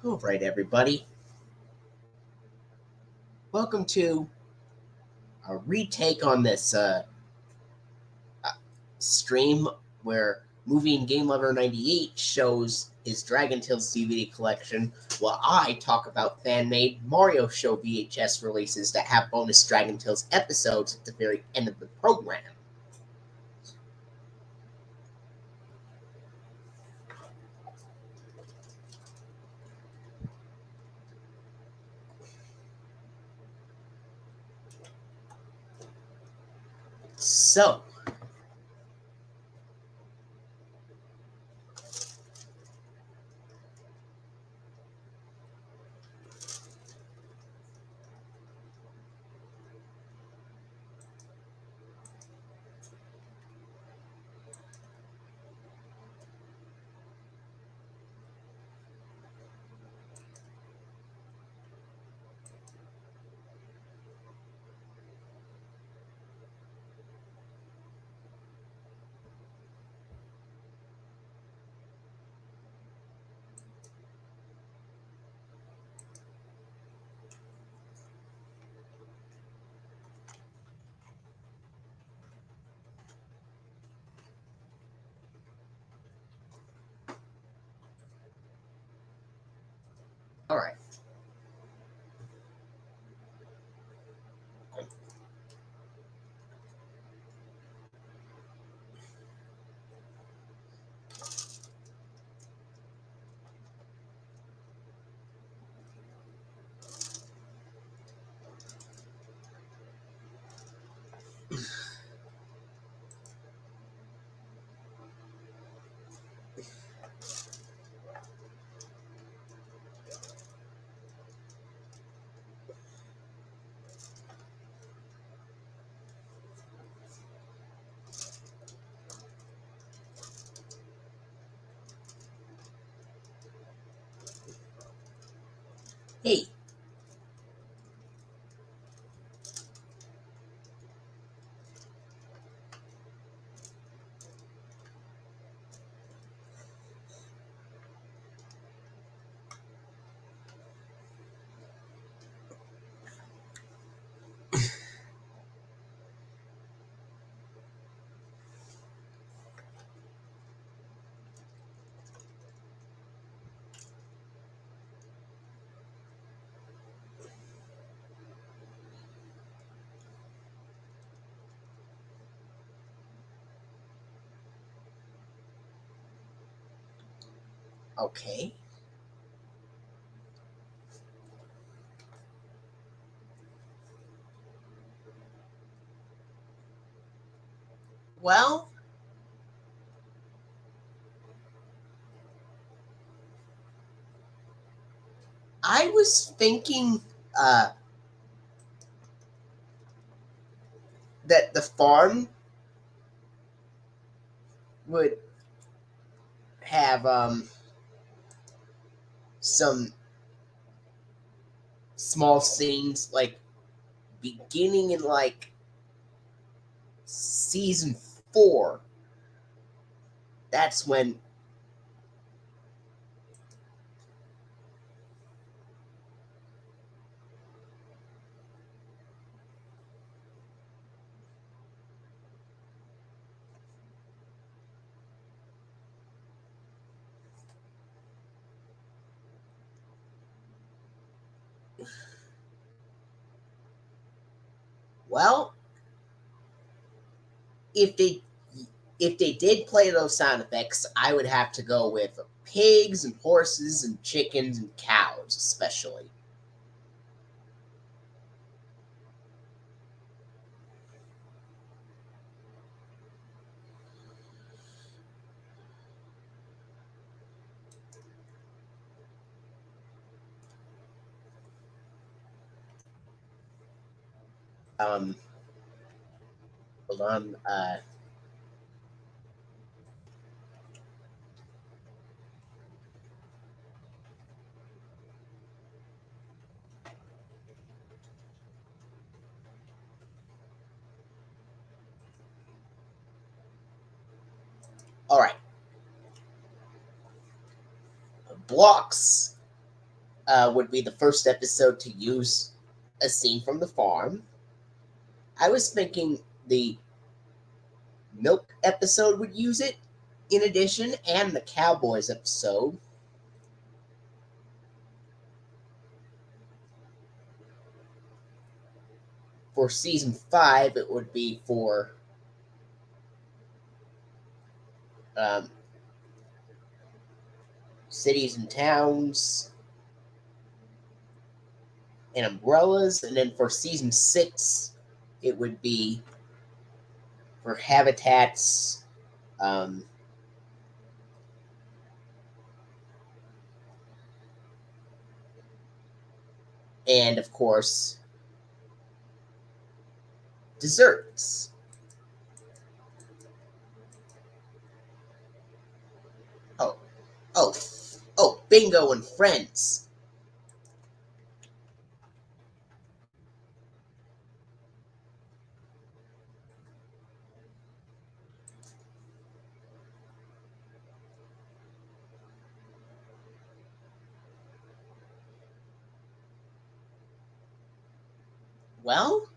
All right, everybody. Welcome to a retake on this stream where Movie&GameLover98 shows his Dragon Tales DVD collection, while I talk about fan-made Mario Show VHS releases that have bonus Dragon Tales episodes at the very end of the program. So, all right. Hey, okay. Well, I was thinking that the farm would have some small scenes like beginning in like season 4. That's when well, if they if they did play those sound effects, I would have to go with pigs and horses and chickens and cows, especially. Um, hold on. All right. Blocks would be the first episode to use a scene from the farm. I was thinking the Milk episode would use it in addition, and the Cowboys episode. For season 5, it would be for cities and towns and umbrellas. And then for season 6, it would be for habitats, and of course, desserts. Oh, bingo and friends. Well,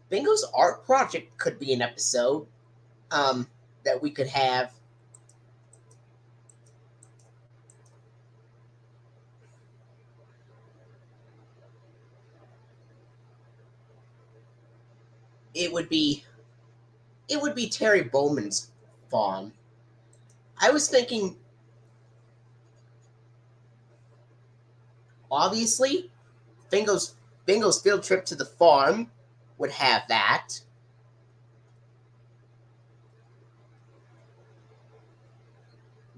Bingo's art project could be an episode that we could have. It would be Terry Bowman's farm. I was thinking, obviously, Bingo's field trip to the farm would have that.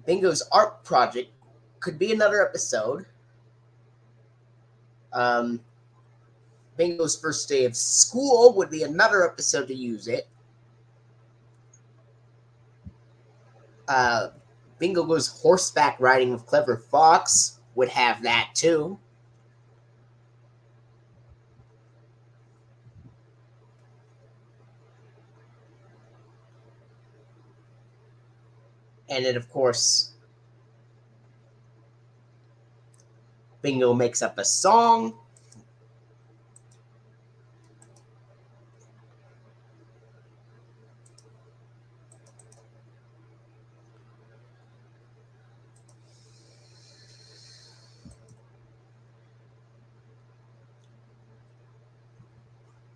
Bingo's art project could be another episode. Bingo's first day of school would be another episode to use it. Bingo goes horseback riding with Clever Fox would have that too. And then, of course, Bingo makes up a song.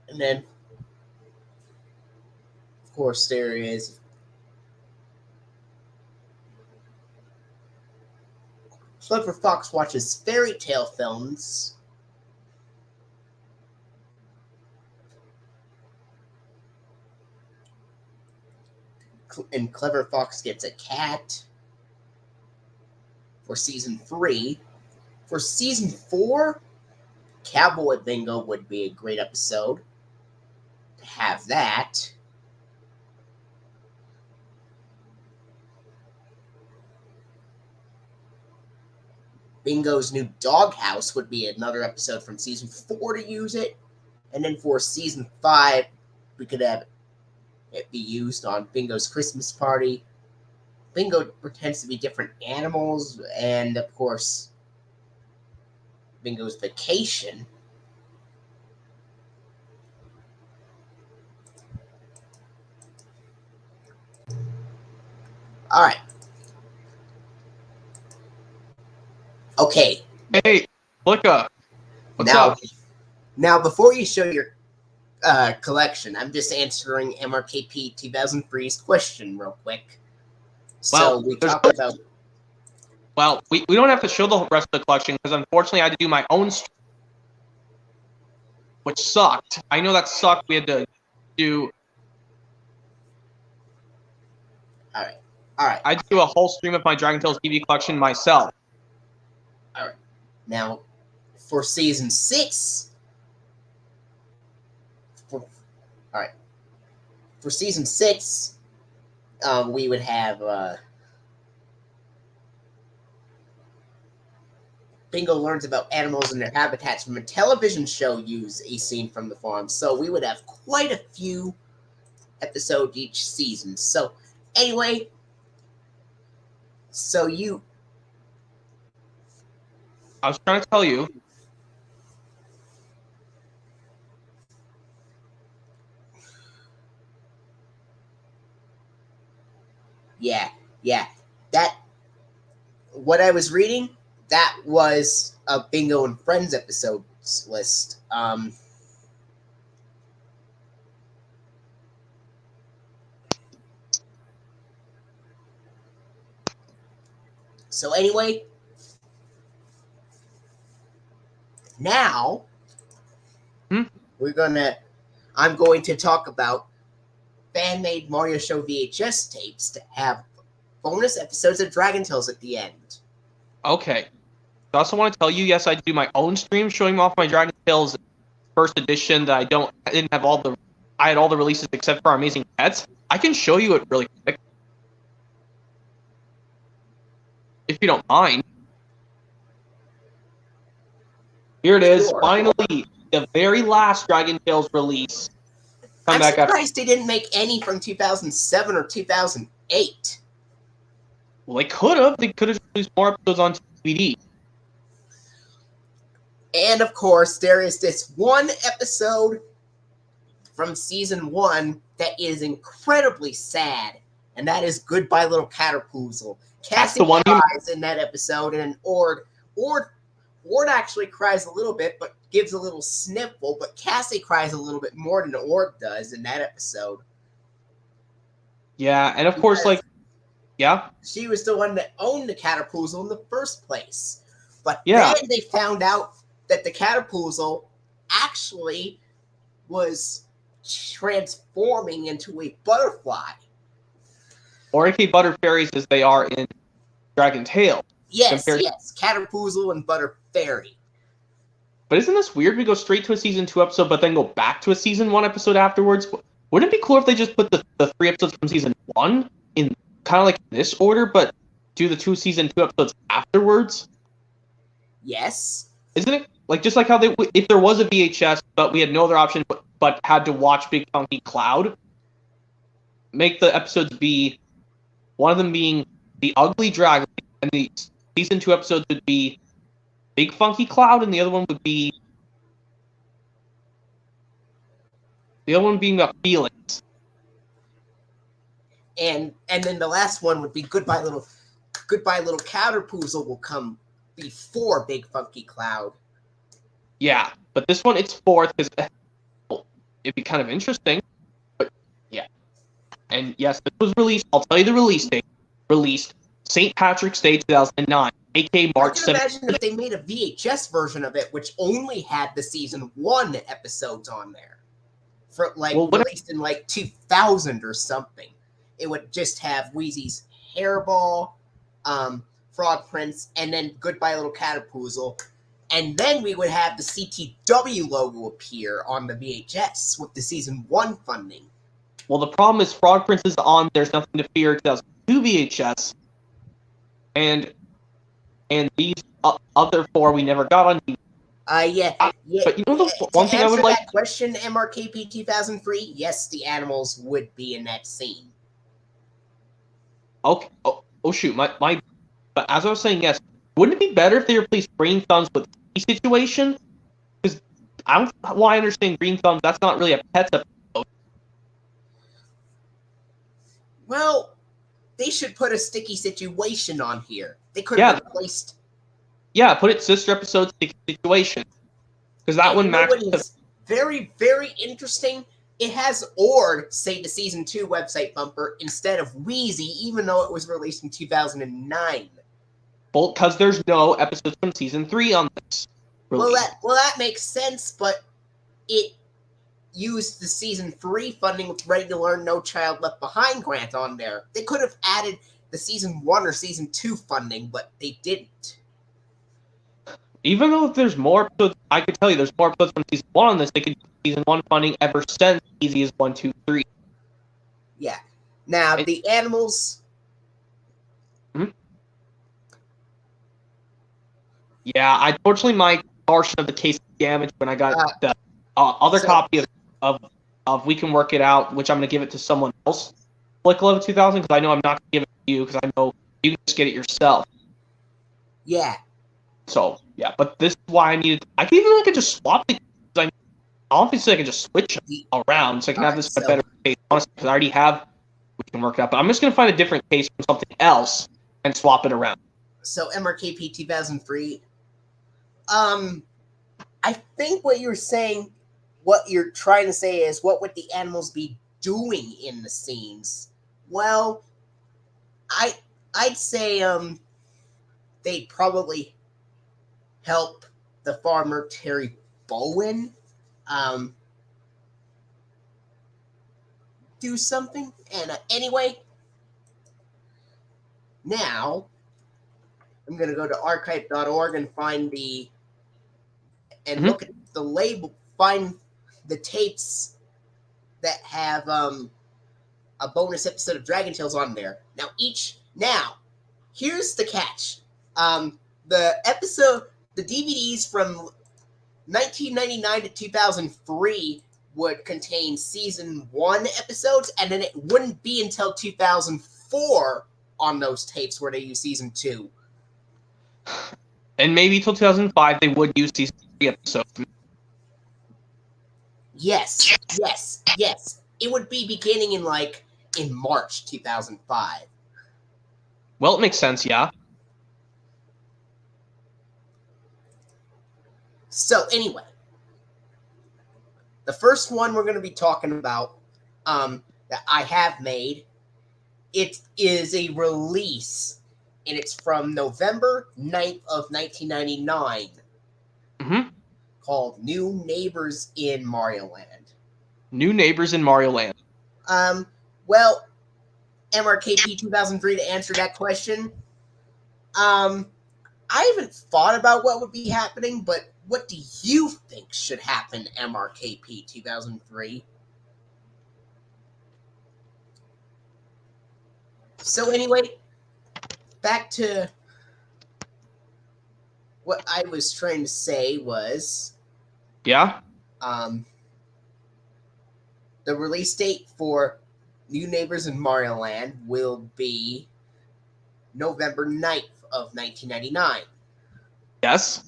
And then, of course, there is Clever Fox watches fairy tale films. And Clever Fox gets a cat for season 3. For season 4, Cowboy Bingo would be a great episode to have that. Bingo's new doghouse would be another episode from season 4 to use it. And then for season 5, we could have it be used on Bingo's Christmas party. Bingo pretends to be different animals, and of course, Bingo's vacation. All right. Okay. Hey, Flicka. What's up? Now, before you show your collection, I'm just answering MRKP 2003's question real quick. So we talked about. Well, we don't have to show the rest of the collection because unfortunately I had to do my own stream, which sucked. I know that sucked. We had to do. All right. I had to do a whole stream of my Dragon Tales TV collection myself. All right. Now, for season 6. For season 6, we would have Bingo learns about animals and their habitats from a television show use a scene from the farm. So we would have quite a few episodes each season. So anyway, So you... I was trying to tell you. Yeah. That... What I was reading, that was a Bingo and Friends episodes list. So anyway, now I'm going to talk about fan-made Mario Show VHS tapes to have bonus episodes of Dragon Tales at the end. Okay. I also want to tell you, yes, I do my own stream showing off my Dragon Tales first edition that I had all the releases except for Amazing Pets. I can show you it really quick. If you don't mind. Here it is, Sure. finally, the very last Dragon Tales release. I'm surprised they didn't make any from 2007 or 2008. Well, they could have. They could have released more episodes on DVD. And of course, there is this one episode from season 1 that is incredibly sad, and that is Goodbye Little Caterpoozle. Cassie cries in that episode, and Ord actually cries a little bit, but gives a little sniffle, but Cassie cries a little bit more than Ord does in that episode. Yeah, and of course, she was the one that owned the Caterpoozle in the first place. But then they found out that the Caterpoozle actually was transforming into a butterfly. Or aka Butterfairies as they are in Dragon Tales. Yes, Caterpoozle and Butterfairy. But isn't this weird? We go straight to a season 2 episode, but then go back to a season 1 episode afterwards. Wouldn't it be cool if they just put the 3 episodes from season 1 in kind of like this order, but do the season 2 episodes afterwards? Yes. Isn't it just like how if there was a VHS, but we had no other option, but had to watch Big Funky Cloud, make the episodes be one of them being the Ugly Dragon, and the season 2 episodes would be Big Funky Cloud, and the other one would be about feelings. And then the last one would be Goodbye Little Caterpoozle will come before Big Funky Cloud. Yeah, but this one, it's 4th, because it'd be kind of interesting. But, yeah. And, yes, this was released, I'll tell you the release date. Released St. Patrick's Day 2009, a.k.a. March 7th. I can imagine if they made a VHS version of it, which only had the season 1 episodes on there. For, released in, 2000 or something. It would just have Wheezy's Hairball, Frog Prince, and then Goodbye Little Caterpoozle. And then we would have the CTW logo appear on the VHS with the season 1 funding. Well, the problem is Frog Prince is on There's Nothing to Fear 2002 VHS. And these other 4 we never got on. Yeah. But you know the one thing I would like... that question, MRKP 2003, yes, the animals would be in that scene. Okay. Oh shoot. But as I was saying, yes. Wouldn't it be better if they replaced Green Thumbs with the situation? Because I don't know why I understand Green Thumbs. That's not really a Pets episode. Well, they should put a sticky situation on here. They could have replaced... Yeah, put it sister episode sticky situation. Because that one matches... Very, very interesting. It has Ord say the season 2 website bumper instead of Wheezy, even though it was released in 2009. Well, because there's no episodes from season 3 on this release. Well, that makes sense, but it used the season 3 funding with Ready to Learn No Child Left Behind grant on there. They could have added the season 1 or season 2 funding, but they didn't. Even though there's more episodes, I could tell you there's more episodes from season 1 on this. They could do season 1 funding ever since Easy as 1, 2, 3. Yeah. Now, the animals... Yeah, unfortunately, my portion of the case is damaged when I got the other copy of We Can Work It Out, which I'm going to give it to someone else, like 11 2000, because I know I'm not going to give it to you, because I know You can just get it yourself. Yeah. So, yeah, but this is why I needed... I can even just swap the... Obviously, I can just switch them around, so I can have this in a better case, honestly, because I already have... We can work it out, but I'm just going to find a different case from something else and swap it around. So, MRKP 2003... I think what you're saying, what you're trying to say is, what would the animals be doing in the scenes? Well, I'd say they'd probably help the farmer Terry Bowen do something. And anyway, now I'm gonna go to archive.org and find look at the label, find the tapes that have a bonus episode of Dragon Tales on there. Now, here's the catch. The DVDs from 1999 to 2003 would contain season 1 episodes, and then it wouldn't be until 2004 on those tapes where they use season 2. And maybe till 2005 they would use season 3 episodes. Yes. It would be beginning in March 2005. Well, it makes sense, yeah. So anyway, the first one we're going to be talking about that I have made, it is a release, and it's from November 9th of 1999, called New Neighbors in Mario Land. New Neighbors in Mario Land. Well, MRKP 2003, to answer that question, I haven't thought about what would be happening, but what do you think should happen, MRKP 2003? So anyway, back to what I was trying to say was... Yeah? The release date for New Neighbors in Mario Land will be November 9th of 1999. Yes?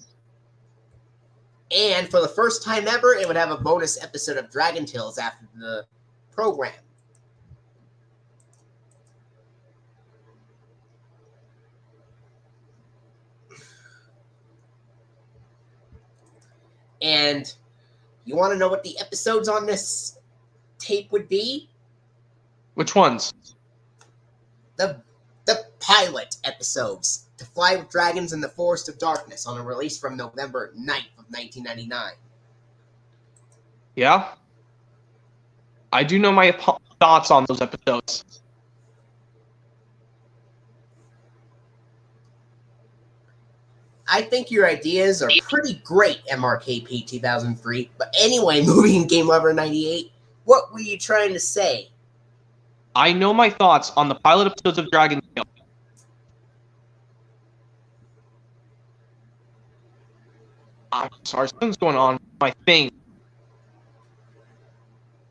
And for the first time ever, it would have a bonus episode of Dragon Tales after the program. And you want to know what the episodes on this tape would be? Which ones? The pilot episodes. To Fly with Dragons in the Forest of Darkness, on a release from November 9th of 1999. Yeah? I do know my thoughts on those episodes. I think your ideas are pretty great, MRKP 2003. But anyway, Movie&GameLover98, what were you trying to say? I know my thoughts on the pilot episodes of Dragon Tales. I'm sorry, something's going on with my thing.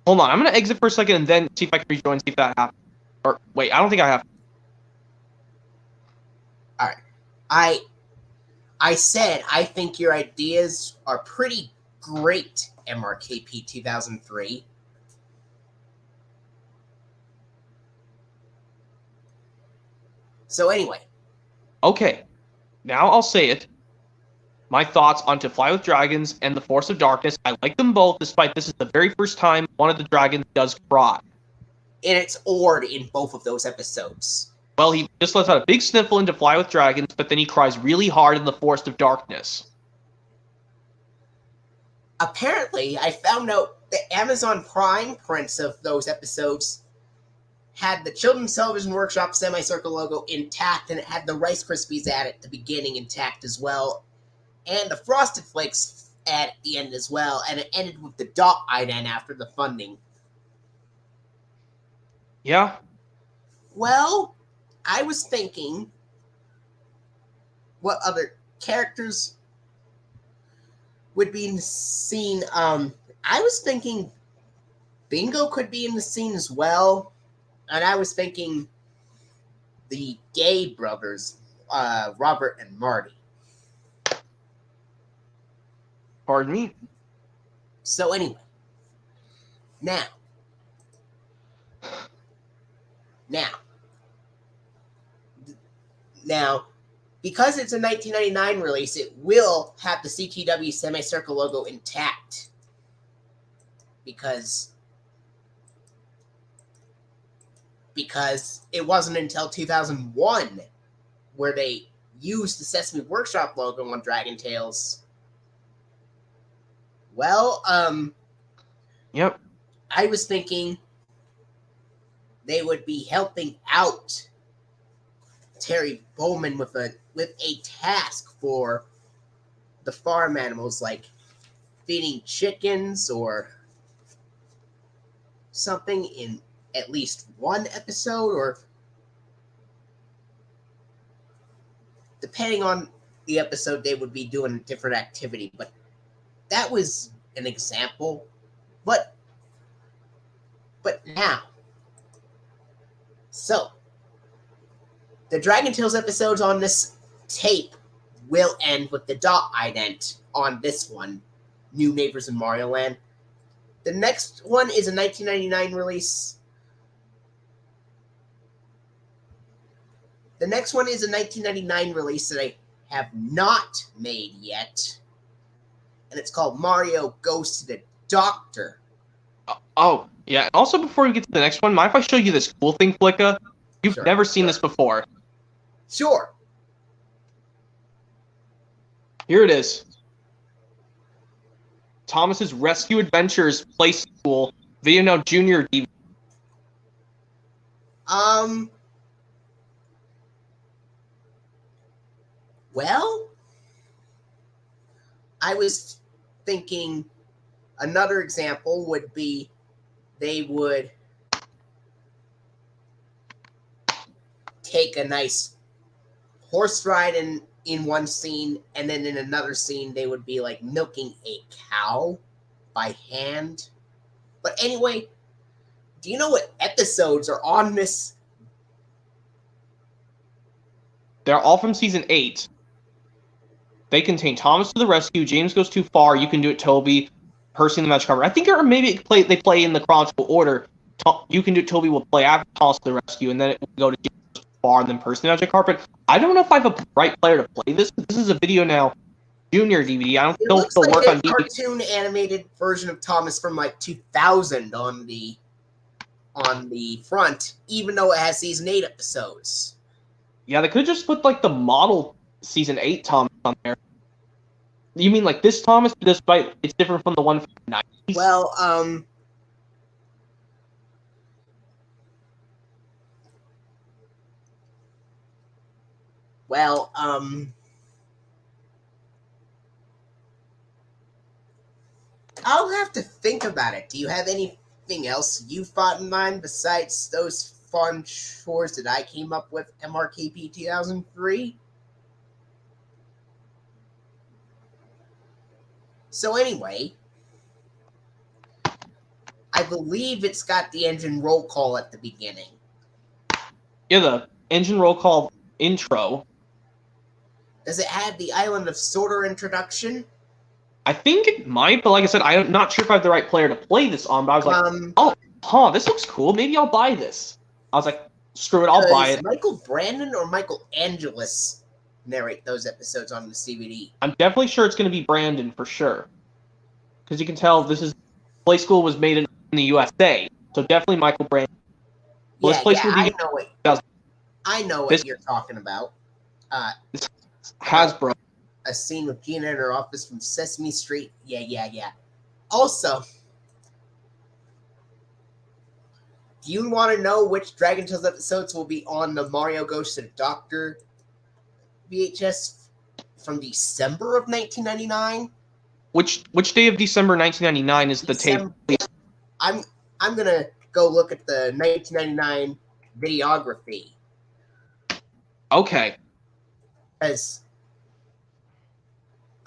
Hold on, I'm going to exit for a second and then see if I can rejoin, see if that happens. Or, wait, I don't think I have. Alright. I said I think your ideas are pretty great, MRKP 2003. So anyway. Okay, now I'll say it. My thoughts on To Fly with Dragons and The Force of Darkness. I like them both, despite this is the very first time one of the dragons does cry. And it's Ord in both of those episodes. Well, he just lets out a big sniffle in To Fly with Dragons, but then he cries really hard in The Forest of Darkness. Apparently, I found out the Amazon Prime prints of those episodes had the Children's Television Workshop semicircle logo intact, and it had the Rice Krispies ad at the beginning intact as well, and the Frosted Flakes ad at the end as well, and it ended with the .ident after the funding. Yeah? Well, I was thinking what other characters would be in the scene. I was thinking Bingo could be in the scene as well, and I was thinking the gay brothers, Robert and Marty. Pardon me. So anyway, now, because it's a 1999 release, it will have the CTW semicircle logo intact. Because it wasn't until 2001 where they used the Sesame Workshop logo on Dragon Tales. Well, Yep. I was thinking they would be helping out Terry Bowman with a task for the farm animals, like feeding chickens or something in at least one episode, or depending on the episode, they would be doing a different activity. But that was an example. But now, so the Dragon Tales episodes on this tape will end with the dot ident on this one, New Neighbors in Mario Land. The next one is a 1999 release. The next one is a 1999 release that I have not made yet. And it's called Mario Goes to the Doctor. Oh, yeah. Also, before we get to the next one, mind if I show you this cool thing, Flicka? You've never seen this before. Sure. Here it is. Thomas's Rescue Adventures Play School Video Now Junior DVD. Well, I was thinking another example would be they would take a nice horse ride in one scene, and then in another scene they would be like milking a cow by hand. But anyway, do you know what episodes are on this? They're all from season 8. They contain Thomas to the Rescue, James Goes Too Far, You Can Do It, Toby, Percy and the Magic Carpet. I think, or maybe they play in the chronological order. You Can Do It, Toby will play after Thomas to the Rescue, and then it will go to James Goes Too Far, and then Percy and the Magic Carpet. I don't know if I have a right player to play this. This is a Video Now Junior DVD. I don't know if it'll work on DVD. Cartoon animated version of Thomas from like 2000 on the front, even though it has season 8 episodes. Yeah, they could just put like the model season 8 Thomas on there. You mean like this Thomas, despite it's different from the one from the 90s? Well, I'll have to think about it. Do you have anything else you thought in mind besides those fun chores that I came up with, MRKP 2003? So anyway, I believe it's got the engine roll call at the beginning. Yeah, the engine roll call intro. Does it have the Island of Sorter introduction? I think it might, but like I said, I'm not sure if I have the right player to play this on, but I was like, this looks cool. Maybe I'll buy this. I was like, screw it, I'll buy it. Michael Brandon or Michael Angelis narrate those episodes on the DVD? I'm definitely sure it's going to be Brandon for sure. Because you can tell Play School was made in the USA. So definitely Michael Brandon. Well, I know what you're talking about. Hasbro. A scene with Gina in her office from Sesame Street. Yeah. Also, do you want to know which Dragon Tales episodes will be on the Mario Goes to the Doctor VHS from December of 1999? Which day of December 1999 is the tape? I'm gonna go look at the 1999 videography. Okay.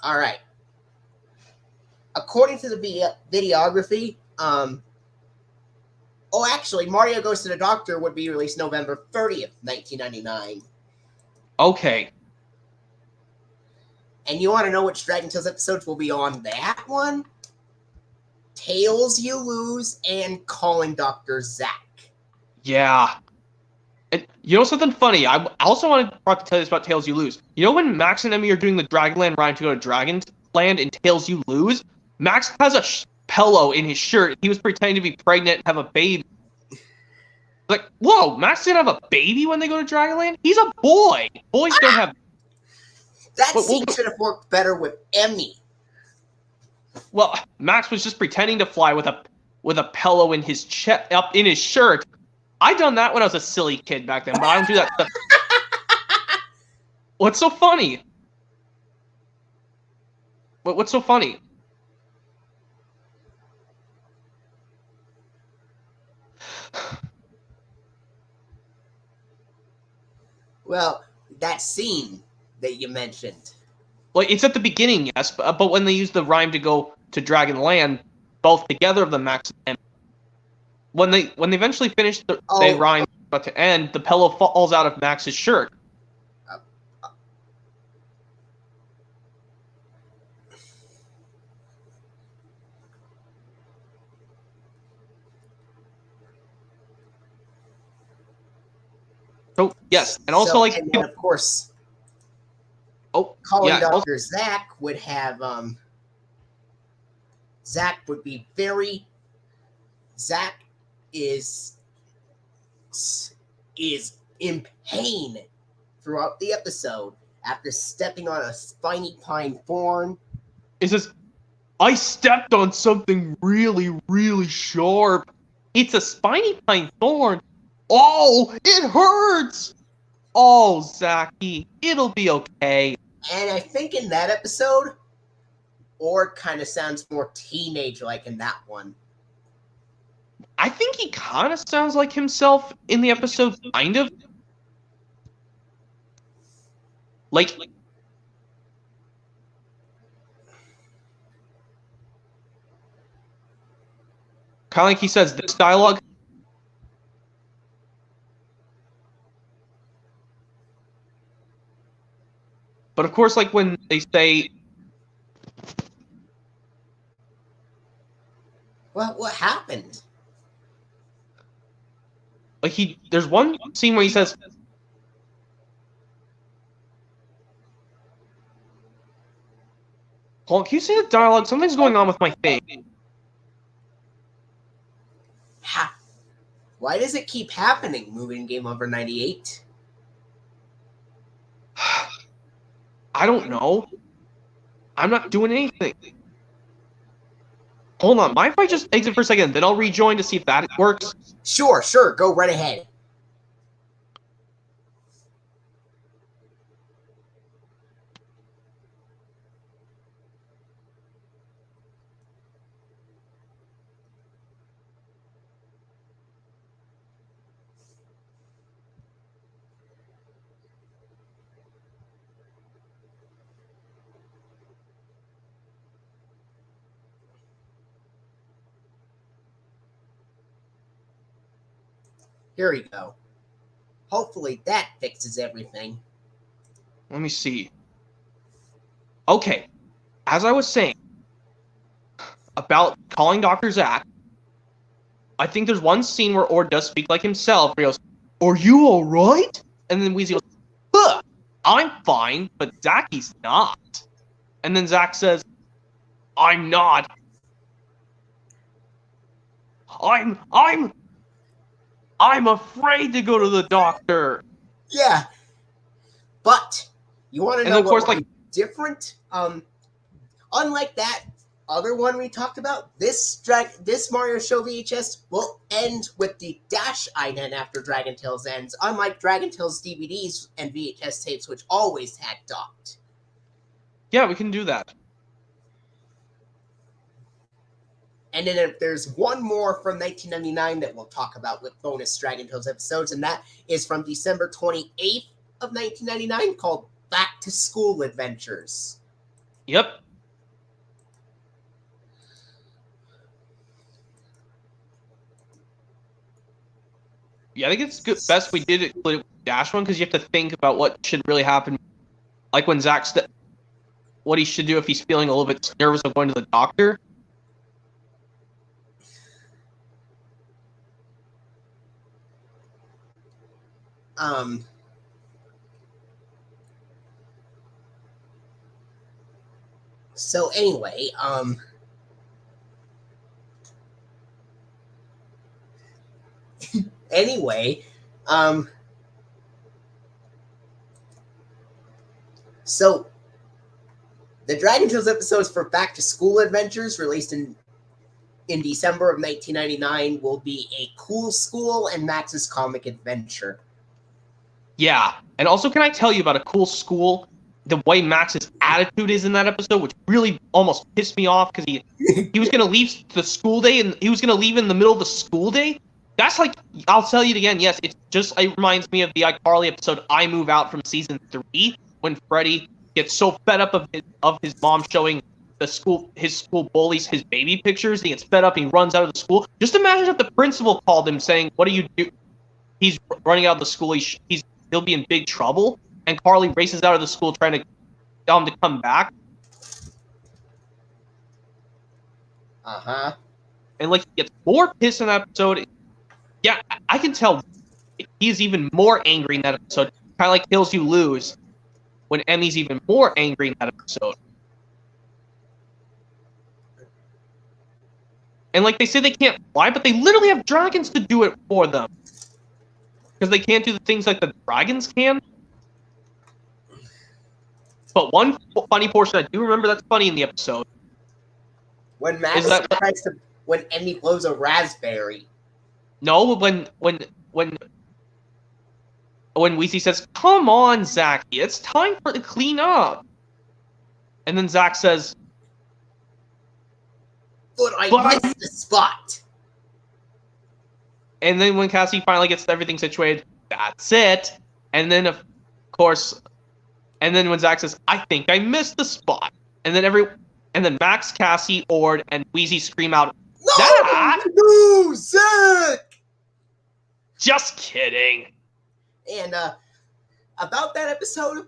All right. According to the videography, Oh, actually, Mario Goes to the Doctor would be released November 30th, 1999. Okay. And you want to know which Dragon Tales episodes will be on that one? Tales You Lose and Calling Dr. Zack. Yeah. And you know something funny? I also wanted to tell you this about Tales You Lose. You know when Max and Emmy are doing the Dragonland ride to go to Dragonland in Tales You Lose? Max has a pillow in his shirt. He was pretending to be pregnant and have a baby. Like, whoa, Max didn't have a baby when they go to Dragonland? He's a boy. Boys don't have... That scene should have worked better with Emmy. Well, Max was just pretending to fly with a pillow in his chest, up in his shirt. I done that when I was a silly kid back then, but I don't do that stuff. What's so funny? What's so funny? Well, that scene that you mentioned. Like, it's at the beginning, yes, but when they use the rhyme to go to Dragonland, both together of the Max and when they eventually finish they rhyme about to end, the pillow falls out of Max's shirt. So yes, and also and then, of course, Calling Dr. Zack would have Zack would be very. Zack is in pain throughout the episode after stepping on a spiny pine thorn. It says, I stepped on something really, really sharp. It's a spiny pine thorn. Oh, it hurts. Oh, Zachy, it'll be okay. And I think in that episode, Org kind of sounds more teenage-like in that one. I think he kind of sounds like himself in the episode, kind of. Like, kind of like he says this dialogue. But of course, like when they say, Well, what happened? like there's one scene where he says, hold on, can you say the dialogue? Something's going on with my thing. Why does it keep happening, Movie&GameLover98? I don't know. I'm not doing anything. Hold on, mind if I just exit for a second, then I'll rejoin to see if that works? Sure, go right ahead. Here we go. Hopefully that fixes everything. Let me see. Okay, as I was saying about calling Dr. Zack, I think there's one scene where Ord does speak like himself, where he goes, "Are you alright?" And then Weezy goes, "Huh, I'm fine, but Zacky's not." And then Zack says, "I'm not. I'm afraid to go to the doctor." Yeah. But you want to know of course, what different? Unlike that other one we talked about, this Mario Show VHS will end with the dash ident after Dragon Tales ends, unlike Dragon Tales DVDs and VHS tapes, which always had docked. Yeah, we can do that. And then there's one more from 1999 that we'll talk about with bonus Dragon Tales episodes, and that is from December 28th of 1999 called Back to School Adventures. Yep. Yeah, I think it's good. Best we did include it with Dash one because you have to think about what should really happen. Like when what he should do if he's feeling a little bit nervous of going to the doctor. So anyway, anyway, so the Dragon Tales episodes for Back to School Adventures, released in December of 1999, will be A Cool School and Max's Comic Adventure. Yeah, and also, can I tell you about A Cool School? The way Max's attitude is in that episode, which really almost pissed me off because he was gonna leave the school day and he was gonna leave in the middle of the school day. That's like, I'll tell you it again. Yes, it reminds me of the iCarly episode "I Move Out" from season 3 when Freddie gets so fed up of his mom showing his school bullies his baby pictures. He gets fed up and he runs out of the school. Just imagine if the principal called him saying, "What do you do?" He's running out of the school. He'll be in big trouble. And Carly races out of the school trying to tell him to come back. And like, he gets more pissed in that episode. Yeah, I can tell he's even more angry in that episode. Kind of like Hills You Lose, when Emmy's even more angry in that episode. And like, they say they can't fly, but they literally have dragons to do it for them. Because they can't do the things like the dragons can. But one funny portion I do remember that's funny in the episode. When when Emmy blows a raspberry. No, when Weezy says, "Come on, Zachy, it's time for to clean up." And then Zach says, But I missed the spot. And then when Cassie finally gets everything situated, that's it. And then, of course, and then when Zach says, "I think I missed the spot," and then Max, Cassie, Ord, and Wheezy scream out, "Zach! No, Zach!" Just kidding. And about that episode,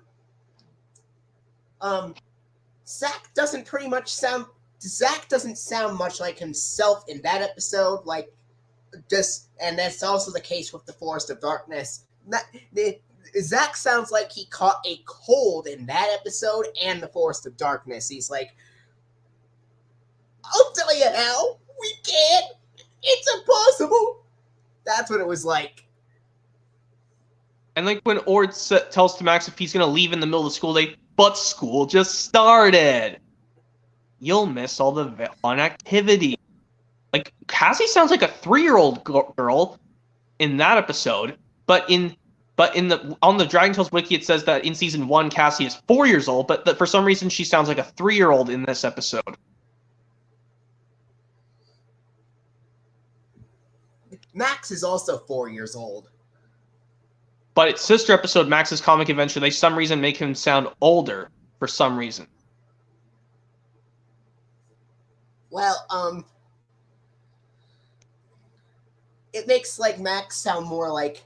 Zach doesn't sound much like himself in that episode. And that's also the case with the Forest of Darkness. Zach sounds like he caught a cold in that episode and the Forest of Darkness. He's like, "I'll tell you how. We can't. It's impossible." That's what it was like. And like when Ord tells to Max if he's going to leave in the middle of the school day, but school just started. You'll miss all the fun activity. Like, Cassie sounds like a 3-year-old girl in that episode, but on the Dragon Tales wiki it says that in season 1 Cassie is 4 years old, but that for some reason she sounds like a 3-year-old in this episode. Max is also 4 years old. But its sister episode, Max's Comic Adventure, they some reason make him sound older for some reason. Well, it makes like Max sound more like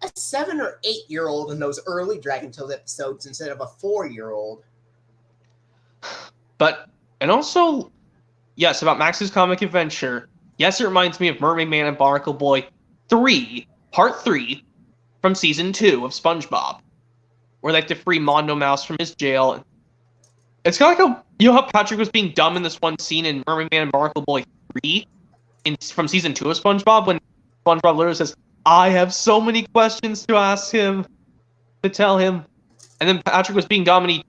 a 7 or 8-year-old in those early Dragon Tales episodes instead of a 4-year-old. And also, yes, about Max's Comic Adventure, yes, it reminds me of Mermaid Man and Barnacle Boy 3, Part 3, from Season 2 of SpongeBob, where they have to free Mondo Mouse from his jail. It's kind of like how Patrick was being dumb in this one scene in Mermaid Man and Barnacle Boy 3 from Season 2 of SpongeBob, when SpongeBob literally says, "I have so many questions to ask him, to tell him." And then Patrick was being dumb and he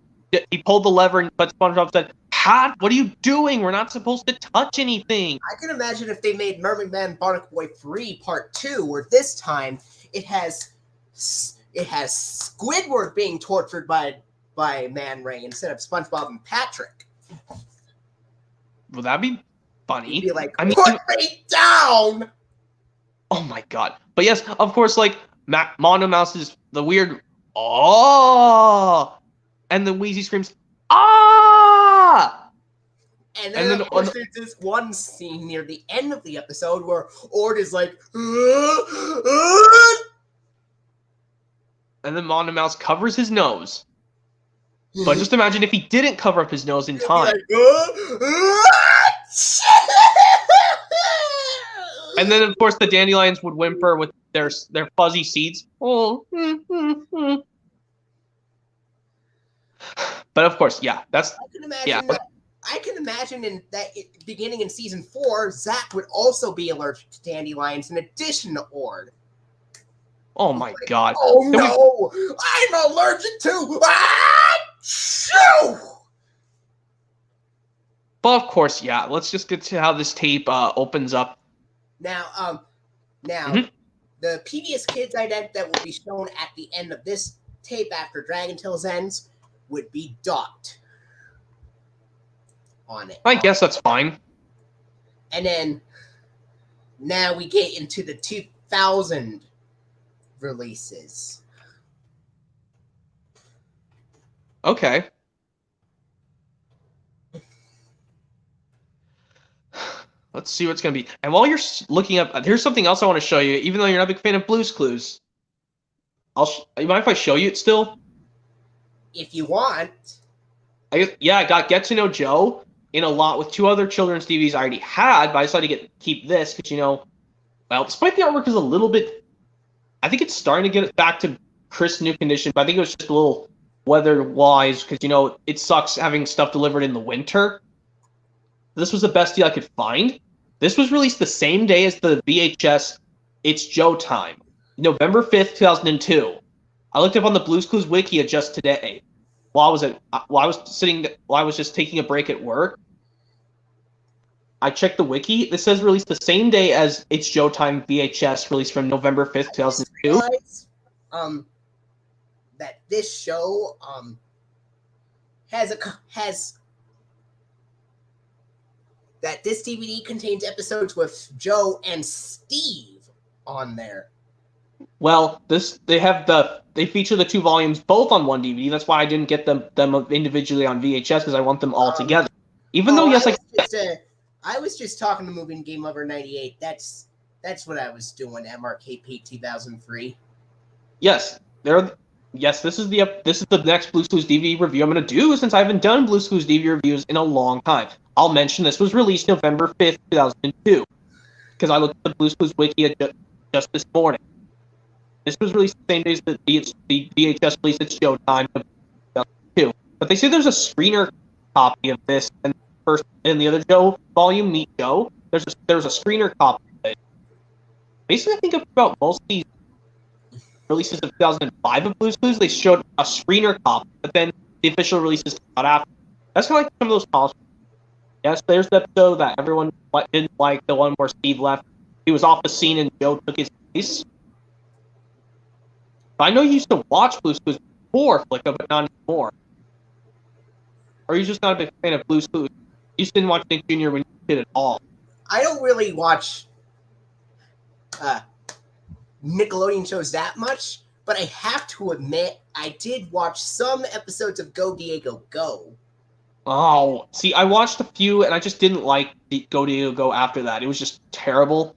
pulled the lever, but SpongeBob said, "Pat, what are you doing? We're not supposed to touch anything." I can imagine if they made Mermaid Man and Barnacle Boy 3 Part 2, where this time it has Squidward being tortured by Man Ray instead of SpongeBob and Patrick. Would that be funny? He'd be like, "Put me down!" Oh my god. But yes, of course, like, Mondo Mouse is the weird, "Oh!" And then Wheezy screams, "Ah!" And then, of course, there's this one scene near the end of the episode where Ord is like, and then Mon Mouse covers his nose. But just imagine if he didn't cover up his nose in time. And then, of course, the dandelions would whimper with their fuzzy seeds. Oh. But of course, yeah, that's. I can imagine in that beginning in season 4, Zach would also be allergic to dandelions in addition to Ord. Oh my god! Oh no! I'm allergic to. Shoo! But of course, yeah. Let's just get to how this tape opens up. Now, the PBS Kids ident that will be shown at the end of this tape after Dragon Tales ends would be docked on it. I guess that's fine. And then now we get into the 2000 releases. Okay. Let's see what's going to be. And while you're looking up, here's something else I want to show you. Even though you're not a big fan of Blue's Clues, you mind if I show you it still? If you want. I got Get to Know Joe in a lot with 2 other children's DVDs I already had, but I decided to keep this because, well, despite the artwork is a little bit, I think it's starting to get it back to crisp new condition, but I think it was just a little weather-wise because, it sucks having stuff delivered in the winter. This was the best deal I could find. This was released the same day as the VHS It's Joe Time, November 5th, 2002. I looked up on the Blue's Clues wiki just today. While I was just taking a break at work. I checked the wiki. This says released the same day as It's Joe Time VHS, released from November 5th, 2002. That this show that this DVD contains episodes with Joe and Steve on there. Well, they feature the 2 volumes both on one DVD. That's why I didn't get them individually on VHS because I want them all together. Even though I was just talking to Movie&GameLover98. That's what I was doing. MRKP 2003. Yes, this is the next Blue's Clues DVD review I'm going to do since I haven't done Blue's Clues DVD reviews in a long time. I'll mention this was released November 5th, 2002 because I looked at the Blue's Clues wiki just this morning. This was released the same day as the VHS released It's Joe Time 2002. But they say there's a screener copy of this and the other Joe volume, Meet Joe. There's a screener copy of it. Basically, I think about most of these releases of 2005 of Blue's Clues, they showed a screener copy, but then the official releases came out after. That's kind of like some of those calls. Yes, there's the episode that everyone didn't like, the one where Steve left. He was off the scene and Joe took his place. I know you used to watch Blue's Clues before Flicka, but not anymore. Or are you just not a big fan of Blue's Clues? You just didn't watch Nick Jr. when you did at all. I don't really watch Nickelodeon shows that much, but I have to admit I did watch some episodes of Go Diego Go. Oh, see, I watched a few and I just didn't like the Go Diego Go after that. It was just terrible.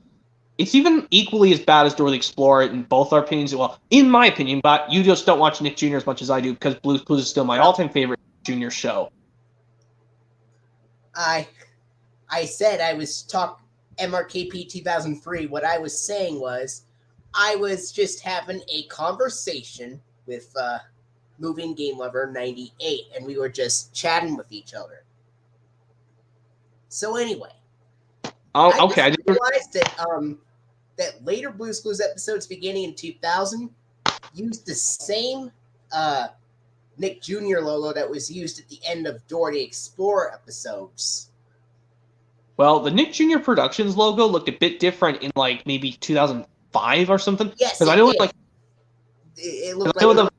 It's even equally as bad as Dora the Explorer in both our opinions. Well, in my opinion, but you just don't watch Nick Jr. as much as I do because Blue's Clues is still my all-time favorite Junior show. I said I was MRKP 2003. What I was saying was I was just having a conversation with Movie&GameLover98, and we were just chatting with each other. So anyway. Oh, okay. I realized that later Blue's Clues episodes beginning in 2000 used the same Nick Jr. logo that was used at the end of Dora the Explorer episodes. Well, the Nick Jr. Productions logo looked a bit different in like maybe 2005 or something. Yes, I know it looked like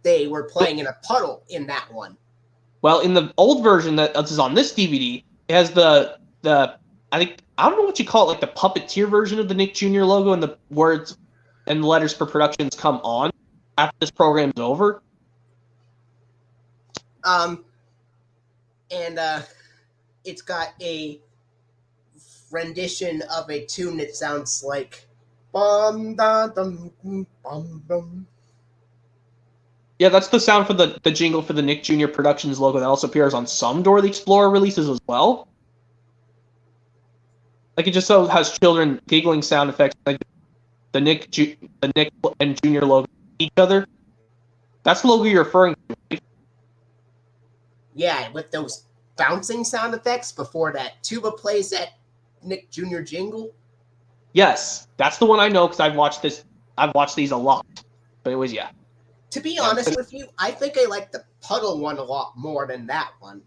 they were playing in a puddle in that one. Well, in the old version that is on this DVD, it has the I don't know what you call it, like the puppeteer version of the Nick Jr. logo, and the words and letters for productions come on after this program's over. it's got a rendition of a tune that sounds like bum da dum bum bum. Yeah, that's the sound for the jingle for the Nick Jr. Productions logo that also appears on some Dora the Explorer releases as well. Like, it just so has children giggling sound effects, like the Nick and Junior logo each other. That's the logo you're referring to, right? Yeah, with those bouncing sound effects before that tuba plays that Nick Jr. jingle. Yes, that's the one I know because I've watched these a lot. But it was To be yeah. honest with you, I think I like the puddle one a lot more than that one.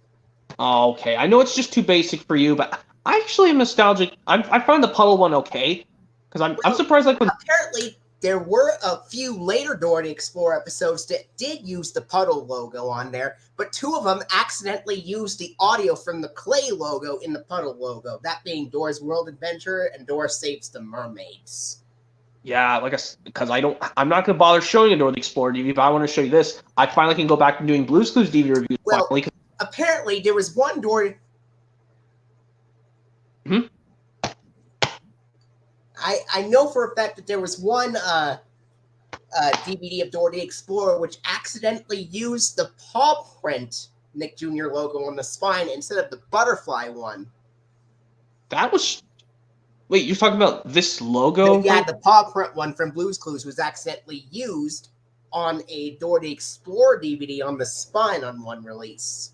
Oh, okay. I know it's just too basic for you, but I actually am nostalgic. I find the puddle one okay because I'm Well, surprised like when apparently there were a few later Dora the Explorer episodes that did use the puddle logo on there, but two of them accidentally used the audio from the Clay logo in the puddle logo, that being Dora's World Adventure and Dora Saves the Mermaids. yeah, like because I'm not gonna bother showing a Dora the Explorer DVD, but I want to show you this. I finally can go back and doing Blue's Clues DVD reviews Well, finally. apparently there was one Dora. Mhm. I know for a fact that there was one DVD of Dora the Explorer which accidentally used the paw print Nick Jr. logo on the spine instead of the butterfly one. That was wait, you're talking about this logo? Yeah, the paw print one from Blue's Clues was accidentally used on a Dora the Explorer DVD on the spine on one release.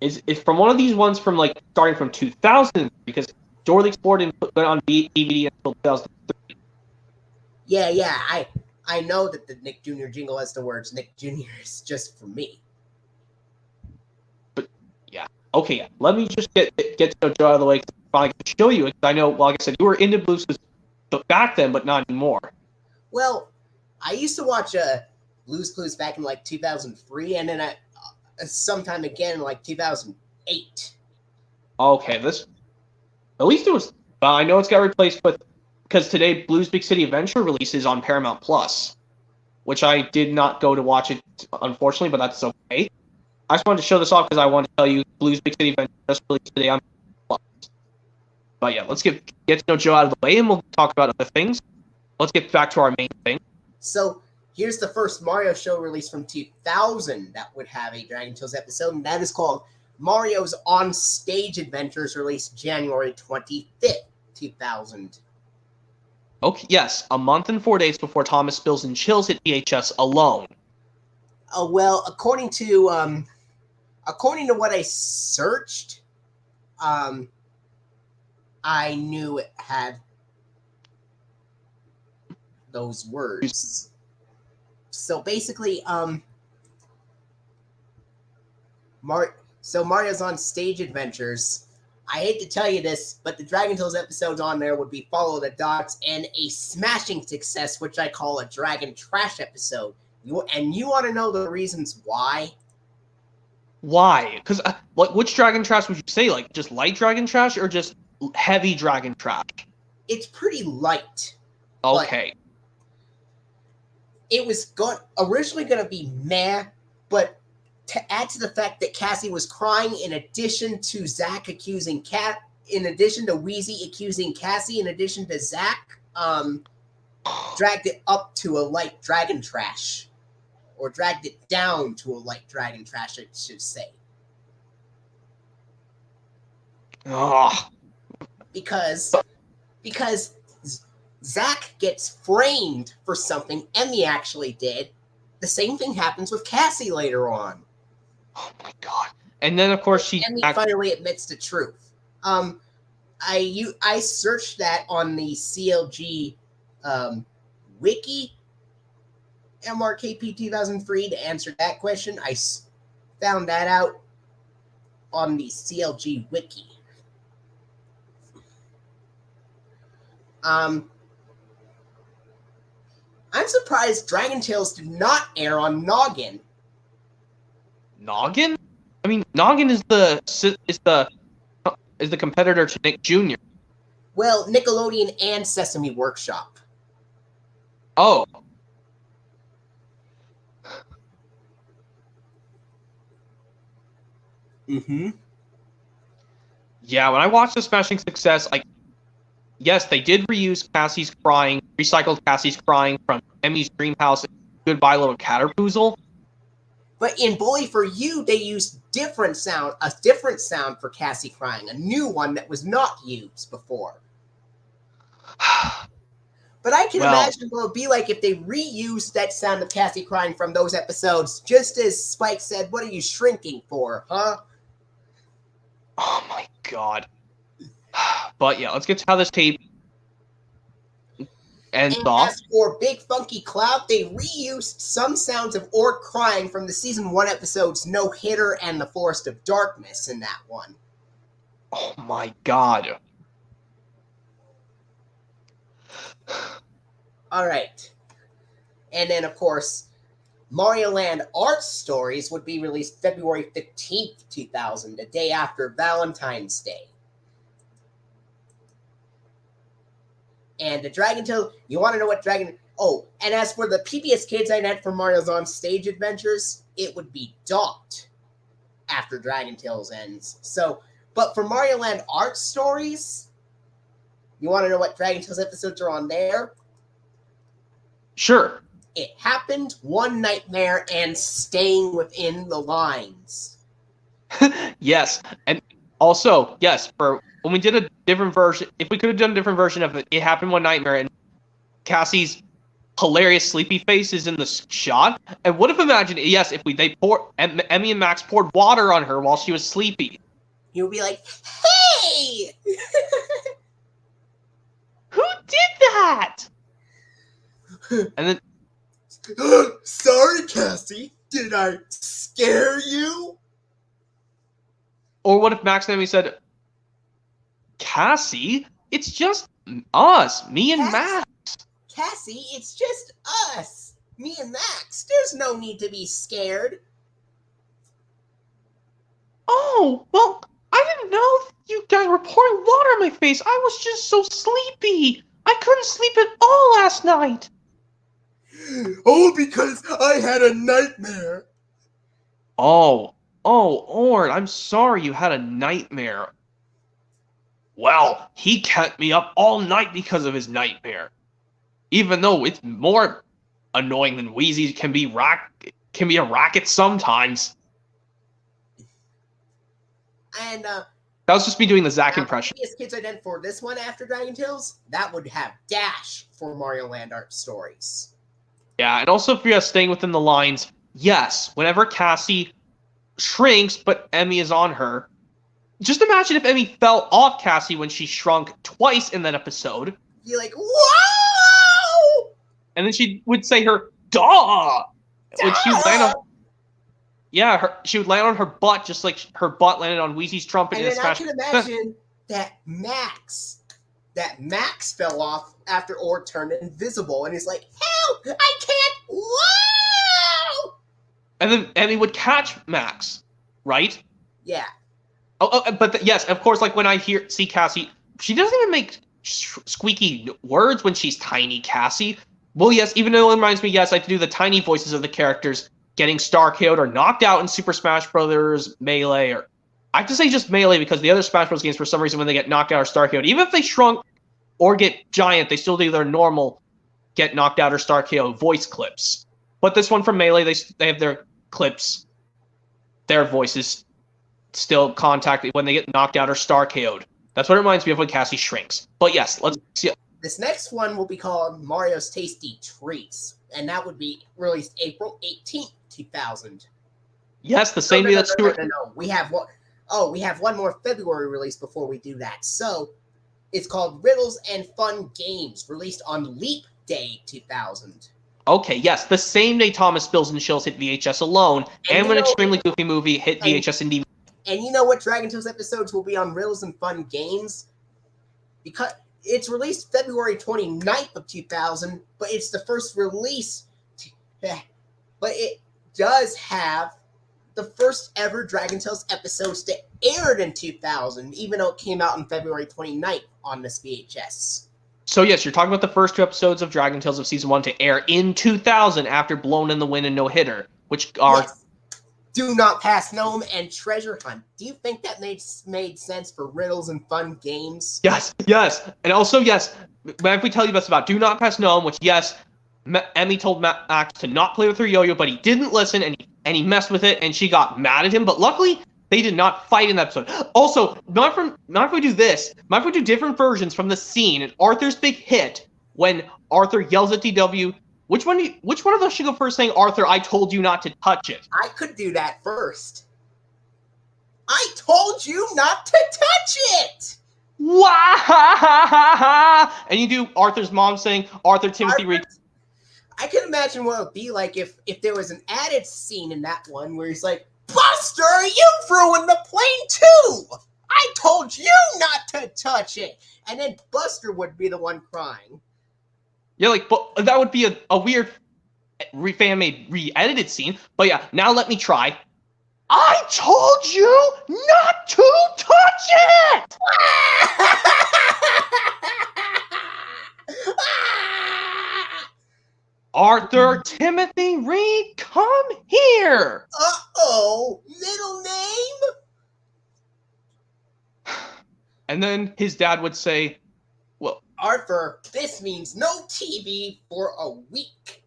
Is from one of these ones from like starting from 2000 because Dora the Explorer didn't put on DVD until 2003. Yeah, I know that the Nick Jr. jingle has the words Nick Jr. is just for me. But yeah, okay, yeah. Let me just get to Joe out of the way because I can show you it. I know, like I said, you were into Blue's Clues back then, but not anymore. Well, I used to watch Blue's Clues back in like 2003, and then sometime again in like 2008. Okay, this at least it was. I know it's got replaced with because today Blue's Big City Adventure releases on Paramount Plus, which I did not go to watch it unfortunately, but that's okay. I just wanted to show this off because I wanted to tell you Blue's Big City Adventure just released today on Plus. But yeah, let's get to know Joe out of the way, and we'll talk about other things. Let's get back to our main thing. So here's the first Mario show release from 2000 that would have a Dragon Tales episode, and that is called Mario's On Stage Adventures, released January 25th, 2000. Okay, yes, a month and 4 days before Thomas Spills and Chills hit VHS alone. Well, according to what I searched, I knew it had those words. So basically, Mario's On Stage Adventures. I hate to tell you this, but the Dragon Tales episodes on there would be Follow the Dots and a smashing success, which I call a Dragon Trash episode. You want to know the reasons why? Why? Because which Dragon Trash would you say? Like just light Dragon Trash or just heavy Dragon Trash? It's pretty light. Okay. It was originally going to be meh, but to add to the fact that Cassie was crying, in addition to in addition to Wheezy accusing Cassie, in addition to Zach, dragged it up to a light Dragon Trash, or dragged it down to a light Dragon Trash, I should say. Oh. Because Zach gets framed for something Emmy actually did. The same thing happens with Cassie later on. Oh my god! And then of course Emmy finally admits the truth. I searched that on the CLG wiki, MRKP 2003, to answer that question. I found that out on the CLG wiki. I'm surprised Dragon Tales did not air on Noggin. Noggin? I mean, Noggin is the competitor to Nick Jr. Well, Nickelodeon and Sesame Workshop. Oh. Mm-hmm. Yeah, when I watched the Smashing Success, like, yes, they did reuse Cassie's crying, recycled Cassie's crying from Emmy's Dream House and Goodbye Little Caterpoozle. But in Bully for You, they used a different sound for Cassie crying, a new one that was not used before. But I can imagine what it would be like if they reused that sound of Cassie crying from those episodes, just as Spike said, "What are you shrinking for, huh?" Oh my god. But yeah, let's get to how this tape ends off. As for Big Funky Cloud, they reused some sounds of Orc crying from the season 1 episodes No Hitter and The Forest of Darkness in that one. Oh my god. Alright. And then, of course, Mario Land Art Stories would be released February 15th, 2000, the day after Valentine's Day. And the Dragon Tales, you want to know what Dragon... Oh, and as for the PBS Kids I net for Mario's On Stage Adventures, it would be docked after Dragon Tales ends. So, but for Mario Land Art Stories, you want to know what Dragon Tales episodes are on there? Sure. It Happened, One Nightmare, and Staying Within the Lines. Yes, and also, yes, for when we did a different version, if we could have done a different version of It Happened One Nightmare, and Cassie's hilarious sleepy face is in the shot, and would have imagined, yes, if Emmy and Max poured water on her while she was sleepy. He would be like, "Hey!" Who did that? And then, "Sorry, Cassie, did I scare you?" or what if Max and Emmy said, "Cassie, it's just us, me and Max." Cassie, it's just us, me and Max. There's no need to be scared. Oh, well, I didn't know you guys were pouring water on my face. I was just so sleepy. I couldn't sleep at all last night. Oh, because I had a nightmare. Oh, Ord, I'm sorry you had a nightmare. Well, he kept me up all night because of his nightmare. Even though it's more annoying than Wheezy can be a racket sometimes. And that was just me doing the Zack impression. Previous Kids Ident for this one after Dragon Tales, that would have Dash for Mario Land Art Stories. Yeah, and also for staying within the lines, yes, whenever Cassie shrinks but Emmy is on her, just imagine if Emmy fell off Cassie when she shrunk twice in that episode. You're like, "Whoa!" And then she would say her "Duh!" when she would land on. Yeah, she would land on her butt just like her butt landed on Wheezy's trumpet. And then I can imagine that Max fell off after Ord turned invisible, and he's like, "Help! I can't!" Whoa! And then Emmy would catch Max, right? Yeah. But yes, of course. Like when I see Cassie, she doesn't even make squeaky words when she's tiny Cassie. Well, yes, even though it reminds me, yes, I have to do the tiny voices of the characters getting star KO'd or knocked out in Super Smash Bros. Melee, or I have to say just Melee because the other Smash Bros. Games, for some reason, when they get knocked out or star KO'd, even if they shrunk or get giant, they still do their normal get knocked out or star KO voice clips. But this one from Melee, they have their clips, their voices still contact when they get knocked out or star KO'd. That's what it reminds me of when Cassie shrinks. But yes, let's see. This next one will be called Mario's Tasty Treats, and that would be released April 18th, 2000. Yes, the same day that Stuart. No. We have one. Oh, we have one more February release before we do that. So it's called Riddles and Fun Games, released on Leap Day 2000. Okay, yes, the same day Thomas Spills and Chills hit VHS alone, and when Extremely Goofy Movie hit VHS and DVD. And you know what Dragon Tales episodes will be on Riddles and Fun Games? Because it's released February 29th of 2000, but it's the first release. But it does have the first ever Dragon Tales episodes that aired in 2000, even though it came out on February 29th on this VHS. So yes, you're talking about the first 2 episodes of Dragon Tales of Season 1 to air in 2000 after Blown in the Wind and No Hitter, which are... Yes. Do Not Pass Gnome and Treasure Hunt. Do you think that made sense for riddles and fun games? Yes. And also, yes, if we tell you this about Do Not Pass Gnome, which, yes, Emmy told Max to not play with her yo-yo, but he didn't listen, and he messed with it, and she got mad at him, but luckily, they did not fight in that episode. Also, not if we do this, not if we do different versions from the scene in Arthur's Big Hit, when Arthur yells at DW, which one of us should go first saying, Arthur, I told you not to touch it? I could do that first. I told you not to touch it! Wah! And you do Arthur's mom saying, Arthur Timothy Reed. I can imagine what it would be like if there was an added scene in that one where he's like, Buster, you've ruined the plane too! I told you not to touch it! And then Buster would be the one crying. Yeah, but that would be a weird fan-made re-edited scene. But yeah, now let me try. I told you not to touch it! Arthur Timothy Reed, come here! Uh-oh, middle name? And then his dad would say, well, Arthur, this means no TV for a week.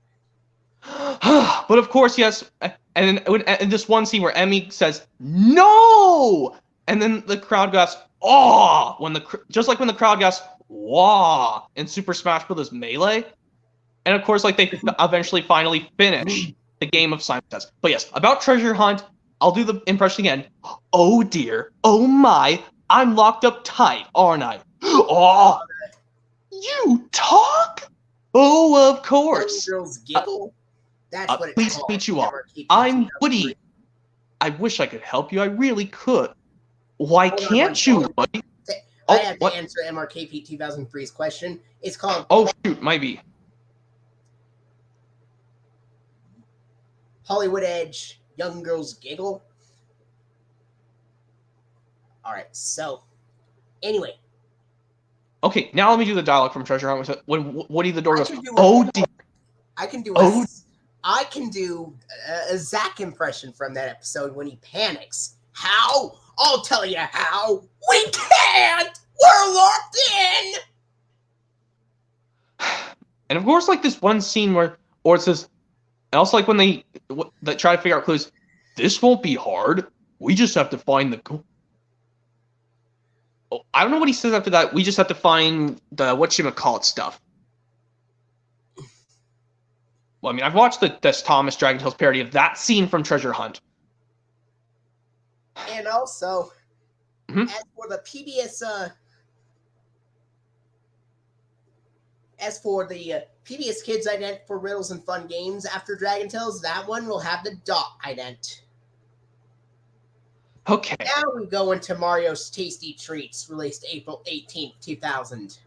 but of course, yes. And then in this one scene where Emmy says, no! And then the crowd goes, oh! Just like when the crowd goes, wah! In Super Smash Bros. Melee. And of course, like, they eventually finally finish the game of Simon Says. But yes, about Treasure Hunt, I'll do the impression again. Oh dear, oh my, I'm locked up tight, aren't I? Oh, you talk? Oh, of course. Girls giggle. That's what it's please called. meet you all. I'm Woody. I wish I could help you. I really could. Why can't you, Woody? I have to answer MRKP 2003's question. It's called... Oh, shoot, might be. Hollywood Edge, Young Girls Giggle. All right, so anyway. Okay, now let me do the dialogue from Treasure Hunt when Woody the door goes, oh dear. I can do a Zach impression from that episode when he panics. How? I'll tell you how. We can't! We're locked in! And of course, like this one scene where it says, and also like when they try to figure out clues, this won't be hard. We just have to find the... Oh, I don't know what he says after that. We just have to find the whatchamacallit stuff. Well, I mean, I've watched the Thomas Dragon Tales parody of that scene from Treasure Hunt. And also, as for the PBS, PBS Kids ident for riddles and fun games after Dragon Tales, that one will have the dot ident. Okay. Now we go into Mario's Tasty Treats, released April 18th, 2000.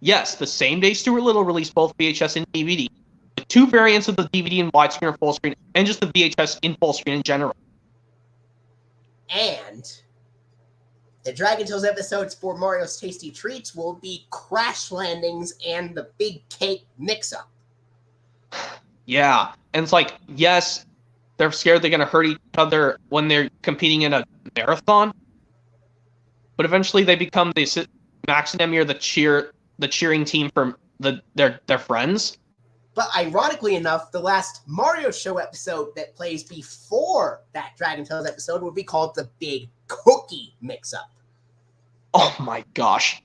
Yes, the same day Stuart Little released both VHS and DVD. With two variants of the DVD in widescreen or full screen, and just the VHS in full screen in general. And the Dragon Tales episodes for Mario's Tasty Treats will be Crash Landings and the Big Cake Mix-Up. Yeah, and it's like, yes, they're scared they're going to hurt each other when they're competing in a marathon. But eventually they become Max and Emmy are the cheering team from their friends. But ironically enough, the last Mario Show episode that plays before that Dragon Tales episode would be called the Big Cookie Mix-Up. Oh my gosh.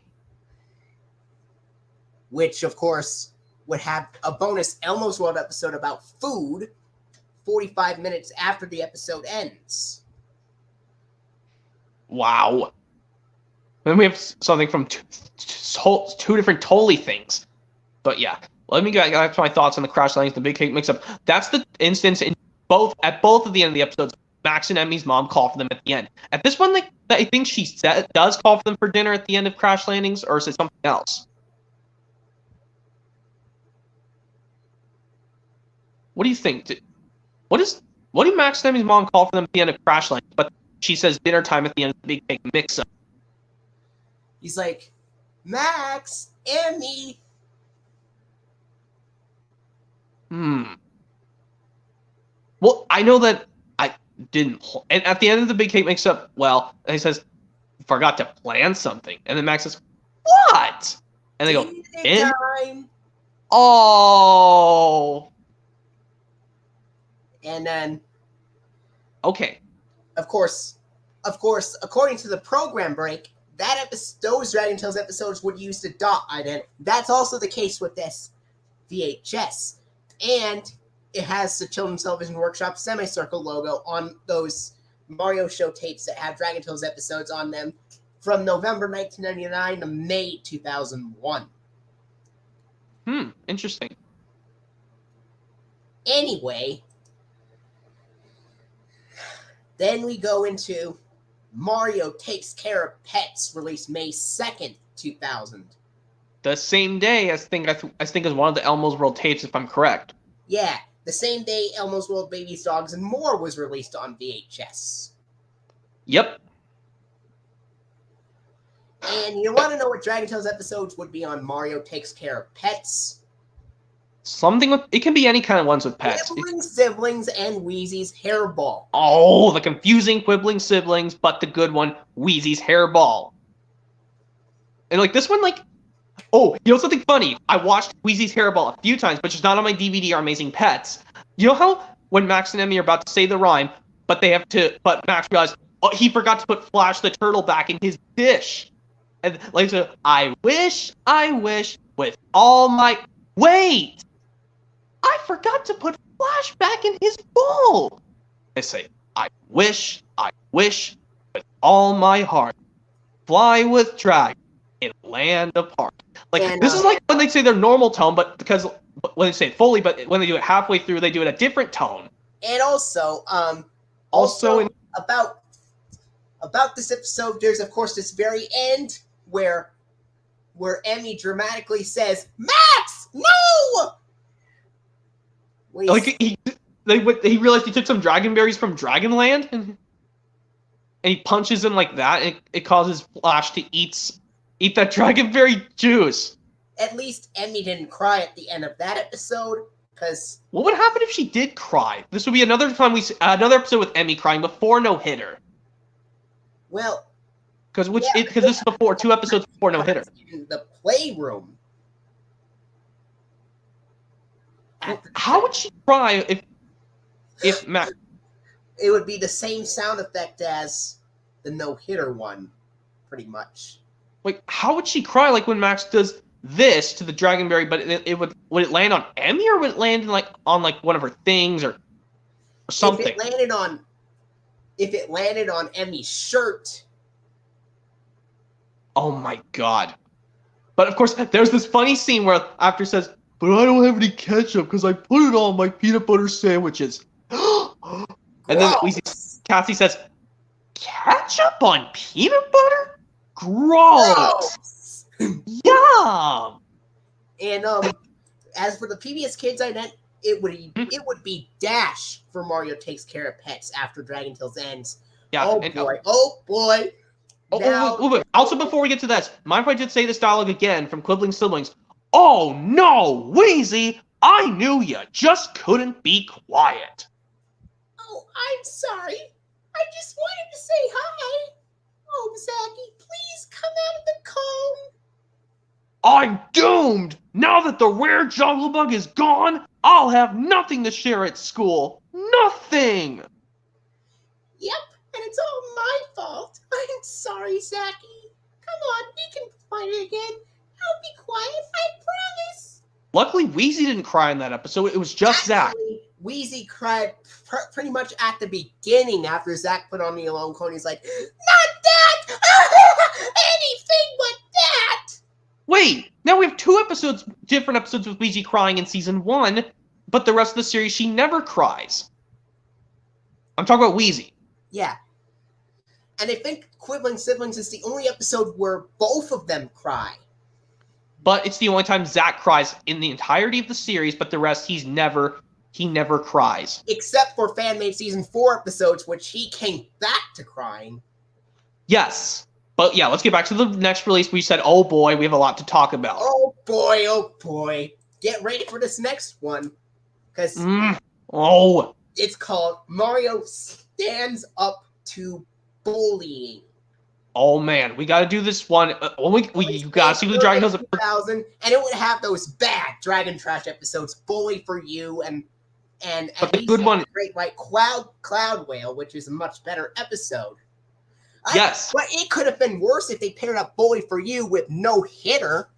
Which, of course, would have a bonus Elmo's World episode about food 45 minutes after the episode ends. Wow. Then we have something from two different totally things. But yeah. Let me get back to my thoughts on the Crash Landings, the Big Cake Mix-Up. That's the instance at both of the end of the episodes, Max and Emmy's mom call for them at the end. At this one, I think she does call for them for dinner at the end of Crash Landings, or is it something else? What do you think? What do Max and Emmy's mom call for them at the end of Crash Landings, but she says dinner time at the end of the Big Cake Mix-Up? He's like, Max, Emmy. Well, I know that didn't. And at the end of the big cake makes up, well, and he says, forgot to plan something. And then Max says, what? And they go, Dinner time. oh. And then, okay. Of course, according to the program break, those Dragon Tales episodes would use the dot ident. That's also the case with this VHS. And it has the Children's Television Workshop semicircle logo on those Mario Show tapes that have Dragon Tales episodes on them from November 1999 to May 2001. Interesting. Anyway, then we go into Mario Takes Care of Pets, released May 2nd, 2000. The same day as I think is one of the Elmo's World tapes, if I'm correct. Yeah, the same day Elmo's World Babies, Dogs, and More was released on VHS. Yep. And you want to know what Dragon Tales episodes would be on Mario Takes Care of Pets? Something with, it can be any kind of ones with pets. Siblings, and Wheezy's Hairball. Oh, the confusing quibbling siblings, but the good one, Wheezy's Hairball. And like this one, like, oh, you know something funny? I watched Wheezy's Hairball a few times, but it's not on my DVD or Amazing Pets. You know how when Max and Emmy are about to say the rhyme, but Max realized, oh, he forgot to put Flash the Turtle back in his dish. And later, I wish, with all my... Wait! I forgot to put Flash back in his bowl. I say, I wish, with all my heart, fly with Dragon in land apart. Like, and, this is like when they say their normal tone, but because when they say it fully, but when they do it halfway through, they do it a different tone. And also about this episode, there's of course this very end where Emmy dramatically says, "Max, no!" Like he realized he took some dragon berries from Dragonland, and he punches him like that, and it causes Flash to eat that dragonberry juice. At least Emmy didn't cry at the end of that episode, because what would happen if she did cry? This would be another another episode with Emmy crying before No Hitter. Well, because this is before 2 episodes before No Hitter. In the playroom. How would she cry if Max? It would be the same sound effect as the No-Hitter one, pretty much. Like, how would she cry? Like when Max does this to the Dragonberry, but would it land on Emmy, or would it land on one of her things or something? If it landed on Emmy's shirt. Oh my god! But of course, there's this funny scene where after says, "But I don't have any ketchup because I put it on my peanut butter sandwiches." And then Cassie says, "Ketchup on peanut butter? Gross! Yum!" And as for the PBS Kids ident, it would be Dash for Mario Takes Care of Pets after Dragon Tales ends. Yeah. Oh boy! Now, also, before we get to this, mind if I did say this dialogue again from Quibbling Siblings? Oh no, Wheezy! I knew you just couldn't be quiet. Oh, I'm sorry. I just wanted to say hi. Oh, Zachy, please come out of the cone. I'm doomed! Now that the rare jungle bug is gone, I'll have nothing to share at school. Nothing! Yep, and it's all my fault. I'm sorry, Zachy. Come on, we can find it again. I'll be quiet, I promise. Luckily, Wheezy didn't cry in that episode. It was just Zach. Wheezy cried pretty much at the beginning after Zach put on the Alone Cone. He's like, "Not that! Anything but that!" Wait, now we have 2 different episodes with Wheezy crying in season 1, but the rest of the series she never cries. I'm talking about Wheezy. Yeah. And I think Quibbling Siblings is the only episode where both of them cry. But it's the only time Zach cries in the entirety of the series, but the rest he never cries. Except for fan-made season 4 episodes, which he came back to crying. Yes. But yeah, let's get back to the next release. We said, oh boy, we have a lot to talk about. Oh boy. Get ready for this next one. Because it's called Mario stands up to bullying. Oh man, we got to do this one. You got to see the Dragon Tales. 2000, and it would have those bad Dragon Trash episodes, Bully for You, and but the good one, Great White Cloud Whale, which is a much better episode. Yes, but it could have been worse if they paired up Bully for You with No Hitter.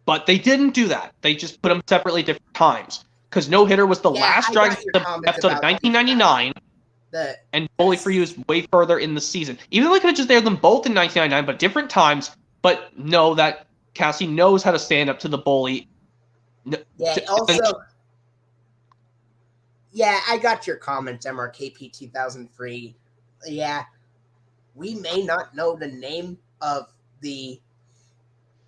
But they didn't do that. They just put them separately different times. Because No Hitter was the last Dragon episode of 1999, and Bully for You is way further in the season. Even though they could have just aired them both in 1999, but different times. But know that Cassie knows how to stand up to the bully. Yeah, also... Yeah, I got your comments, MRKP 2003. Yeah, we may not know the name of the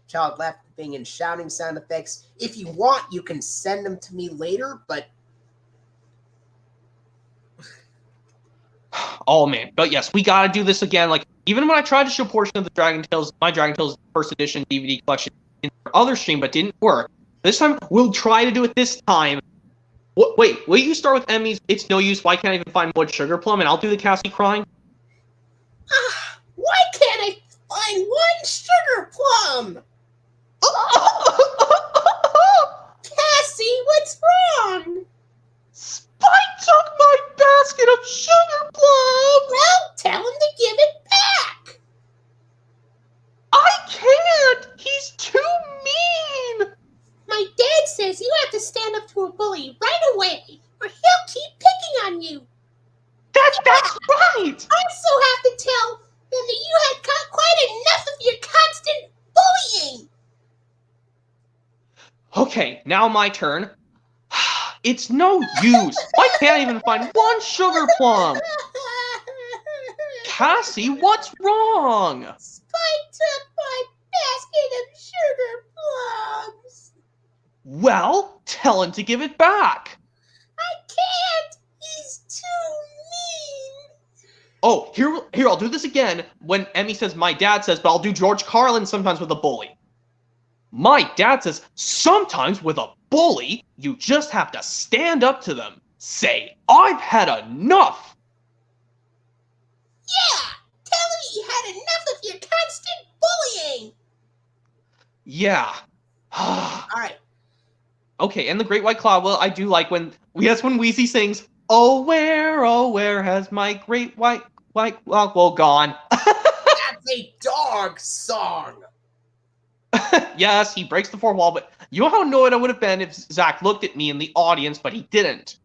child laughing and shouting sound effects. If you want, you can send them to me later, but... Oh, man. But yes, we gotta do this again. Like, even when I tried to show a portion of the my Dragon Tales first edition DVD collection in the other stream, but didn't work. This time, we'll try to do it this time. Wait, will you start with Emmy's It's No Use, Why Can't I Even Find Wood Sugar Plum, and I'll do the Cassie crying? Why can't I find one sugar plum? Cassie, what's wrong? Spike took my basket of sugar plums! Well, tell him to give it back! I can't! He's too mean! My dad says you have to stand up to a bully right away, or he'll keep picking on you. That's right! I also have to tell them that you had got quite enough of your constant bullying. Okay, now my turn. It's no use. Why can't I even find one sugar plum? Cassie, what's wrong? Spike took my basket of sugar plums. Well, tell him to give it back. I can't. He's too mean. Oh, here, I'll do this again when Emmy says my dad says, but I'll do George Carlin sometimes with a bully. My dad says, sometimes with a bully, you just have to stand up to them. Say, I've had enough. Yeah, tell him you had enough of your constant bullying. Yeah. All right. Okay, and the Great White Cloud, well, I do like that's when Wheezy sings, oh, where has my Great White Cloud, well, gone. That's a dog song. Yes, he breaks the fourth wall, but you know how annoyed I would have been if Zach looked at me in the audience, but he didn't.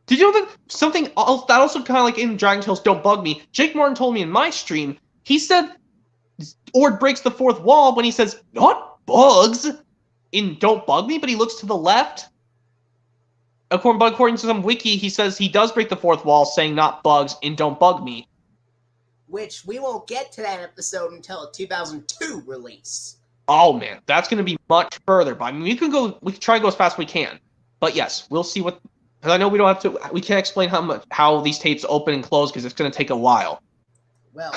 Did you know that something else, that also kind of like in Dragon Tales Don't Bug Me, Jake Martin told me in my stream, he said Ord breaks the fourth wall when he says, not bugs, in Don't Bug Me, but he looks to the left. According to some wiki, he says he does break the fourth wall, saying not bugs in Don't Bug Me. Which we won't get to that episode until a 2002 release. Oh man, that's going to be much further. But I mean, we can try to go as fast as we can. But yes, we'll see what. Because I know we can't explain how these tapes open and close because it's going to take a while. Well,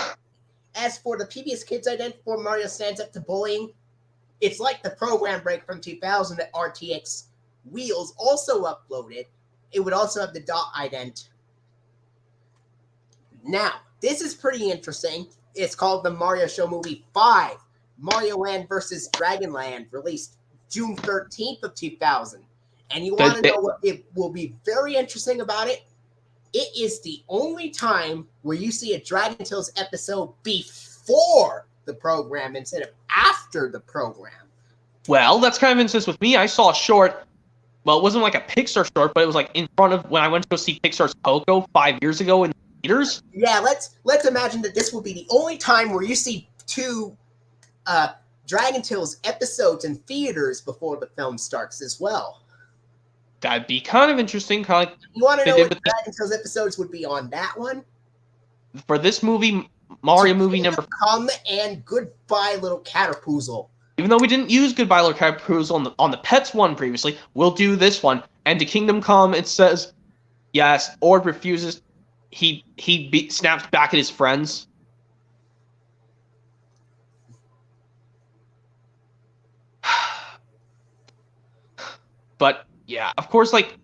as for the PBS Kids ident for Mario Stands Up to Bullying, it's like the program break from 2000 that RTX Wheels also uploaded. It would also have the dot ident. Now, this is pretty interesting. It's called the Mario Show Movie 5, Mario Land vs. Dragonland, released June 13th of 2000. And you want to know what it will be very interesting about it? It is the only time where you see a Dragon Tales episode before the program instead of after the program. Well, that's kind of instance with me. I saw a short. Well, it wasn't like a Pixar short, but it was like in front of when I went to go see Pixar's Coco 5 years ago in theaters. Yeah, let's imagine that this will be the only time where you see two Dragon Tales episodes in theaters before the film starts as well. That'd be kind of interesting. Kind of like you want to know what Dragon Tales episodes would be on that one? For this movie, Mario movie number... Come and Goodbye Little Caterpoozle. Even though we didn't use Goodbye Little Caterpoozle on the Pets one previously, we'll do this one. And to Kingdom Come, it says, yes, Ord refuses. He snaps back at his friends. But, yeah, of course, like...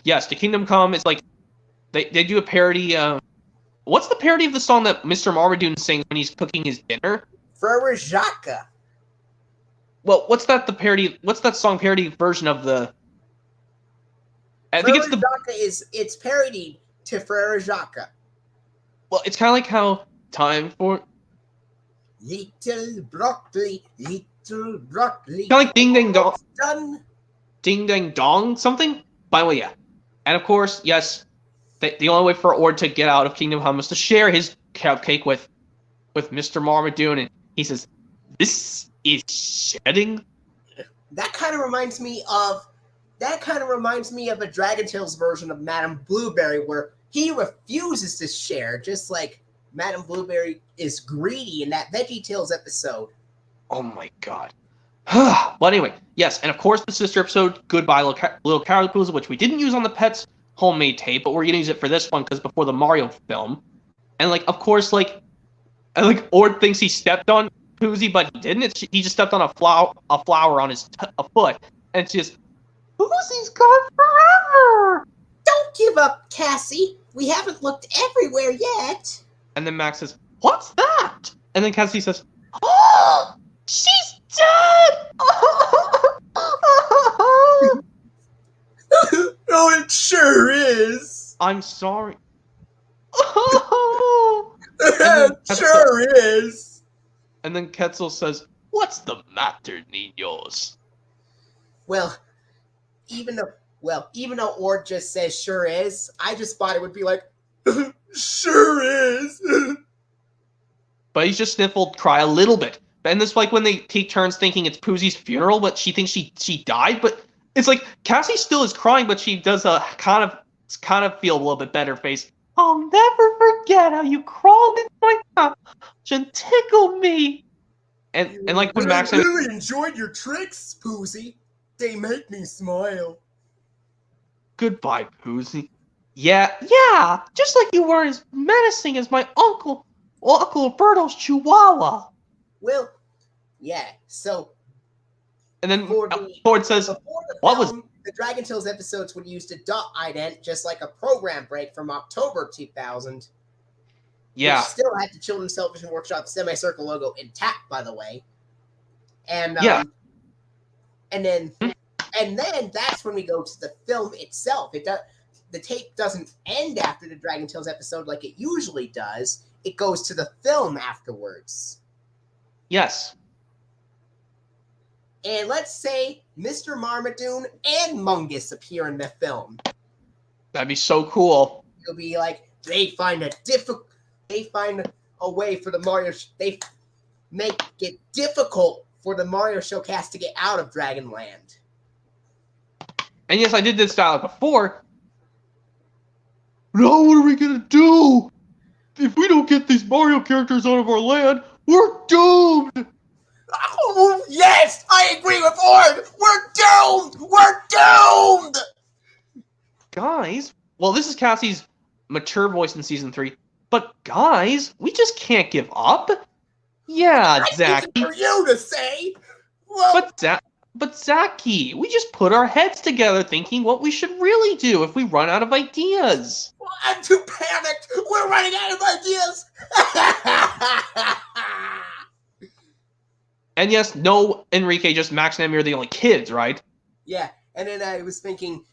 yes, to Kingdom Come, it's like they do a parody. What's the parody of the song that Mr. Marmaduke sings when he's cooking his dinner? Frere Jacques. Well, what's that? The parody? What's that song parody version of the? I think it's the. It's parodied to Frere Jacques. Well, it's kind of like how time for. Little broccoli, little broccoli. Kind of like Ding Dang Dong. Done. Ding Dang Dong something. By the way, yeah, and of course, yes, the only way for Ord to get out of Kingdom Come is to share his cupcake with Mr. Marmaduke, and he says, "This is shedding." That kind of reminds me of a Dragon Tales version of Madame Blueberry, where he refuses to share, just like Madame Blueberry is greedy in that VeggieTales episode. Oh my god. Well, anyway, yes, and of course the sister episode, Goodbye Little Carapace, which we didn't use on the Pets homemade tape, but we're gonna use it for this one because before the Mario film, and like of course Ord thinks he stepped on Poozy, but he didn't. He just stepped on a flower on his a foot, and it's just Poozy's gone forever. Don't give up, Cassie. We haven't looked everywhere yet. And then Max says, "What's that?" And then Cassie says, "Oh, she's dead." Oh, it sure is. I'm sorry. It sure is. And then Quetzal says, "What's the matter, niños?" Well, even though Ord just says sure is, I just thought it would be like, sure is. But he's just sniffled, cry a little bit. And this like when they take turns thinking it's Poozy's funeral, but she thinks she died. But it's like Cassie still is crying, but she does a kind of feel a little bit better face. I'll never forget how you crawled into my couch and tickled me. And like when Max I really enjoyed your tricks, Poozy. They make me smile. Goodbye, Poozy. Yeah, just like you weren't as menacing as my Uncle Roberto's Chihuahua. Well, yeah, so... And then Ford says, "What was the Dragon Tales episodes would use the dot ident just like a program break from October 2000. Yeah. Which still had the Children's Television Workshop semicircle logo intact, by the way. And and then that's when we go to the film itself. The tape doesn't end after the Dragon Tales episode like it usually does. It goes to the film afterwards. Yes. And let's say Mr. Marmaduke and Mungus appear in the film. That'd be so cool. It'll be like they find a way for the Mario. They make it difficult for the Mario Showcast to get out of Dragonland. And yes, I did this dialogue before. Now what are we gonna do? If we don't get these Mario characters out of our land, we're doomed! Oh, yes! I agree with Ord! We're doomed! We're doomed! Guys, well, this is Cassie's mature voice in Season 3, but guys, we just can't give up. Yeah, Zachy. For you to say! Well, But Zachy, we just put our heads together thinking what we should really do if we run out of ideas. I'm too panicked! We're running out of ideas! And yes, no, Enrique, just Max and Emmy are the only kids, right? Yeah, and then I was thinking,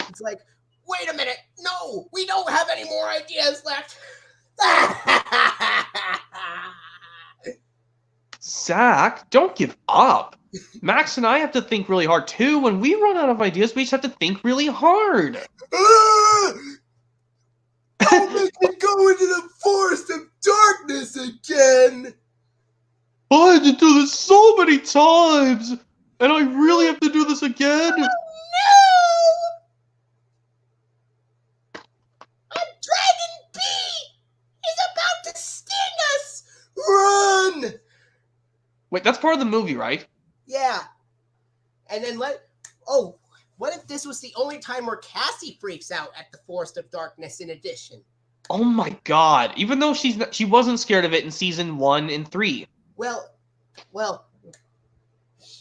it's like, wait a minute, no, we don't have any more ideas left. Zach, don't give up. Max and I have to think really hard too. When we run out of ideas, we just have to think really hard. Don't make me go into the forest of darkness again. I had to do this so many times, and I really have to do this again. Oh, no! A dragon bee is about to sting us. Run! Wait, that's part of the movie, right? Yeah. And then what if this was the only time where Cassie freaks out at the Forest of Darkness in addition? Oh my god. Even though she wasn't scared of it in Season 1 and 3. Well,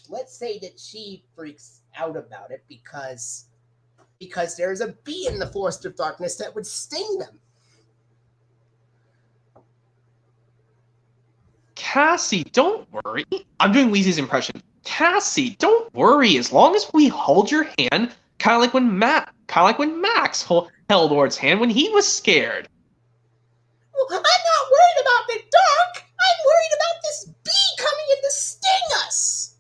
let's say that she freaks out about it because Because there's a bee in the Forest of Darkness that would sting them. Cassie, don't worry. I'm doing Weezy's impression. Cassie, don't worry. As long as we hold your hand, kind of like when Max held Ward's hand when he was scared. Well, I'm not worried about the dark. I'm worried about this bee coming in to sting us.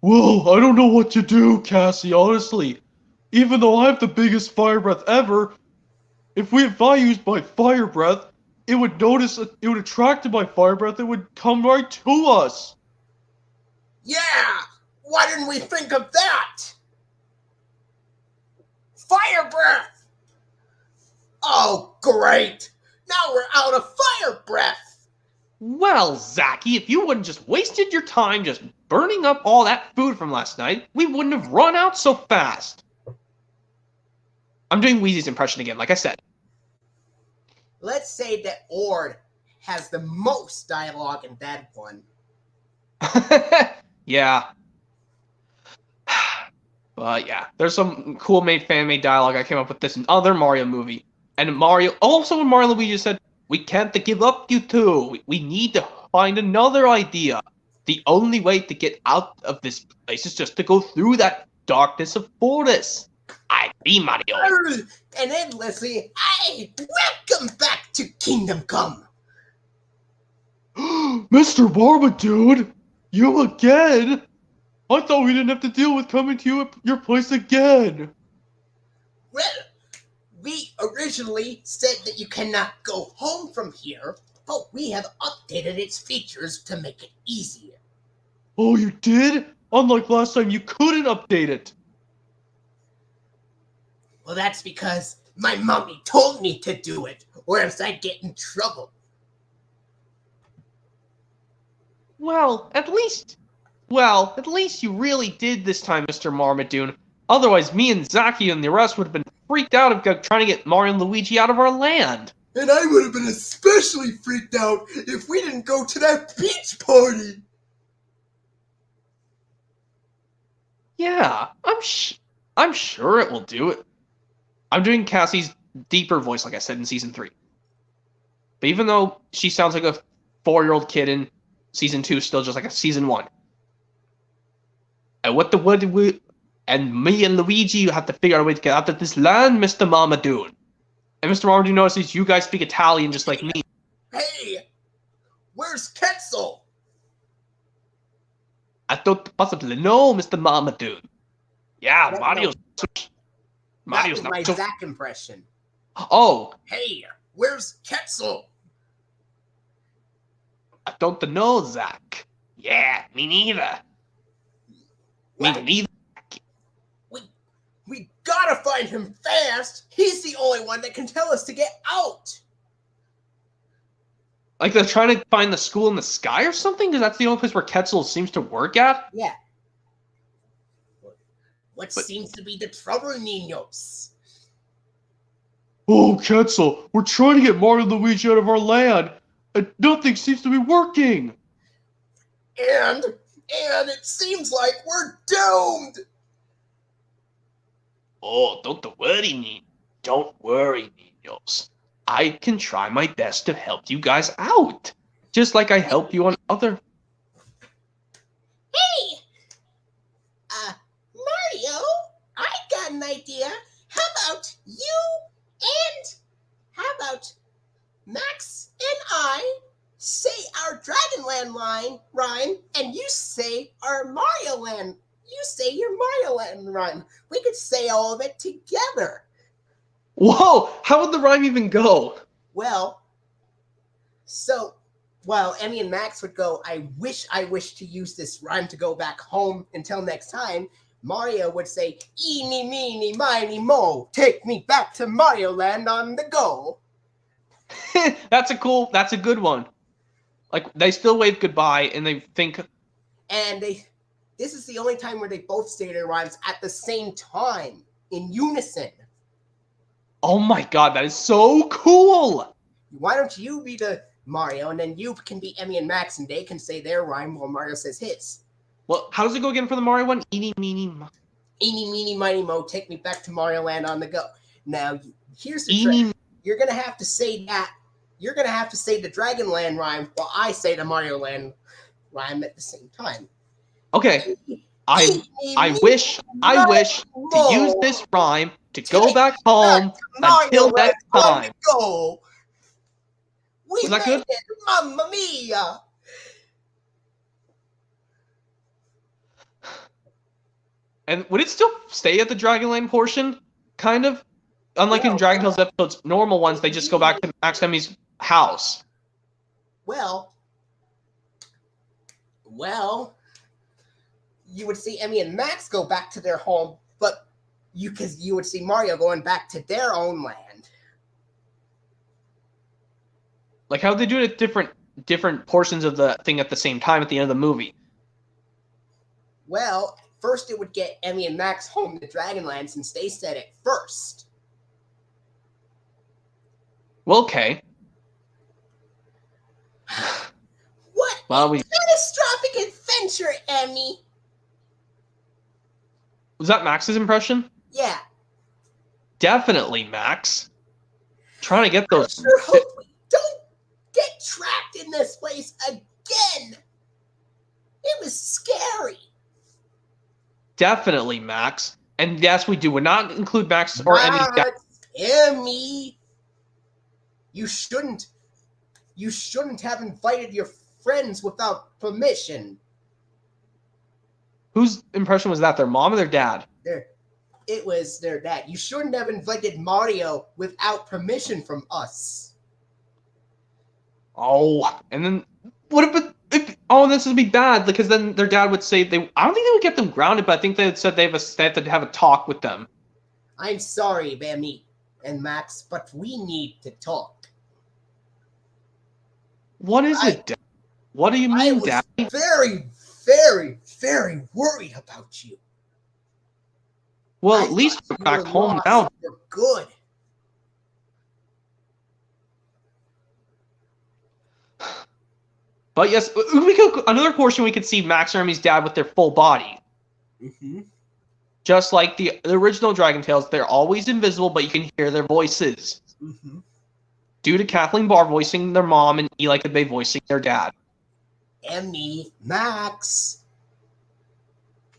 Well, I don't know what to do, Cassie, honestly. Even though I have the biggest fire breath ever, if I used my fire breath, it would attract my fire breath, it would come right to us. Yeah, why didn't we think of that? Fire breath! Oh, great! Now we're out of fire breath! Well, Zachy, if you wouldn't just wasted your time just burning up all that food from last night, we wouldn't have run out so fast. I'm doing Weezy's impression again, like I said. Let's say that Ord has the most dialogue in that one. Yeah. But yeah, there's some cool fan-made dialogue I came up with this in other Mario movie. And Mario and Luigi said, we can't give up, you two. We need to find another idea. The only way to get out of this place is just to go through that darkness of forest. I be Mario. And endlessly, welcome back to Kingdom Come. Mr. Marmadude, you again? I thought we didn't have to deal with coming to your place again. Well, we originally said that you cannot go home from here, but we have updated its features to make it easier. Oh, you did? Unlike last time, you couldn't update it. Well, that's because my mommy told me to do it, or else I'd get in trouble. Well, at least you really did this time, Mr. Marmadude. Otherwise, me and Zachy and the rest would have been freaked out of trying to get Mario and Luigi out of our land. And I would have been especially freaked out if we didn't go to that beach party. Yeah, I'm sure it will do it. I'm doing Cassie's deeper voice, like I said in Season 3. But even though she sounds like a 4-year-old kid in Season 2, still just like a Season 1. And me and Luigi have to figure out a way to get out of this land, Mr. Marmadude. And Mr. Marmadude notices you guys speak Italian just like me. Hey, where's Ketzel? I don't possibly know, Mr. Marmadude. Yeah, No, Mario's That was not my so... Zack impression. Oh, Hey, where's Ketzel? I don't know, Zach. Yeah, me neither. Me What? neither. We gotta find him fast. He's the only one that can tell us to get out. Like they're trying to find the school in the sky or something? Because that's the only place where Ketzel seems to work at? Yeah. What seems to be the trouble, niños? Oh, Ketzel, we're trying to get Mario and Luigi out of our land, and nothing seems to be working. And it seems like we're doomed. Oh, don't worry, Niños. I can try my best to help you guys out. Just like I help you on other... Hey! Mario, I got an idea. How about Max and I say our Dragonland rhyme, and you say our Mario Land. You say your Mario Land rhyme. We could say all of it together. Whoa! How would the rhyme even go? Well, Emmy and Max would go, I wish to use this rhyme to go back home until next time. Mario would say, eeny, meeny, miny, mo, take me back to Mario Land on the go. That's a good one. Like, they still wave goodbye, and they think... And this is the only time where they both say their rhymes at the same time, in unison. Oh my god, that is so cool! Why don't you be the Mario, and then you can be Emmy and Max, and they can say their rhyme while Mario says his. Well, how does it go again for the Mario one? Eeny, meeny, Eeny, meeny, miny, mo, take me back to Mario Land on the go. Now, here's the eeny. trick. You're going to have to say that. You're going to have to say the Dragon Land rhyme while I say the Mario Land rhyme at the same time. Okay. I wish to use this rhyme to go back home until next time. Go. We Was that made good? it, Mamma Mia! And would it still stay at the Dragonland portion? Kind of? Unlike in Dragon Tales episodes, normal ones, they just go back to Max Emmy's house. Well, you would see Emmy and Max go back to their home, but you would see Mario going back to their own land. Like how they do it at different portions of the thing at the same time at the end of the movie. Well, first it would get Emmy and Max home to Dragonland since they said it first. Well, okay. What catastrophic adventure, Emmy? Was that Max's impression? Yeah. Definitely, Max. Trying to get those. I sure hope we don't get trapped in this place again. It was scary. Definitely, Max. And yes, we do. Would not include Max or Emmy's dad. Emmy, you shouldn't have invited your friends without permission. Whose impression was that? Their mom or their dad? It was their dad. You shouldn't have invited Mario without permission from us. Oh, and then what if this would be bad because then their dad would say I don't think they would get them grounded, but I think they had said they had to have a talk with them. I'm sorry, Bammy and Max, but we need to talk. What is it, Dad? What do you mean, Dad? I was very, very, very worried about you. Well, at least we're back home now. You're good. But yes, another portion we could see Max and Emmy's dad with their full body. Mm-hmm. Just like the original Dragon Tales, they're always invisible, but you can hear their voices. Mm-hmm. Due to Kathleen Barr voicing their mom and Eli Kadbay voicing their dad. Emmy, Max.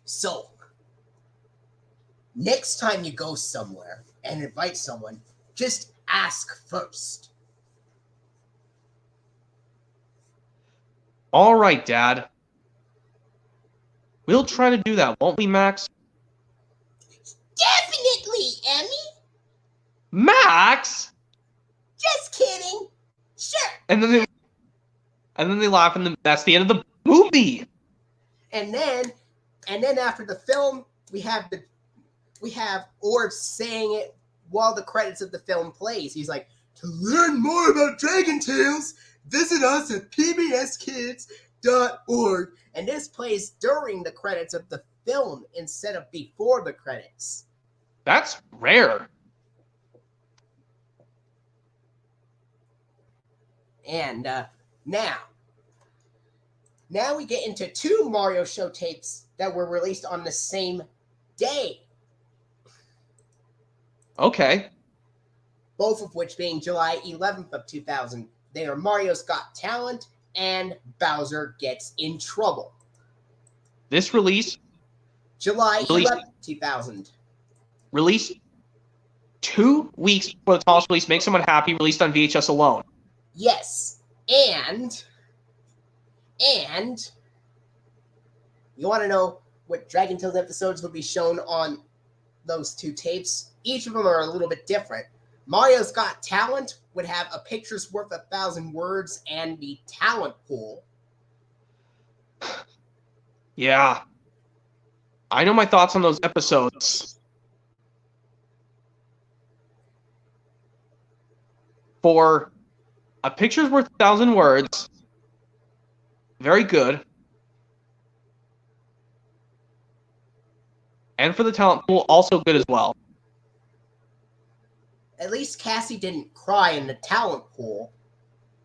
So, next time you go somewhere and invite someone, just ask first. All right, Dad. We'll try to do that, won't we, Max? Definitely, Emmy. Max! Just kidding. Sure. And then they laugh, and then that's the end of the movie. And then after the film, we have Orb saying it while the credits of the film plays. He's like, to learn more about Dragon Tales, visit us at pbskids.org. And this plays during the credits of the film instead of before the credits. That's rare. And now we get into two Mario show tapes that were released on the same day. Okay. Both of which being July 11th of 2000. They are Mario's Got Talent and Bowser Gets in Trouble. This release? July 11th, 2000. Released 2 weeks before the tallest release, Make Someone Happy, released on VHS alone. Yes. And you want to know what Dragon Tales episodes would be shown on those two tapes? Each of them are a little bit different. Mario's Got Talent would have a picture's worth 1,000 words and the talent pool. Yeah. I know my thoughts on those episodes. For a picture's worth 1,000 words, very good. And for the talent pool, also good as well. At least Cassie didn't cry in the talent pool.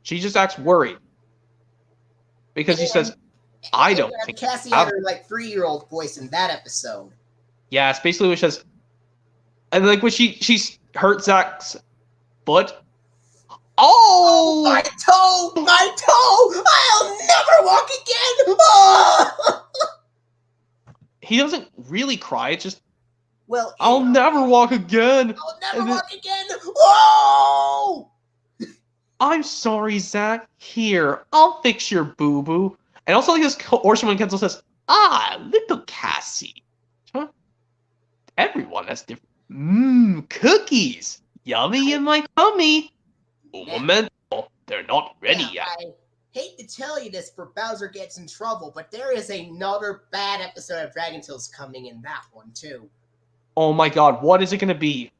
She just acts worried. Because she says, I don't think. Cassie had her like 3-year-old voice in that episode. Yeah, it's basically what she says. And like when she's hurt Zach's foot. Oh! My toe! My toe! I'll never walk again! Oh! He doesn't really cry. It's just, well, I'll never walk again. I'll never walk again. Whoa! I'm sorry, Zach. Here, I'll fix your boo-boo. And also, like this portion when Kensel says, little Cassie. Huh? Everyone has different. Cookies. Yummy in my tummy. Moment. They're not ready yet. I hate to tell you this for Bowser Gets in Trouble, but there is another bad episode of Dragon Tales coming in that one, too. Oh my god, what is it going to be?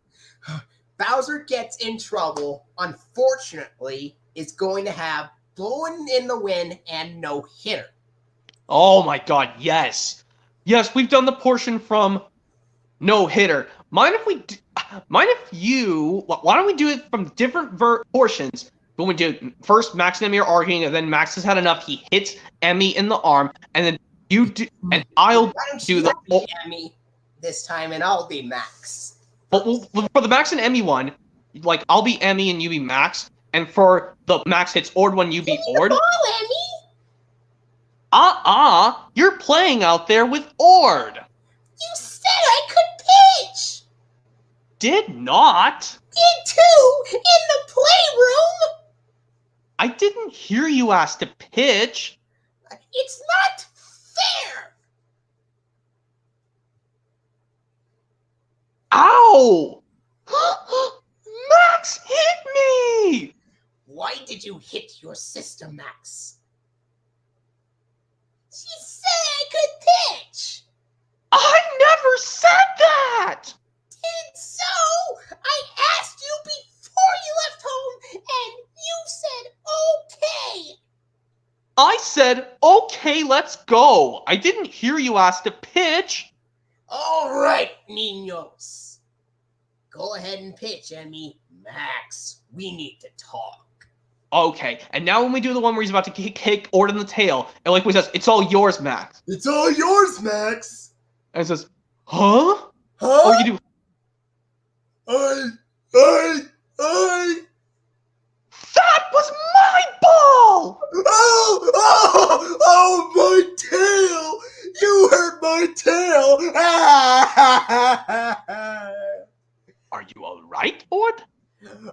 Bowser Gets in Trouble, unfortunately, is going to have Blowing in the Wind and No Hitter. Oh my god, yes. Yes, we've done the portion from No Hitter. Mind if why don't we do it from different portions? When we do first, Max and Emmy are arguing, and then Max has had enough. He hits Emmy in the arm, and then you do, and I'll do the Emmy this time, and I'll be Max. But for the Max and Emmy one, like I'll be Emmy and you be Max, and for the Max hits Ord one, you be Ord. You're playing out there with Ord. You said I could pitch. Did not. Did too in the playroom. I didn't hear you ask to pitch. It's not fair. Ow! Max hit me! Why did you hit your sister, Max? She said I could pitch. I never said that! Did so? I asked you before you left home, and you said okay. I said, okay, let's go. I didn't hear you ask to pitch. All right, niños. Go ahead and pitch, Emmy. Max, we need to talk. Okay, and now when we do the one where he's about to kick Ord in the tail, and like he says, it's all yours, Max. It's all yours, Max. And it says, huh? Huh? Oh, you do. That was my ball! Oh, my tail! You hurt my tail! Are you alright, Ord?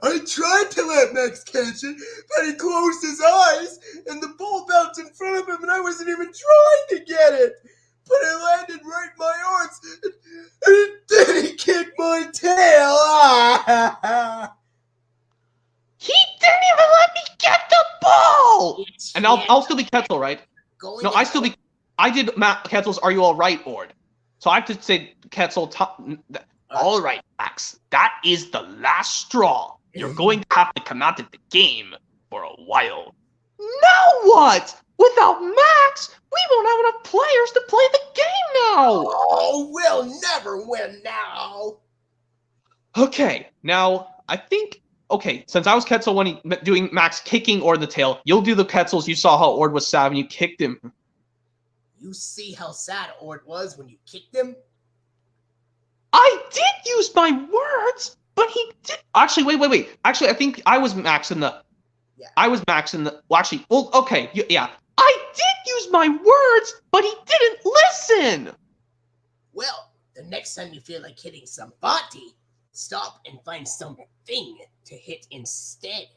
I tried to let Max catch it, but he closed his eyes, and the ball bounced in front of him, and I wasn't even trying to get it. But it landed right in my arms, and then he kicked my tail. He didn't even let me get the ball! And I'll still be Ketzel, right? No, I did Ketzel's Are You Alright, Ord. So I have to say Ketzel, alright, Max. That is the last straw. You're going to have to come out of the game for a while. Now what? Without Max, we won't have enough players to play the game now! Oh, we'll never win now! Okay, now, I think... Okay, since I was Ketzel when he doing Max kicking Ord in the tail, you'll do the Ketzels. You saw how Ord was sad when you kicked him. You see how sad Ord was when you kicked him? I did use my words, but he did... Actually, wait. Actually, I think I was Max in the... Yeah. I was Max in the... Well, actually, well, okay, yeah. I did use my words, but he didn't listen! Well, the next time you feel like hitting somebody, stop and find something to hit instead.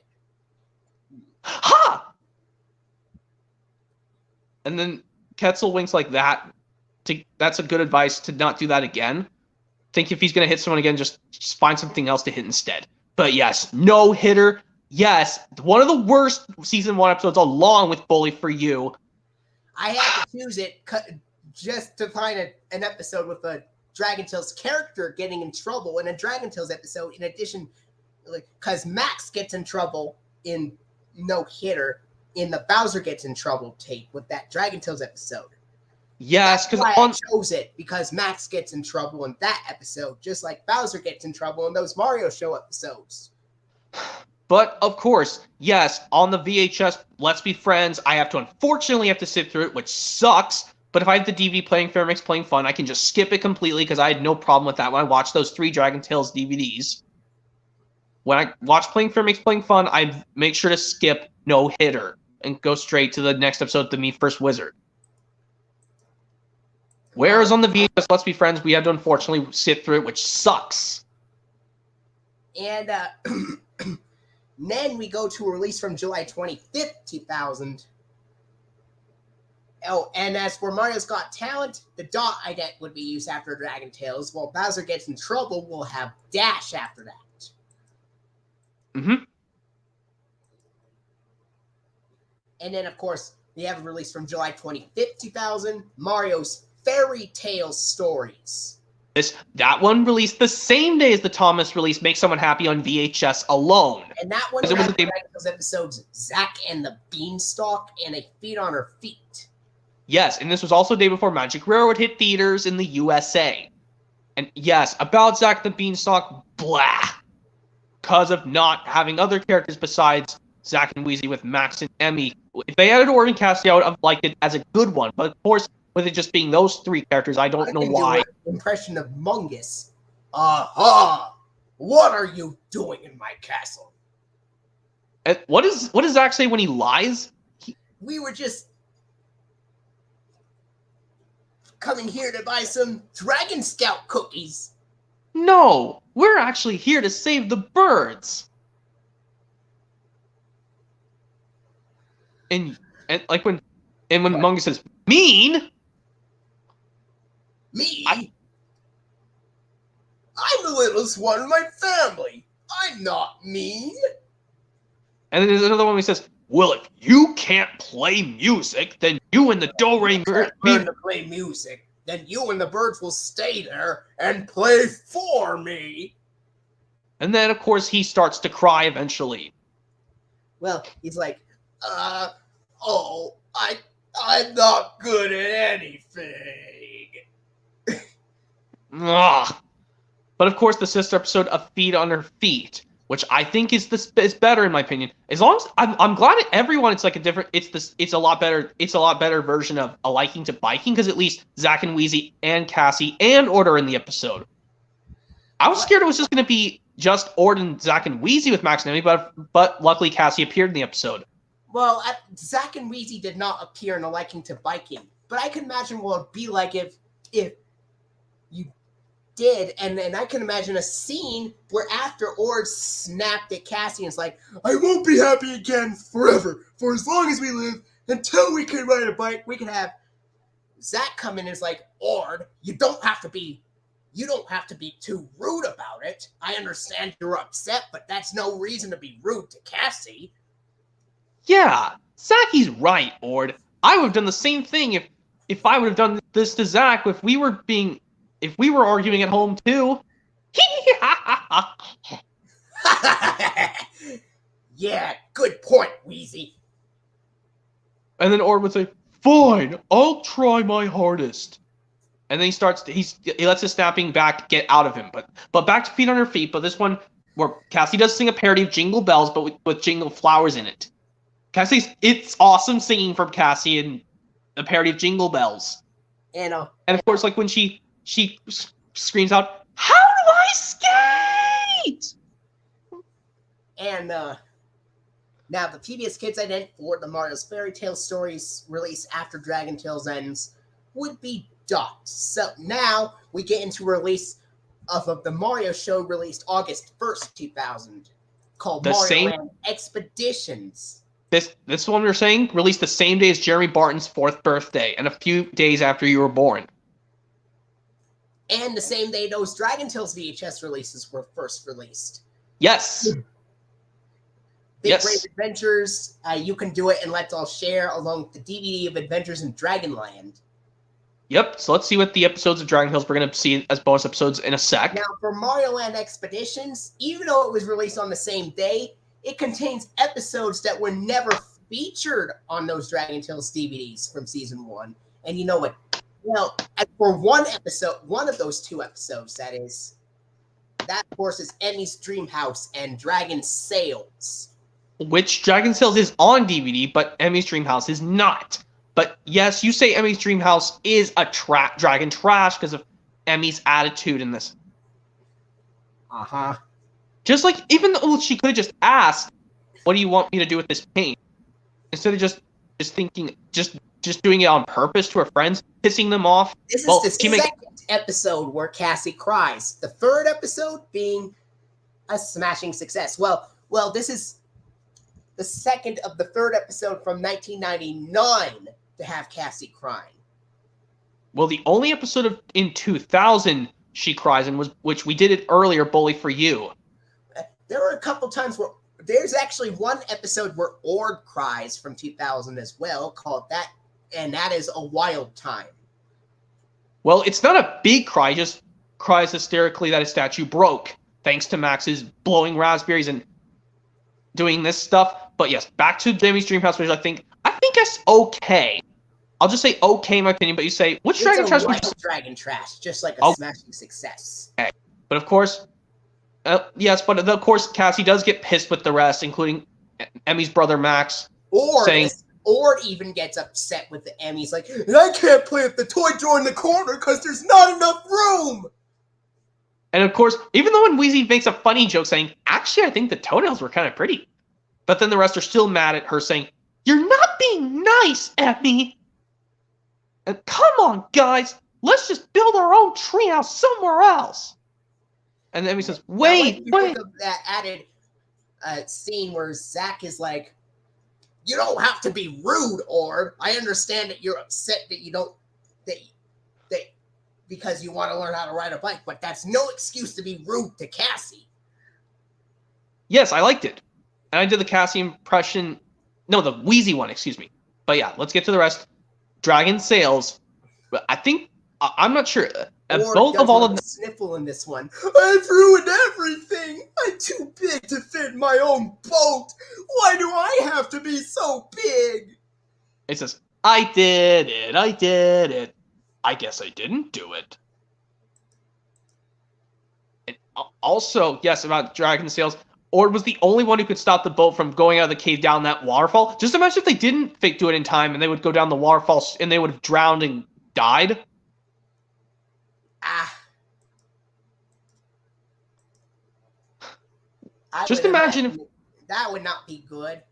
Ha! And then Ketzel winks like that. That's a good advice to not do that again. Think if he's going to hit someone again, just find something else to hit instead. But yes, no hitter. Yes, one of the worst season 1 episodes along with Bully for You. I had to choose it just to find an episode with a Dragon Tales character getting in trouble in a Dragon Tales episode, in addition, because Max gets in trouble in No Hitter, in the Bowser Gets in Trouble tape with that Dragon Tales episode. Yes, because I chose it, because Max gets in trouble in that episode, just like Bowser gets in trouble in those Mario Show episodes. But of course, yes, on the VHS, Let's Be Friends, I unfortunately have to sit through it, which sucks. But if I have the DVD playing Fair Mix Playing Fun, I can just skip it completely because I had no problem with that when I watched those 3 Dragon Tales DVDs. When I watch Playing Fair Makes Playing Fun, I make sure to skip No Hitter and go straight to the next episode, The Me First Wizard. Whereas on the VHS Let's Be Friends, we had to unfortunately sit through it, which sucks. And then we go to a release from July 25th, 2000. Oh, and as for Mario's Got Talent, the dot ident would be used after Dragon Tales, while Bowser Gets in Trouble will have dash after that. Mm-hmm. And then, of course, we have a release from July 25th, 2000, Mario's Fairy Tale Stories. That one released the same day as the Thomas release, Make Someone Happy on VHS alone. And that one had those episodes, Zack and the Beanstalk and A Feet on Her Feet. Yes, and this was also the day before Magic Railroad hit theaters in the USA. And yes, about Zack the Beanstalk, blah. Because of not having other characters besides Zack and Wheezy with Max and Emmy. If they added Orton Cassidy, I would have liked it as a good one. But of course, with it just being those 3 characters, I don't know why. Do an impression of Mungus. Aha! What are you doing in my castle? And what does Zack say when he lies? We were just coming here to buy some Dragon Scout cookies. No, we're actually here to save the birds. And when Mungus says, mean? Me? I'm the littlest one in my family. I'm not mean. And then there's another one where he says, well, if you can't play music, then you and the do-re learn to play music. Then you and the birds will stay there and play for me. And then, of course, he starts to cry eventually. Well, he's like, I'm not good at anything. Ugh. But of course, the sister episode, A Feet on Her Feet, which I think is better in my opinion. As long as I'm glad that everyone, it's like a different. It's a lot better. It's a lot better version of A Liking to Biking because at least Zack and Wheezy and Cassie and Ord are in the episode. I was scared it was just going to be just Ord and Zack and Wheezy with Max and Emmy, but luckily Cassie appeared in the episode. Well, Zack and Wheezy did not appear in A Liking to Biking, but I can imagine what it'd be like if you did, and then I can imagine a scene where after Ord snapped at Cassie and it's like, I won't be happy again forever, for as long as we live, until we can ride a bike, we can have Zack come in and is like, Ord, you don't have to be too rude about it. I understand you're upset, but that's no reason to be rude to Cassie. Yeah, Zacky's right, Ord. I would have done the same thing if I would have done this to Zack if we were arguing at home too. Yeah, good point, Wheezy. And then Ord would say, fine, I'll try my hardest. And then he lets his snapping back get out of him. But back to Feet on Her Feet, but this one where Cassie does sing a parody of Jingle Bells, but with Jingle Flowers in it. It's awesome singing from Cassie and a parody of Jingle Bells. And of course, like when she screams out, how do I skate? And now the PBS Kids ident for the Mario's Fairy Tale Stories release after Dragon Tales ends would be docked. So now we get into release of the Mario show released August 1st, 2000, called Mario Land Expeditions. This one we're saying released the same day as Jeremy Barton's 4th birthday and a few days after you were born. And the same day those Dragon Tales VHS releases were first released. Yes. Big Brave Adventures, You Can Do It and Let's All Share, along with the DVD of Adventures in Dragonland. Yep, so let's see what the episodes of Dragon Tales we're going to see as bonus episodes in a sec. Now, for Mario Land Expeditions, even though it was released on the same day, it contains episodes that were never featured on those Dragon Tales DVDs from Season 1. And you know what? Well, for one of those 2 episodes, that is, That, of course, is Emmy's Dream House and Dragon Sales. Which Dragon Sales is on DVD, but Emmy's Dream House is not. But yes, you say Emmy's Dream House is a Dragon trash because of Emmy's attitude in this. Uh-huh. Just like, even though she could have just asked, what do you want me to do with this paint? Instead of just thinking, just doing it on purpose to her friends, pissing them off. This is the second episode where Cassie cries. The third episode being a smashing success. Well, this is the second of the third episode from 1999 to have Cassie crying. Well, the only episode in 2000 she cries in was, which we did it earlier, Bully for You. There were a couple times where there's actually one episode where Ord cries from 2000 as well, called that, and that is A Wild Time. Well, it's not a big cry, just cries hysterically that his statue broke, thanks to Max's blowing raspberries and doing this stuff. But yes, back to Emmy's Dream House, which I think it's okay. I'll just say okay in my opinion, but you say, which it's Dragon Trash? Dragon Trash, just like a smashing success. Okay. But of course, yes, but of course Cassie does get pissed with the rest, including Emmy's brother Max. Or even gets upset with the Emmys, like, I can't play with the toy drawer in the corner because there's not enough room! And of course, even though when Wheezy makes a funny joke saying, actually, I think the toenails were kind of pretty. But then the rest are still mad at her saying, you're not being nice, Emmy! And come on, guys! Let's just build our own treehouse somewhere else! And Emmy says, wait! That added scene where Zach is like, you don't have to be rude, Orb. I understand that you're upset that you don't, that because you want to learn how to ride a bike, but that's no excuse to be rude to Cassie. Yes, I liked it. And I did the Cassie impression, no, the Wheezy one, excuse me. But yeah, let's get to the rest. Dragon Sales. I think, I'm not sure. Both of all of them. Sniffle in this one. I've ruined everything. I'm too big to fit in my own boat. Why do I have to be so big? It says, I did it. I guess I didn't do it. And also, yes, about Dragon Sales, Ord was the only one who could stop the boat from going out of the cave down that waterfall. Just imagine if they didn't do it in time and they would go down the waterfall and they would have drowned and died. Just imagine if that would not be good.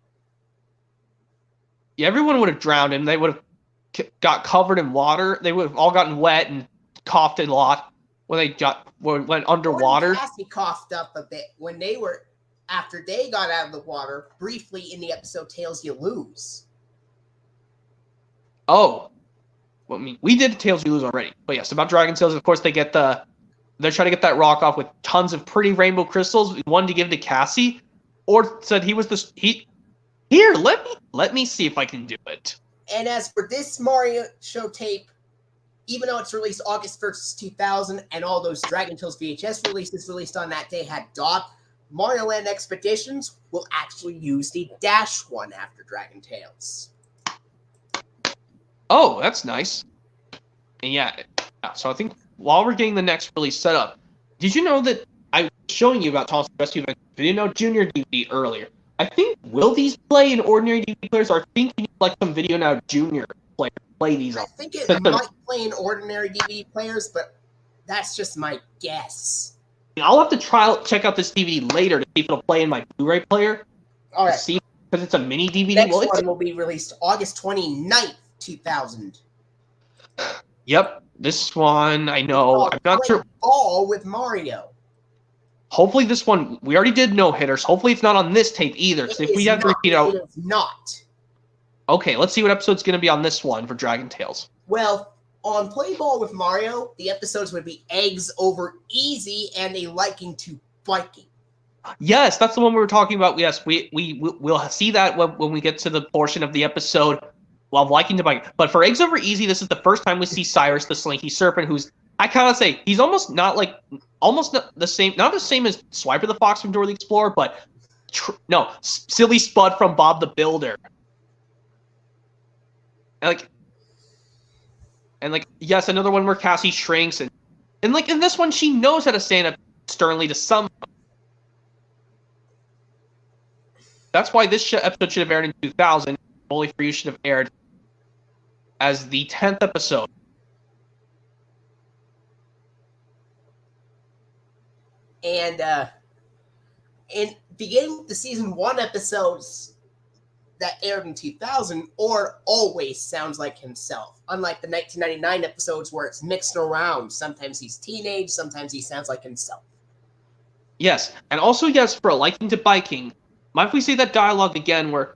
Yeah, everyone would have drowned and they would have got covered in water. They would have all gotten wet and coughed a lot when they went underwater. Cassie coughed up a bit when after they got out of the water briefly in the episode Tales You Lose. Oh, well, I mean, we did Tales You Lose already, but yes, about Dragon Sales, of course, they're trying to get that rock off with tons of pretty rainbow crystals. One to give to Cassie, or said he was here. Let me see if I can do it. And as for this Mario show tape, even though it's released August 1st, 2000, and all those Dragon Tales VHS releases released on that day had dot, Mario Land Expeditions will actually use the dash one after Dragon Tales. Oh, that's nice. And yeah, so I think while we're getting the next release set up, did you know that I was showing you about Thomas Rescue Video Now Junior DVD earlier? I think, will these play in ordinary DVD players, or I think you need like some Video Now Junior play these on? I think it might play in ordinary DVD players, but that's just my guess. I'll have to check out this DVD later to see if it'll play in my Blu-ray player. All right. See, because it's a mini DVD. Next one will be released August 29th, 2000. Yep, this one, I know. I'm not sure. Ball with Mario. Hopefully this one, we already did no-hitters. Hopefully it's not on this tape either. Because if we have to repeat out. It is not. Okay, let's see what episode's going to be on this one for Dragon Tales. Well, on Play Ball with Mario, the episodes would be Eggs Over Easy and a liking to biking. Yes, that's the one we were talking about. Yes, we'll see that when we get to the portion of the episode while liking to bike. But for Eggs Over Easy, this is the first time we see Cyrus the Slinky Serpent, who's, I kind of say, he's almost not the same as Swiper the Fox from Dora the Explorer, but Silly Spud from Bob the Builder. And yes, another one where Cassie shrinks and like in this one she knows how to stand up sternly to someone. That's why this episode should have aired in 2000. Only for You should have aired as the 10th episode. And in beginning with the season 1 episodes that aired in 2000, Ord always sounds like himself. Unlike the 1999 episodes where it's mixed around. Sometimes he's teenage, sometimes he sounds like himself. Yes, and also yes, for a liking to biking, mind if we say that dialogue again where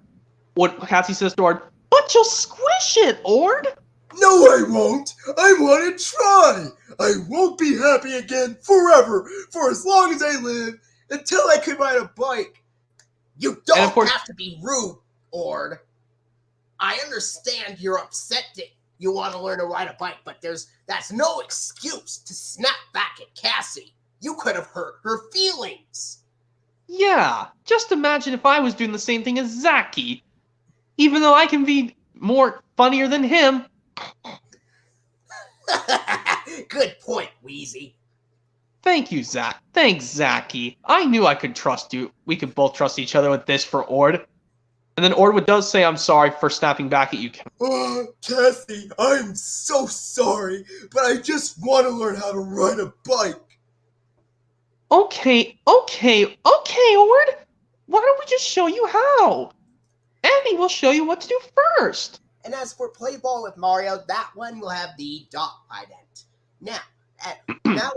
what Cassie says to Ord, but you'll squish it, Ord! No, I won't. I want to try. I won't be happy again forever, for as long as I live, until I can ride a bike. You don't have to be rude, Ord. I understand you're upset that you want to learn to ride a bike, but that's no excuse to snap back at Cassie. You could have hurt her feelings. Yeah, just imagine if I was doing the same thing as Zaki. Even though I can be more funnier than him. Good point, Wheezy. Thank you, Zach. Thanks, Zaki. I knew I could trust you. We could both trust each other with this for Ord. And then Ord does say, I'm sorry for snapping back at you. Oh, Cassie, I'm so sorry, but I just want to learn how to ride a bike. Okay, Ord. Why don't we just show you how? Emmy will show you what to do first. And as for Play Ball with Mario, that one will have the dot ident. Now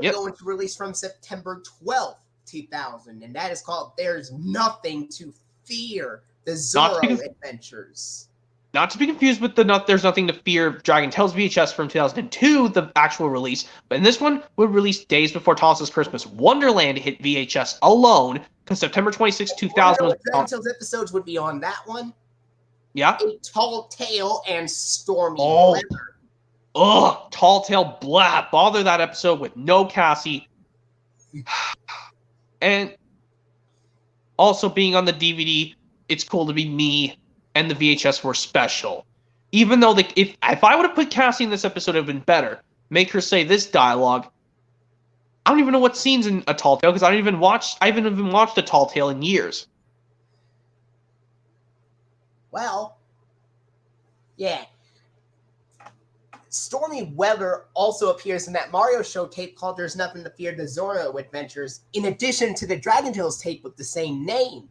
we're going to release from September 12th, 2000, and that is called There's Nothing to Fear, the Zorro Adventures. Not to be confused with the There's Nothing to Fear Dragon Tales VHS from 2002, the actual release, but in this one, would release days before Thomas's Christmas Wonderland hit VHS alone, because September 26, 2000 was... Dragon Tales episodes would be on that one. Yeah? A Tall Tale and Stormy Weather. Ugh, Tall Tale, blah. Bother that episode with no Cassie. And also being on the DVD, It's Cool to Be Me, and the VHS were special. Even though if I would have put Cassie in this episode, it would have been better. Make her say this dialogue. I don't even know what scenes in A Tall Tale, because I haven't even watched A Tall Tale in years. Well, yeah. Stormy Weather also appears in that Mario Show tape called There's Nothing to Fear, the Zorro Adventures, in addition to the Dragon Tales tape with the same name.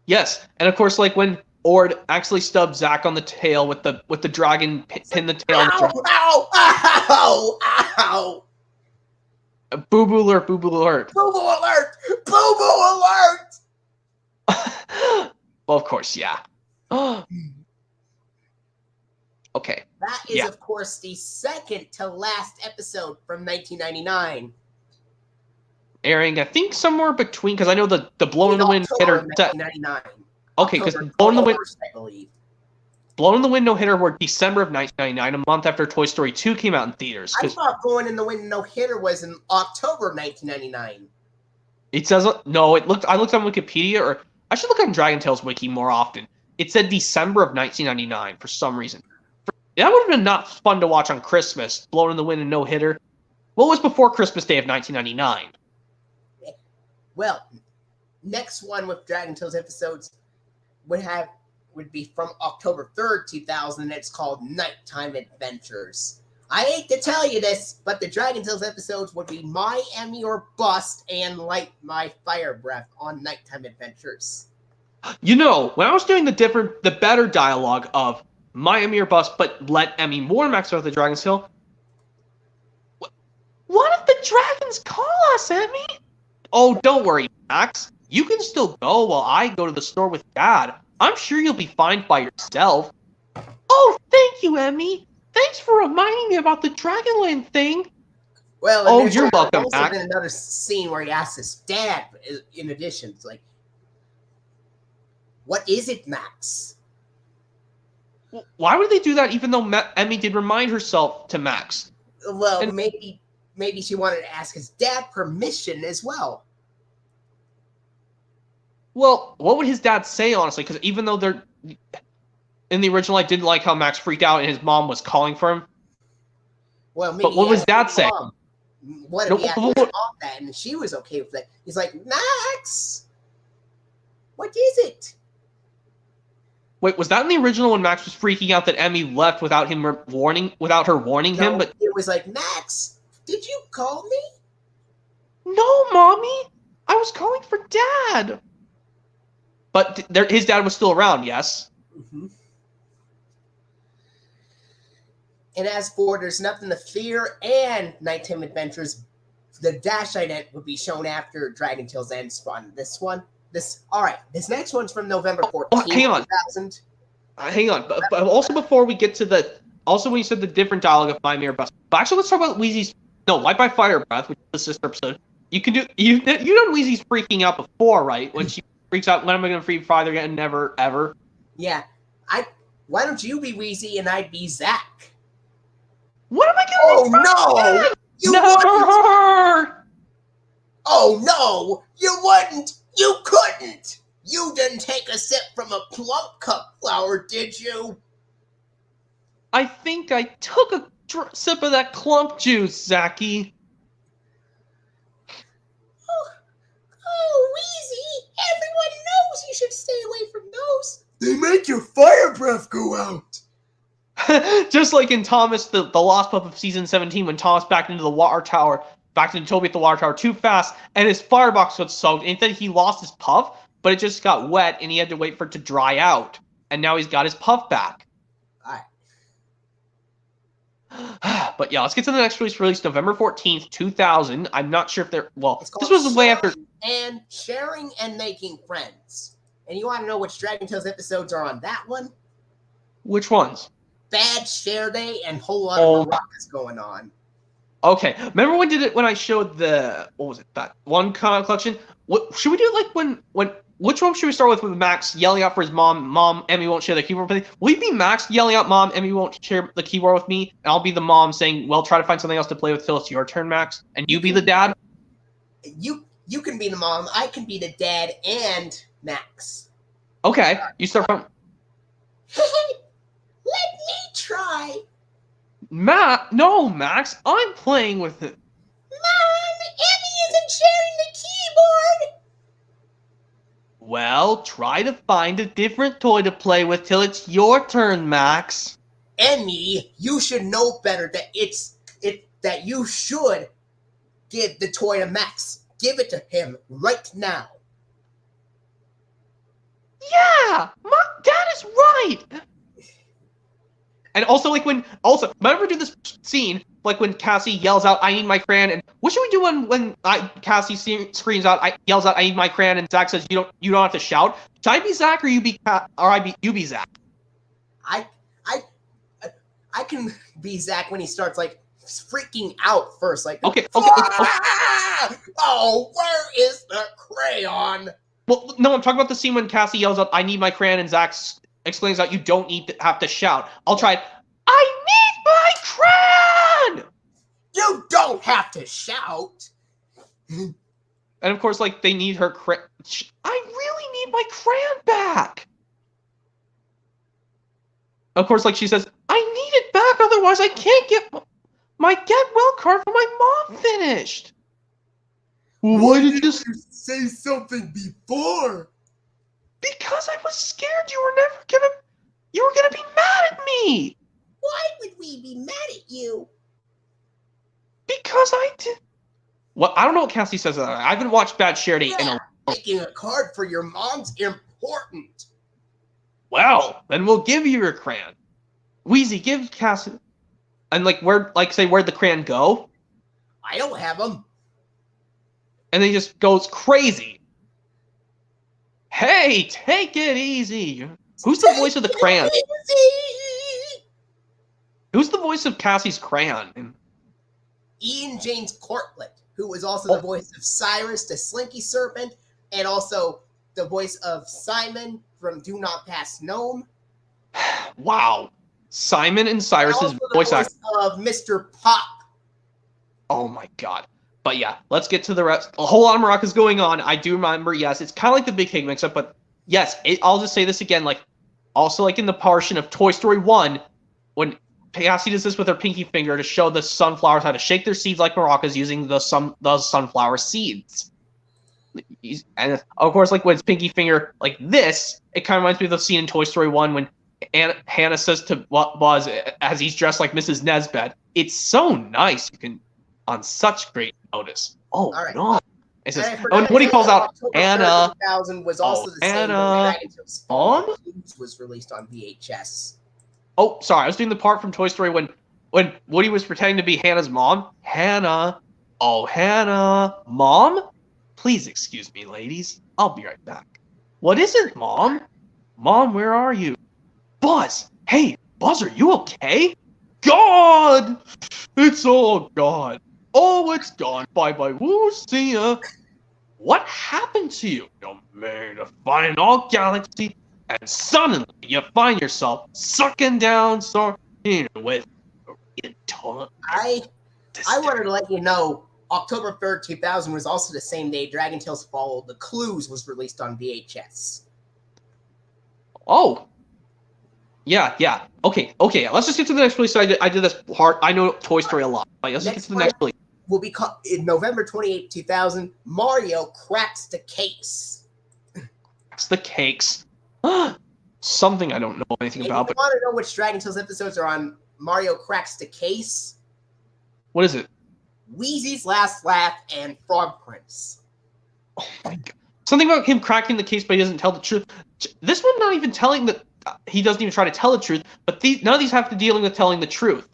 Yes, and of course, like when Ord actually stubbed Zack on the tail with the dragon pin the tail. Ow! Ow! Boo boo alert! Boo boo alert! Boo boo alert! Boo boo alert! Well, of course, yeah. Okay. That is, of course, the second to last episode from 1999. Airing, I think, somewhere between, because I know the Blown in the Wind hitter. 1999. Okay, because Blown in the Wind. 1st, I believe. Blown in the Wind no hitter were December of 1999, a month after Toy Story 2 came out in theaters. I thought Blown in the Wind no hitter was in October 1999. It says no. I looked on Wikipedia, or I should look on Dragon Tales Wiki more often. It said December of 1999 for some reason. That would have been not fun to watch on Christmas. Blown in the Wind and no hitter. What was before Christmas Day of 1999? Well, next one with Dragon Tales episodes would be from October 3rd, 2000, and it's called Nighttime Adventures. I hate to tell you this, but the Dragon Tales episodes would be My Emmy or Bust and Light My Fire Breath on Nighttime Adventures. You know, when I was doing the better dialogue of My Emmy or Bust, but let Emmy more max out the Dragon's Hill, what if the dragons call us, Emmy? Oh, don't worry, Max. You can still go while I go to the store with Dad. I'm sure you'll be fine by yourself. Oh, thank you, Emmy. Thanks for reminding me about the Dragonland thing. Well, you're welcome, also Max. Been another scene where he asks his dad, in addition, it's like, what is it, Max? Why would they do that even though Emmy did remind herself to Max? Well, maybe she wanted to ask his dad permission as well. Well, what would his dad say, honestly? Because even though they're... In the original, I didn't like how Max freaked out and his mom was calling for him. Well, maybe but what would his dad say? What if he asked his mom that and she was okay with that? He's like, Max, what is it? Wait, was that in the original when Max was freaking out that Emmy left without her warning him? But it was like, Max, did you call me? No, Mommy, I was calling for Dad. But his dad was still around, yes. Mm-hmm. And as for There's Nothing to Fear and Nighttime Adventures, the Dash Ident would be shown after Dragon Tales End Spawn. This next one's from November 14th, hang on. 2000. Hang on. But also before we get to when you said the different dialogue of My Mirror Breath. But actually, let's talk about Wheezy's, Light by Fire Breath, which is the sister episode. You done Wheezy's freaking out before, right? When she freaks out, when am I going to free Father again? Never, ever. Yeah. Why don't you be Wheezy and I'd be Zach? What am I going to no! You wouldn't! Oh no! You wouldn't! You couldn't! You didn't take a sip from a plump cup flower, did you? I think I took a sip of that clump juice, Zachy. Oh, Wheezy! Everyone knows you should stay away from those. They make your fire breath go out. Just like in Thomas, the Lost Pup of season 17, when Thomas backed into the water tower, backed into Toby at the water tower too fast, and his firebox got soaked, and then he lost his puff, but it just got wet, and he had to wait for it to dry out. And now he's got his puff back. Alright. But yeah, let's get to the next release November 14th, 2000. I'm not sure if they're... Well, this was way after... And Sharing and Making Friends. And you want to know which Dragon Tales episodes are on that one? Which ones? Bad Share Day and Whole Lot of Maracas going on. Okay. Remember when I showed the... What was it? That one collection? What should we do like when which one should we start with Max yelling out for his mom? Mom, Emmy won't share the keyboard with me. Will you be Max yelling out, Mom, Emmy won't share the keyboard with me? And I'll be the mom saying, well, try to find something else to play with till it's your turn, Max. And you be the dad? You can be the mom. I can be the dad and Max. Okay. You start from... Let me try. No, Max. I'm playing with it. Mom, Emmy isn't sharing the keyboard. Well, try to find a different toy to play with till it's your turn, Max. Emmy, you should know better that you should give the toy to Max. Give it to him right now. Yeah, Dad is right. And also, remember do this scene, like when Cassie yells out, I need my crayon, and what should we do when Cassie screams out, yells out, I need my crayon, and Zach says, you don't have to shout? Should I be Zach or you be Zach? I can be Zach when he starts, like, freaking out first, like, okay. Oh, where is the crayon? Well, no, I'm talking about the scene when Cassie yells out, I need my crayon, and Zach exclaims out, you don't have to shout. I'll try it. I need my crayon! You don't have to shout. And of course, like, they need her crayon. I really need my crayon back. Of course, like, she says, I need it back, otherwise I can't get my get well card for my mom finished. Why did you say something before? Because I was scared you were gonna be mad at me. Why would we be mad at you? Because I did. Well, I don't know what Cassie says. I haven't watched Bad Share Day in a. Making a card for your mom's important. Well, then we'll give you your crayon. Wheezy, give Cassie. And where'd the crayon go? I don't have them. And then he just goes crazy. Hey, take it easy. Who's the voice of the crayon? Who's the voice of Cassie's crayon? Ian James Cortlandt, who was also the voice of Cyrus, the Slinky Serpent, and also the voice of Simon from Do Not Pass Gnome. Wow. Simon and Cyrus's voice actor of Mr. Pop. Oh my god. But yeah, let's get to the rest. A whole lot of maracas going on. I do remember, yes, it's kind of like the Big Hig mix-up, but yes, I'll just say this again, also in the portion of Toy Story 1, when Cassie does this with her pinky finger to show the sunflowers how to shake their seeds like maracas using the sunflower seeds. And of course, like when it's pinky finger like this, it kind of reminds me of the scene in Toy Story 1 when Hannah says to Buzz, as he's dressed like Mrs. Nesbit, "It's so nice. You can on such great notice." Oh, All right. no. It says, And I oh, forgot what he to calls say that out, October Hannah. 2000 was also the same Hannah. when Dragon Tales Fall Mom? was released on VHS. Oh, sorry, I was doing the part from Toy Story when Woody was pretending to be Hannah's mom. Hannah. Oh, Hannah. Mom? Please excuse me, ladies. I'll be right back. What is it, Mom? Mom, where are you? Buzz! Hey, Buzz, are you okay? God! It's all gone. Oh, it's gone. Bye-bye. Woo, see ya. What happened to you? You made a final galaxy, and suddenly you find yourself sucking down sardine with a ton. I wanted to let you know October 3rd, 2000 was also the same day Dragon Tales Fall The Clues was released on VHS. Oh. Yeah. Okay, let's just get to the next release. I did this part. I know Toy Story a lot. Let's just get to the next release. Will be called in November 28, 2000, Mario Cracks the Case. Cracks the Cakes. Something I don't know anything If about. you want to know which Dragon Tales episodes are on Mario Cracks the Case, What is it? Wheezy's Last Laugh and Frog Prince. Oh my god. Something about him cracking the case, but he doesn't tell the truth. This one not even telling the... he doesn't even try to tell the truth, but none of these have to dealing with telling the truth.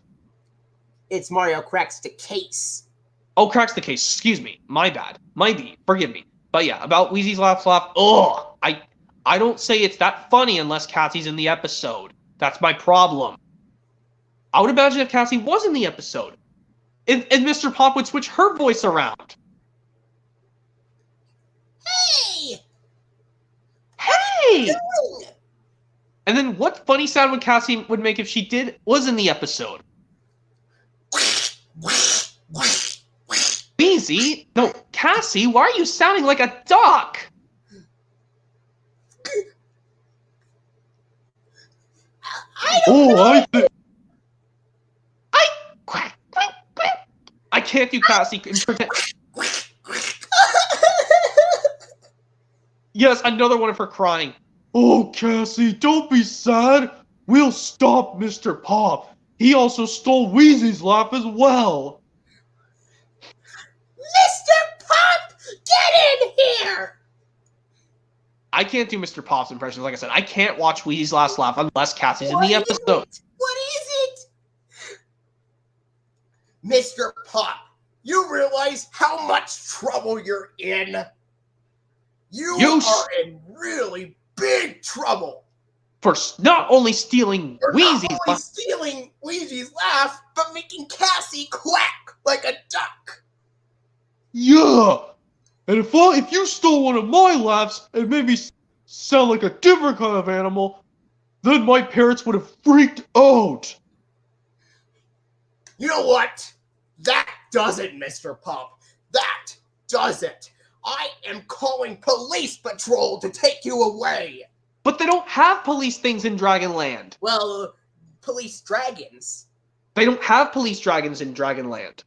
It's Mario Cracks the Case. Oh, cracks the case. Excuse me. My bad. My B. Forgive me. But yeah, about Wheezy's Laugh. Ugh. I don't say it's that funny unless Cassie's in the episode. That's my problem. I would imagine if Cassie was in the episode, and Mr. Pop would switch her voice around. Hey! And then what funny sound would Cassie would make if she was in the episode? Wheezy? No, Cassie, why are you sounding like a duck? I can't do Cassie. Yes, another one of her crying. Oh, Cassie, don't be sad. We'll stop Mr. Pop. He also stole Wheezy's laugh as well. Mr. Pop, get in here! I can't do Mr. Pop's impressions. Like I said, I can't watch Wheezy's Last Laugh unless Cassie's in the episode. What is it? Mr. Pop, you realize how much trouble you're in? You are in really big trouble. For not only stealing Wheezy's laugh, but making Cassie quack like a duck. Yeah. And if you stole one of my laughs and made me sound like a different kind of animal, then my parents would have freaked out. You know what? That does it, Mr. Pop. That does it. I am calling police patrol to take you away. But they don't have police things in Dragonland. Well, police dragons. They don't have police dragons in Dragonland.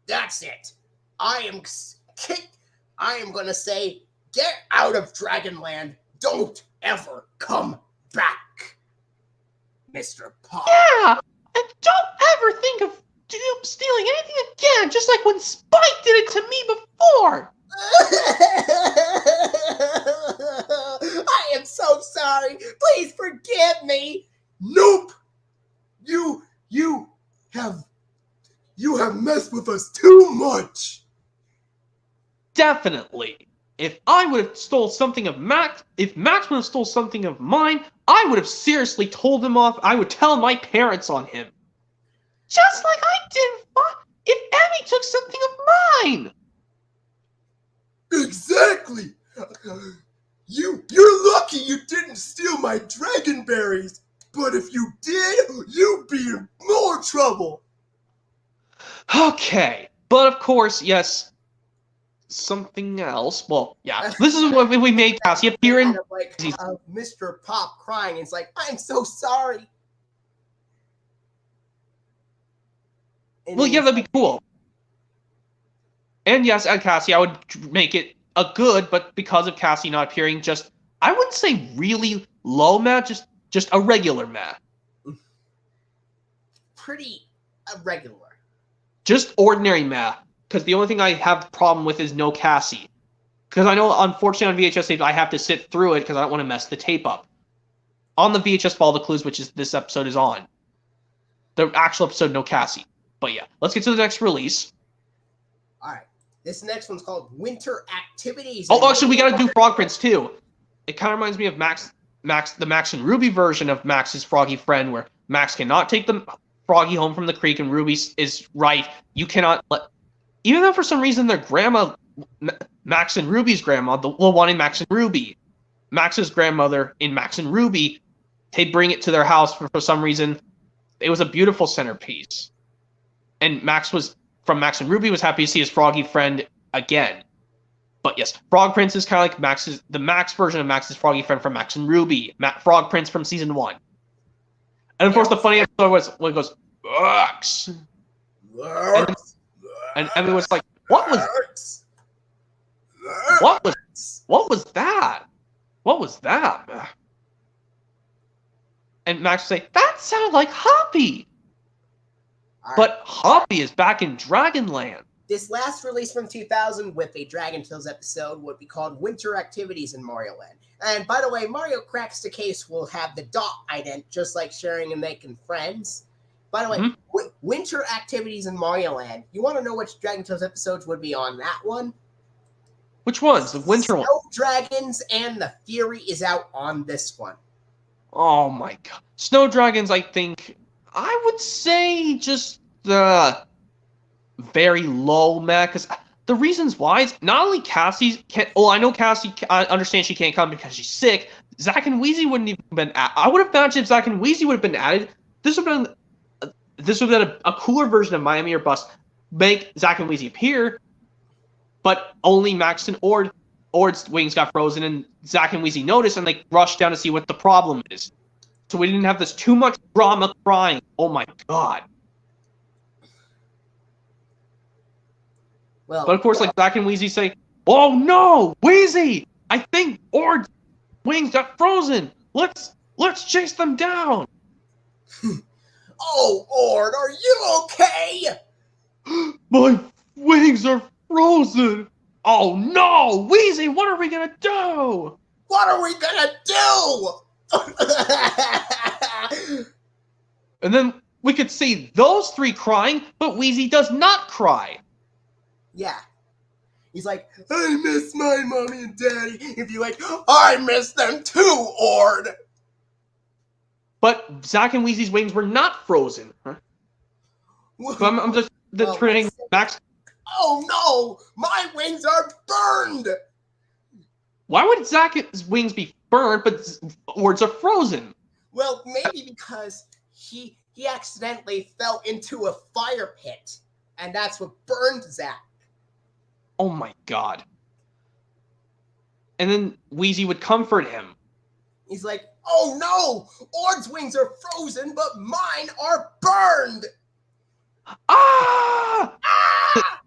That's it. I am gonna say, get out of Dragonland. Don't ever come back, Mr. Pop. Yeah, and don't ever think of stealing anything again, just like when Spike did it to me before. I am so sorry. Please forgive me. Nope. You have messed with us too much. Definitely. If I would have stole something of Max, if Max would have stole something of mine, I would have seriously told him off. I would tell my parents on him. Just like I did if Emmy took something of mine. Exactly. You're lucky you didn't steal my dragon berries. But if you did, you'd be in more trouble. Okay, but of course, yes, something else. Well, yeah, this is what we made Cassie appear in. Like Mr. Pop crying. It's like, I'm so sorry. And Well, yeah, that'd be cool. And yes, at Cassie, I would make it a good, but because of Cassie not appearing, just I wouldn't say really low meh, just a regular meh. Pretty irregular. Just ordinary meh. Because the only thing I have the problem with is no Cassie. Because I know, unfortunately, on VHS tape, I have to sit through it because I don't want to mess the tape up. On the VHS Follow the Clues, which is this episode is on, the actual episode, no Cassie. But yeah, let's get to the next release. All right. This next one's called Winter Activities. Oh, actually, we got to do Frog Prince, too. It kind of reminds me of the Max and Ruby version of Max's Froggy Friend, where Max cannot take the Froggy home from the creek, and Ruby is right. You cannot let... Even though for some reason their grandma, Max and Ruby's grandma, the one in Max and Ruby, Max's grandmother in Max and Ruby, they bring it to their house for some reason. It was a beautiful centerpiece. And Max and Ruby was happy to see his Froggy Friend again. But yes, Frog Prince is kind of like the Max version of Max's Froggy Friend from Max and Ruby. Frog Prince from season 1. And of course, the funny episode was when it goes, Max. And Emmy was like, what was that? What was that? And Max would say, that sounded like Hoppy. Right. But Hoppy is back in Dragonland. This last release from 2000 with a Dragon Tales episode would be called Winter Activities in Mario Land. And by the way, Mario Cracks the Case will have the dot ident, just like sharing and making friends. By the way, Winter Activities in Mario Land. You want to know which Dragon Tales episodes would be on that one? Which ones? The winter one? Snow Dragons and the Fury is out on this one. Oh my god. Snow Dragons, I think, I would say just very low meh, because the reasons why is not only Cassie can't... Oh, I know Cassie, I understand she can't come because she's sick. Zack and Wheezy wouldn't even been... I would have imagined if Zack and Wheezy would have been added, this would have been a cooler version of Miami or Bust. Make Zack and Wheezy appear, but only Max and Ord's wings got frozen, and Zack and Wheezy noticed, and they rushed down to see what the problem is. So we didn't have this too much drama crying. Oh my god. Well, but of course, like Zack and Wheezy say, "Oh no, Wheezy! I think Ord's wings got frozen. Let's chase them down." Oh, Ord, are you okay? My wings are frozen. Oh no, Wheezy! What are we gonna do? What are we gonna do? And then we could see those three crying, but Wheezy does not cry. Yeah. He's like, I miss my mommy and daddy. If you like, I miss them too, Ord. But Zack and Wheezy's wings were not frozen. Huh? So I'm just printing Max. Oh no, my wings are burned. Why would Zack's wings be burned, but Ord's are frozen? Well, maybe because he accidentally fell into a fire pit, and that's what burned Zack. Oh my god. And then Wheezy would comfort him. He's like, oh no, Ord's wings are frozen, but mine are burned. Ah! Ah!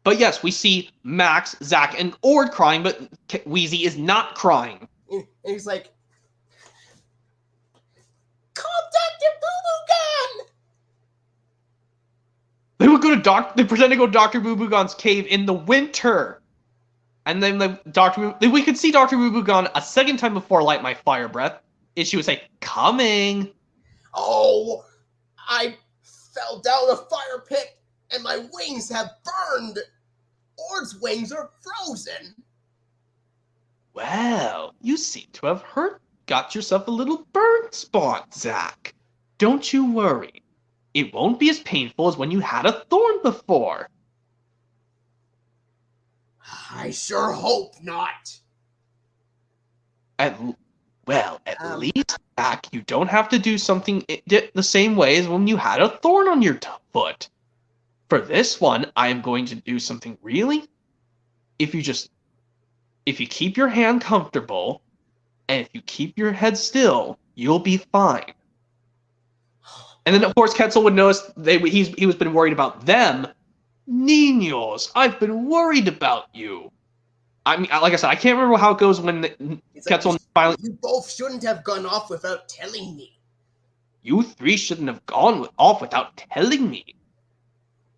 But yes, we see Max, Zack, and Ord crying, but Wheezy is not crying. And he's like, contact your Boo Boo Gun! They would go to they pretend to go to Dr. Boo Boo Gon's cave in the winter. And then we could see Dr. Boo Boo Gon a second time before Light My Fire Breath. And she would say, coming. Oh, I fell down a fire pit and my wings have burned. Ord's wings are frozen. Well, you seem to have got yourself a little burn spot, Zack. Don't you worry. It won't be as painful as when you had a thorn before. I sure hope not. At least, Zack, you don't have to do something the same way as when you had a thorn on your foot. For this one, I am going to do something really. If you keep your hand comfortable, and if you keep your head still, you'll be fine. And then, of course, Quetzal would notice he was been worried about them. Niños, I've been worried about you. I mean, like I said, I can't remember how it goes when Quetzal finally... You both shouldn't have gone off without telling me. You three shouldn't have gone off without telling me.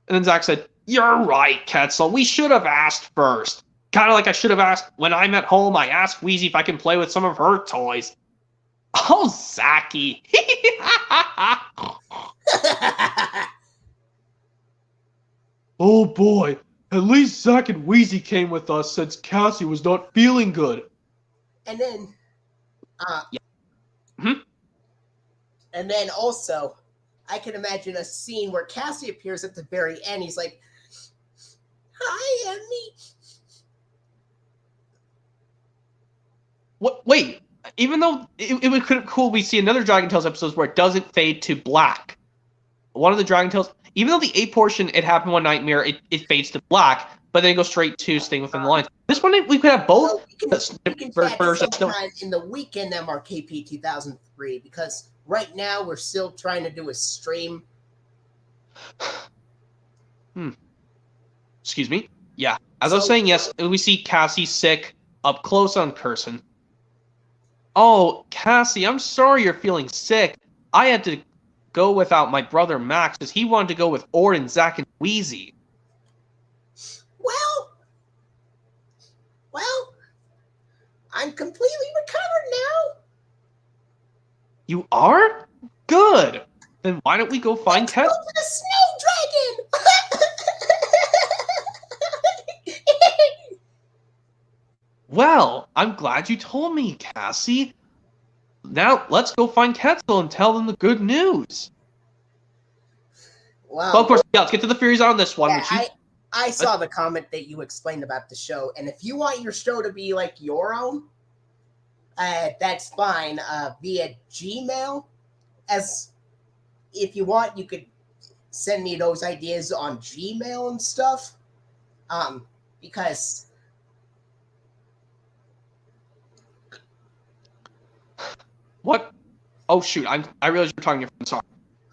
And then Zack said, you're right, Quetzal. We should have asked first. Kind of like I should have asked when I'm at home. I asked Wheezy if I can play with some of her toys. Oh, Zacky. Oh boy, at least Zack and Wheezy came with us since Cassie was not feeling good. And then, Hmm? And then also, I can imagine a scene where Cassie appears at the very end. He's like, "Hi, Emmy." What? Wait, even though it would kind of cool, we see another Dragon Tales episodes where it doesn't fade to black. One of the Dragon Tales, even though the A portion, it happened one nightmare, it fades to black, but then it goes straight to staying within the lines. This one, we could have both. Well, we can chat versions. sometime in the weekend MRKP 2003, because right now we're still trying to do a stream. Excuse me? Yeah. As I was saying, yes, we see Cassie sick up close on person. Oh, Cassie, I'm sorry you're feeling sick. I had to go without my brother Max because he wanted to go with Orden, Zack, and Wheezy. Well, I'm completely recovered now. You are? Good. Then why don't we go find Quetzal? Let's go to the snow dragon. Well, I'm glad you told me, Cassie. Now, let's go find Quetzal and tell them the good news. Well, of course, yeah, let's get to the theories on this one. Yeah, I saw the comment that you explained about the show, and if you want your show to be like your own, that's fine. Via Gmail, as if you want, you could send me those ideas on Gmail and stuff. Because what? Oh shoot! I realized you're talking to your friend. Sorry,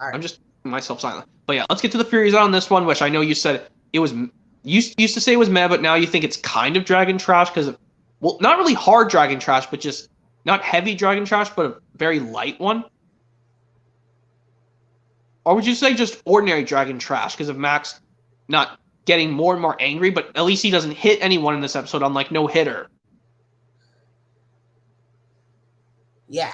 right. I'm just myself silent. But yeah, let's get to the theories on this one, which I know you said it was. You used to say it was meh, but now you think it's kind of dragon trash because, well, not really hard dragon trash, but just not heavy dragon trash, but a very light one. Or would you say just ordinary dragon trash because of Max not getting more and more angry, but at least he doesn't hit anyone in this episode, unlike No Hitter. Yeah.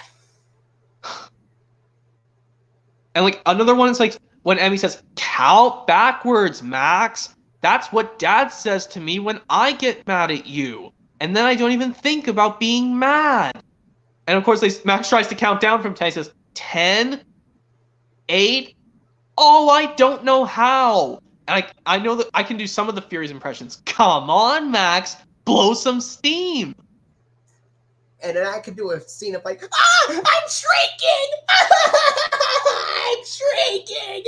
And like another one is like when Emmy says, "Count backwards, Max. That's what Dad says to me when I get mad at you. And then I don't even think about being mad." And of course, Max tries to count down from 10. He says, 10, 8, oh, I don't know how. And I know that I can do some of the Fury's impressions. Come on, Max, blow some steam. And then I could do a scene of like, I'm shrieking! I'm shrieking!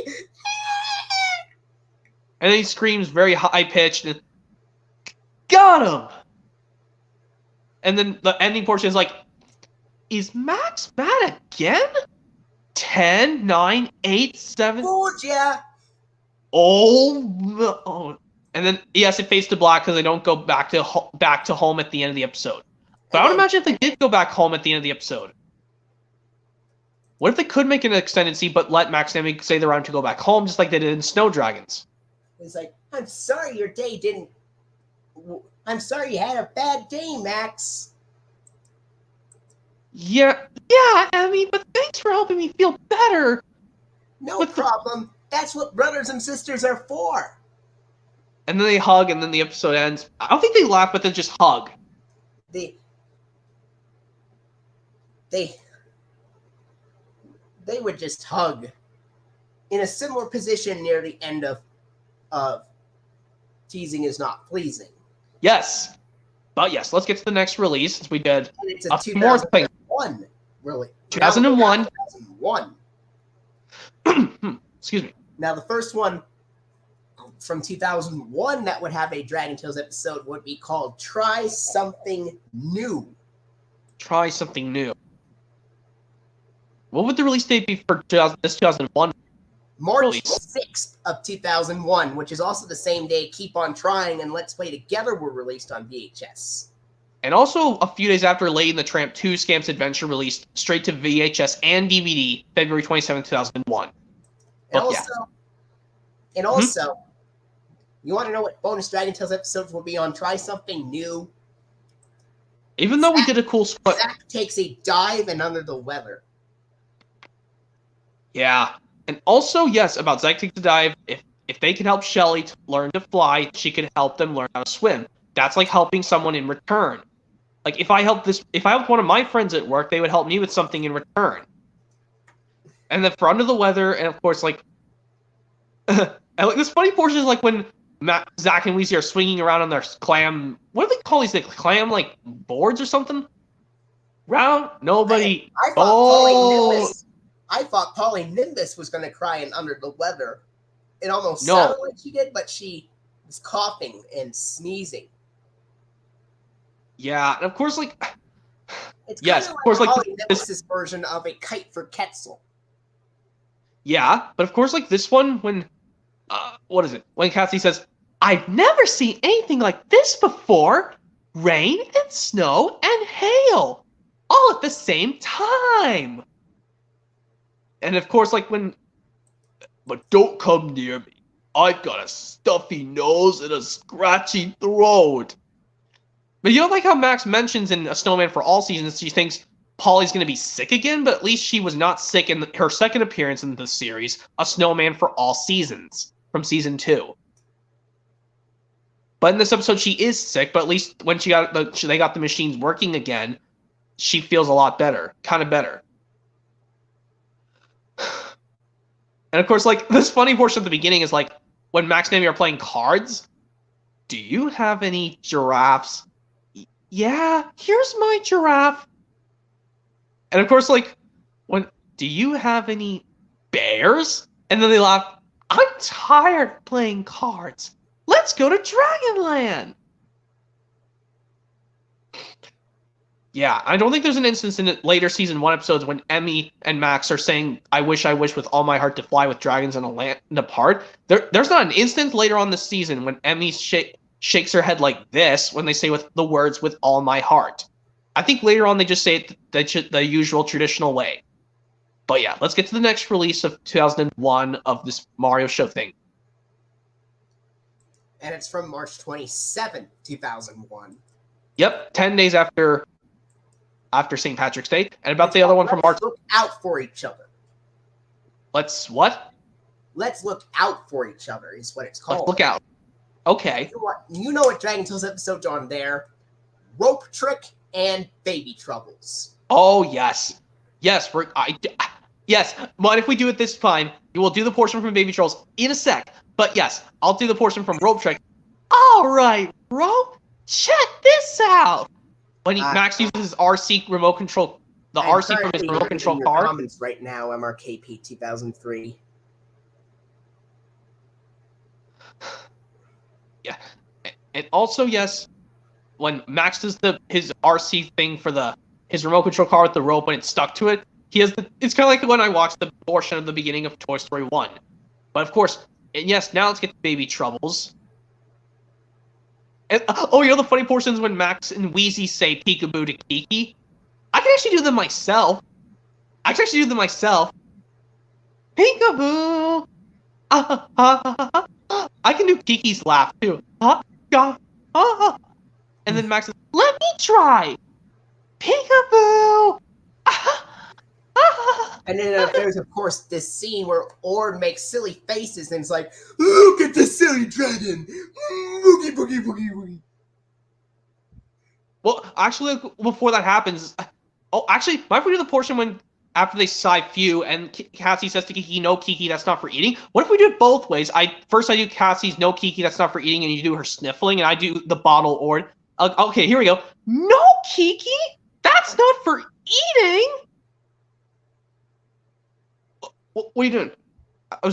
And then he screams very high-pitched, and got him! And then the ending portion is like, is Max mad again? 10, 9, 8, 7... Told ya! Oh, and then, yes, it fades to black because they don't go back to home at the end of the episode. But I would imagine if they did go back home at the end of the episode. What if they could make an extended scene, but let Max and Emmy say they're on to go back home, just like they did in Snow Dragons? It's like, I'm sorry your day didn't... I'm sorry you had a bad day, Max. Yeah, Emmy, but thanks for helping me feel better. No problem. That's what brothers and sisters are for. And then they hug, and then the episode ends. I don't think they laugh, but they just hug. They would just hug in a similar position near the end of Teasing Is Not Pleasing. Yes. But yes, let's get to the next release, since we did And it's a a more thing. 2001, really. 2001. 2001. Excuse me. Now, the first one, from 2001 that would have a Dragon Tales episode would be called Try Something New. Try something new. What would the release date be for this 2001? March Release? 6th of 2001, which is also the same day Keep on Trying and Let's Play Together were released on VHS. And also a few days after Lady and the Tramp 2 Scamps Adventure released straight to VHS and DVD, February 27, 2001. And also, you want to know what bonus Dragon Tales episodes will be on Try Something New? Even though we did a cool split. Zach takes a dive and under the weather. Yeah. And also, yes, about Zach takes a dive. If they can help Shelly to learn to fly, she can help them learn how to swim. That's like helping someone in return. Like if I helped one of my friends at work, they would help me with something in return. And then for Under the Weather, and of course, like, and like this funny portion is like when Zach and Weezy are swinging around on their clam. What do they call these? Like clam like boards or something? Round? Nobody. I thought Polly Nimbus was going to cry in Under the Weather. It almost sounded like she did, but she was coughing and sneezing. Yeah, and of course, like, it's yes, of of course, like Polly Nimbus's version of a kite for Quetzal. Yeah, but of course, like this one, when, what is it? When Cassie says, "I've never seen anything like this before. Rain and snow and hail, all at the same time." And of course, like when, "But don't come near me. I've got a stuffy nose and a scratchy throat." But you know, like how Max mentions in A Snowman for All Seasons, she thinks Polly's going to be sick again, but at least she was not sick in her second appearance in the series, A Snowman for All Seasons, from season 2. But in this episode, she is sick, but at least when they got the machines working again, she feels a lot better, kind of better. And of course, like, this funny portion at the beginning is like, when Max and Amy are playing cards, "Do you have any giraffes?" "Yeah, here's my giraffe." And of course, like, "Do you have any bears?" And then they laugh, "I'm tired of playing cards. Let's go to Dragonland." Yeah, I don't think there's an instance in the later season 1 episodes when Emmy and Max are saying, I wish with all my heart to fly with dragons in a land apart." There's not an instance later on this season when Emmy shakes her head like this when they say with the words "with all my heart." I think later on they just say it the usual traditional way. But yeah, let's get to the next release of 2001 of this Mario show thing. And it's from March 27th, 2001. Yep, 10 days after St. Patrick's Day. And about the other one from March. Look out for each other. Let's what? Let's look out for each other is what it's called. Let's look out. Okay. You know what Dragon Tales episodes are on there. Rope Trick and Baby Troubles. Oh, yes. Yes, yes. But if we do it this time, you will do the portion from Baby Trolls in a sec. But yes, I'll do the portion from Rope Trick. All right, Rope, check this out. When Max uses his RC remote control, the RC from his remote control car. Comments right now, MRKP 2003. Yeah, and also yes, when Max does his RC thing for his remote control car with the rope and it's stuck to it, it's kind of like when I watched the portion of the beginning of Toy Story 1. But of course, and yes, now let's get to Baby Troubles. And, oh, you know the funny portion is when Max and Wheezy say peekaboo to Kiki? I can actually do them myself. Peekaboo! I can do Kiki's laugh too. And then Max says, "Let me try! Peekaboo!" And then there's, of course, this scene where Ord makes silly faces and it's like, "Look at the silly dragon! Boogie, boogie, boogie, boogie." Well, actually, before that happens... Oh, actually, might we do the portion when, after they Psy-Few and Cassie says to Kiki, "No, Kiki, that's not for eating"? What if we do it both ways? First I do Cassie's "No, Kiki, that's not for eating," and you do her sniffling, and I do the bottle Ord. Okay, here we go. "No, Kiki, that's not for eating." What are you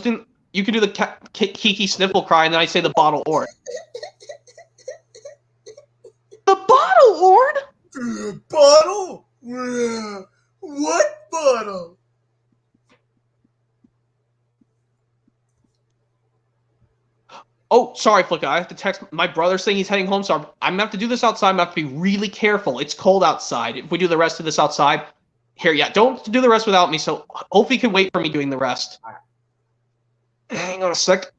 doing? you can do the Kiki sniffle cry, and then I say the bottle ord. The bottle ord? Bottle? What bottle? Oh, sorry, Flicka. I have to text my brother saying he's heading home, so I'm gonna have to do this outside. I'm gonna have to be really careful. It's cold outside. If we do the rest of this outside, here, yeah, don't do the rest without me. So hopefully you can wait for me doing the rest. All right. Hang on a sec.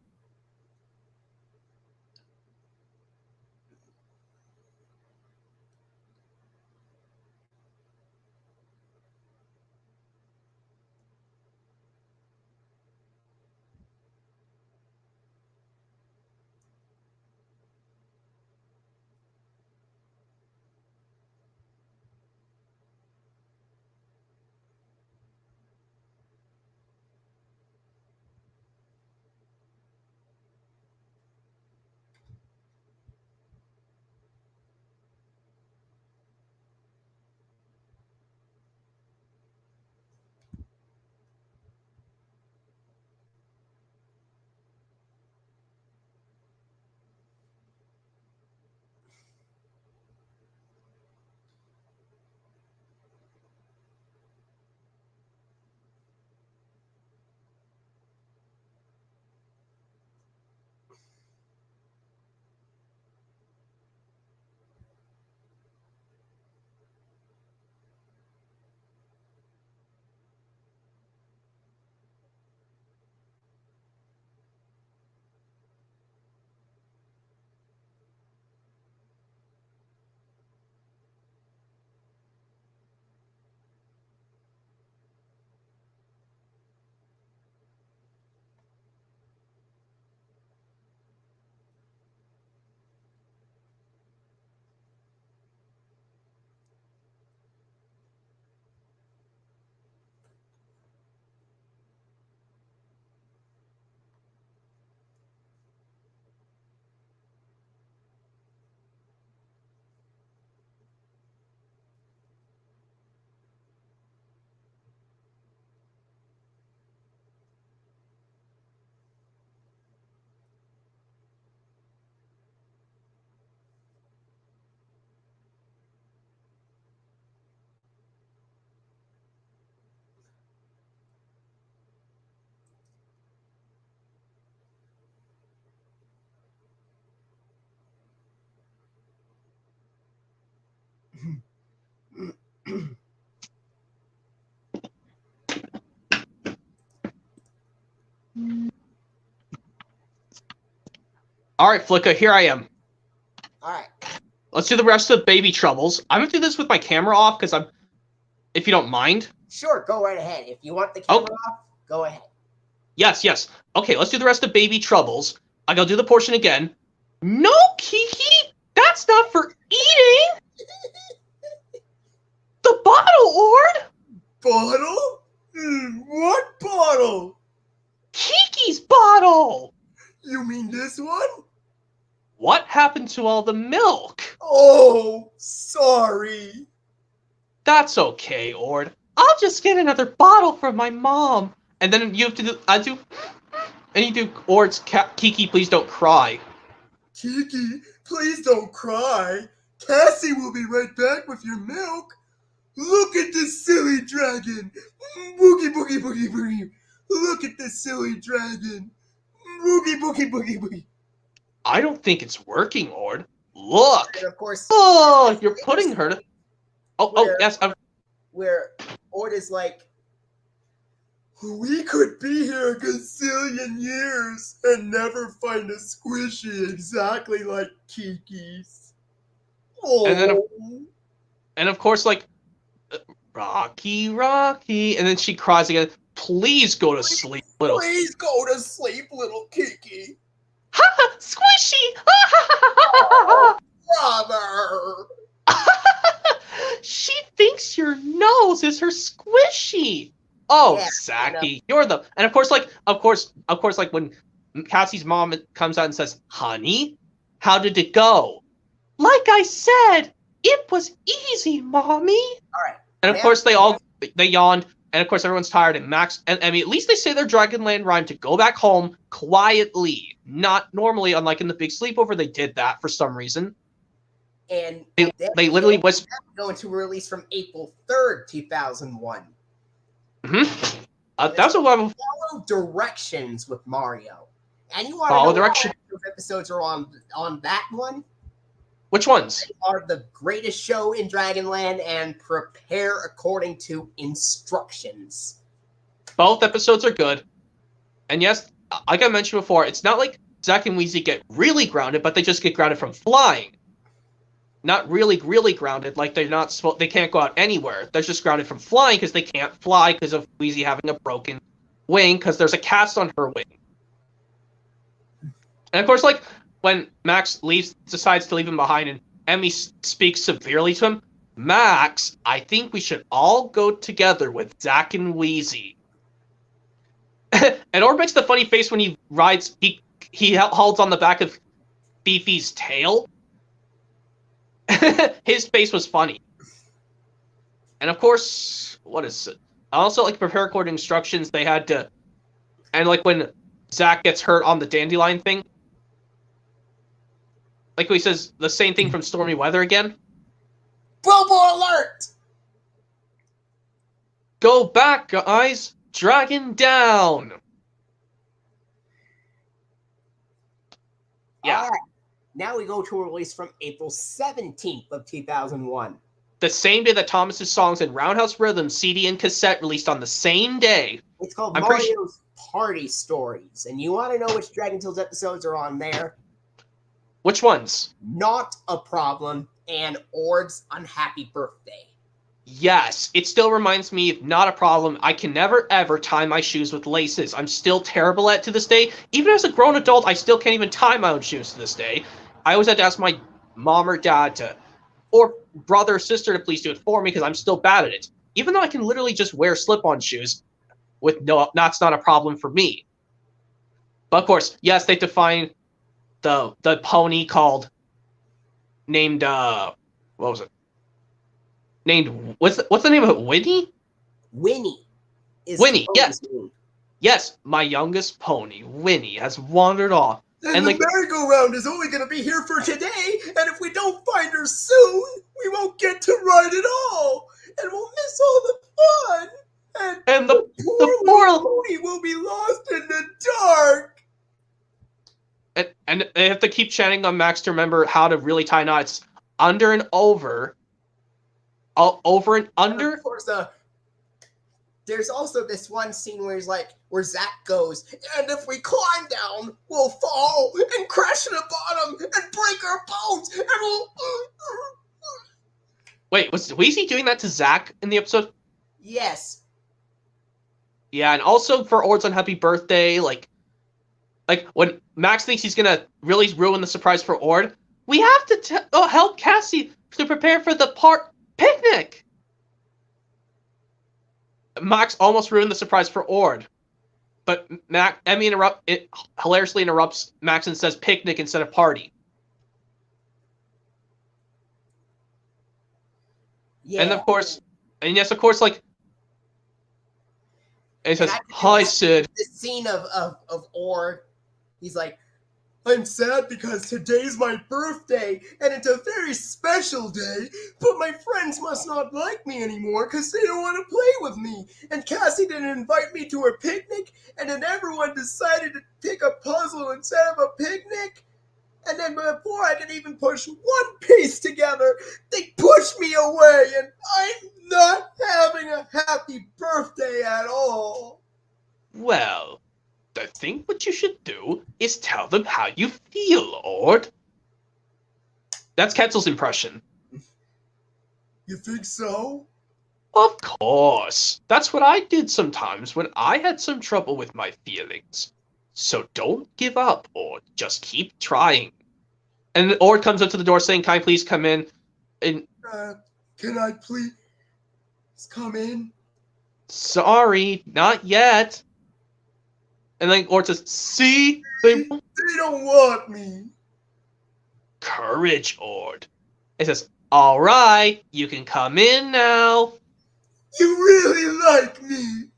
All right, Flicka, here I am. All right. Let's do the rest of Baby Troubles. I'm gonna do this with my camera off because if you don't mind. Sure, go right ahead. If you want the camera off, go ahead. Yes, yes. Okay, let's do the rest of Baby Troubles. I gotta do the portion again. No, Kiki, that's not for eating. The bottle, Ord. Bottle? What bottle? Kiki's bottle. You mean this one? What happened to all the milk? Oh, sorry. That's okay, Ord. I'll just get another bottle from my mom. And then you have to do, and you do Ord's Kiki, please don't cry. Kiki, please don't cry. Cassie will be right back with your milk. Look at this silly dragon. Boogie, boogie, boogie, boogie. Look at this silly dragon. Boogie, boogie, boogie, boogie. I don't think it's working, Ord. Look. And of course. Oh, you're putting her to. Oh, yes. Where Ord is like, we could be here a gazillion years and never find a squishy exactly like Kiki's. Oh. And of course, like, Rocky, Rocky, and then she cries again. Please go to sleep, little. Please go to sleep, little Kiki. Ha ha! Squishy! Ha Brother. She thinks your nose is her squishy. Oh, Yeah, Saki, you're the. And of course, like when Cassie's mom comes out and says, "Honey, how did it go?" Like I said, it was easy, Mommy. all right. And of course, they yawned. And of course, everyone's tired, and Max and Emmy, at least they say their Dragonland rhyme to go back home quietly. Not normally, unlike in the big sleepover, they did that for some reason. And They literally whispered. Going to release from April 3rd, 2001. Mm-hmm. That was a lot of follow directions with Mario. And you want follow to know direction. what episodes are on that one? Which ones? They are the greatest show in Dragonland and prepare according to instructions. Both episodes are good. And yes, like I mentioned before, it's not like Zack and Wheezy get really grounded, but they just get grounded from flying. Not really, really grounded, like they're not supposed. They can't go out anywhere. They're just grounded from flying because they can't fly because of Wheezy having a broken wing because there's a cast on her wing. And of course, like when Max decides to leave him behind, and Emmy speaks severely to him, Max, I think we should all go together with Zack and Wheezy. And Ord makes the funny face when he rides. He holds on the back of Fifi's tail. His face was funny. And of course, what is it? Also, like, prepare according to instructions, they had to... And, like, when Zack gets hurt on the dandelion thing, like he says the same thing from Stormy Weather again. Robo alert! Go back, guys! Dragon down! Yeah. All right. Now we go to a release from April 17th of 2001. The same day that Thomas's songs and Roundhouse Rhythm CD and cassette released on the same day. It's called Mario's Party Stories. And you want to know which Dragon Tales episodes are on there? Which ones? Not a Problem and Ord's Unhappy Birthday. Yes, it still reminds me of Not a Problem. I can never ever tie my shoes with laces. I'm still terrible at it to this day. Even as a grown adult, I still can't even tie my own shoes to this day. I always had to ask my mom or dad or brother or sister to please do it for me because I'm still bad at it. Even though I can literally just wear slip-on shoes with that's not a problem for me. But of course, yes, they define the pony named what was it? Named what's the name of it? Winnie? Winnie. Winnie, yes. Yes, my youngest pony, Winnie, has wandered off. And the merry-go-round is only going to be here for today, and if we don't find her soon, we won't get to ride it all, and we'll miss all the fun, and the poor pony will be lost in the dark. And they have to keep chanting on Max to remember how to really tie knots. Under and over. Over and under. And of course, there's also this one scene where Zack goes, and if we climb down, we'll fall and crash to the bottom and break our bones, and we'll... Wait, was Wheezy doing that to Zack in the episode? Yes. Yeah, and also for Ord's Unhappy Birthday, like when Max thinks he's gonna really ruin the surprise for Ord, we have to help Cassie to prepare for the picnic. Max almost ruined the surprise for Ord, but Emmy hilariously interrupts Max and says picnic instead of party. Yeah. And of course, like, and he says, "Hi, Sid." The scene of Ord, he's like, I'm sad because today's my birthday, and it's a very special day, but my friends must not like me anymore because they don't want to play with me. And Cassie didn't invite me to her picnic, and then everyone decided to pick a puzzle instead of a picnic. And then before I could even push one piece together, they pushed me away, and I'm not having a happy birthday at all. Well, I think what you should do is tell them how you feel, Ord. That's Ketzel's impression. You think so? Of course. That's what I did sometimes when I had some trouble with my feelings. So don't give up, Ord. Just keep trying. And Ord comes up to the door saying, "Can I please come in?" And can I please come in? Sorry, not yet. And then Ord says, "See? They don't want me." Courage, Ord. It says, "All right, you can come in now." You really like me.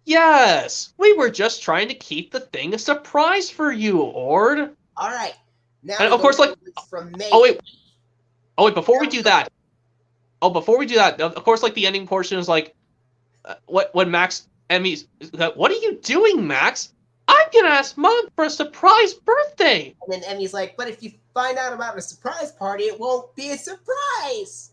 Yes, we were just trying to keep the thing a surprise for you, Ord. All right. Now And to of the course, like, moments from May. oh wait, before we do that, of course, like the ending portion is like, when Max Emmy's, what are you doing, Max? I'm gonna ask Mom for a surprise birthday. And then Emmy's like, but if you find out about a surprise party, it won't be a surprise.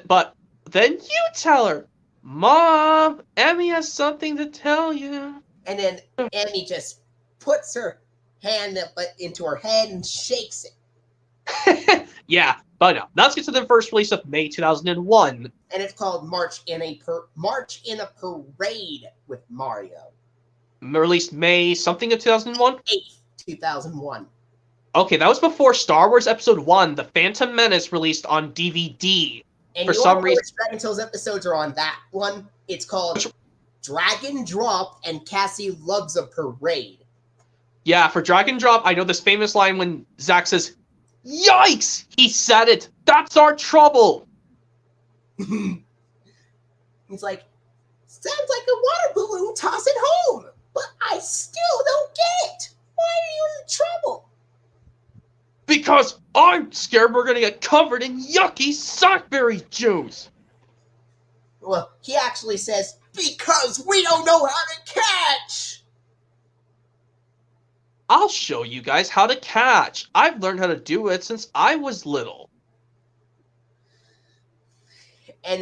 But then you tell her, Mom, Emmy has something to tell you. And then Emmy just puts her hand up into her head and shakes it. Yeah, but no. Let's get to the first release of May 2001. And it's called March in a Parade with Mario. Released May something of 2001? 8th, 2001. Okay, that was before Star Wars Episode 1, The Phantom Menace, released on DVD. And For you some all know reason, which Dragon Tales episodes are on that one? It's called Dragon Drop and Cassie Loves a Parade. yeah, for Dragon Drop, I know this famous line when Zack says, "Yikes! He said it! That's our trouble!" He's like, sounds like a water balloon tossing home, but I still don't get it. Why are you in trouble? Because I'm scared we're gonna get covered in yucky sockberry juice! Well, he actually says, because we don't know how to catch. I'll show you guys how to catch. I've learned how to do it since I was little. And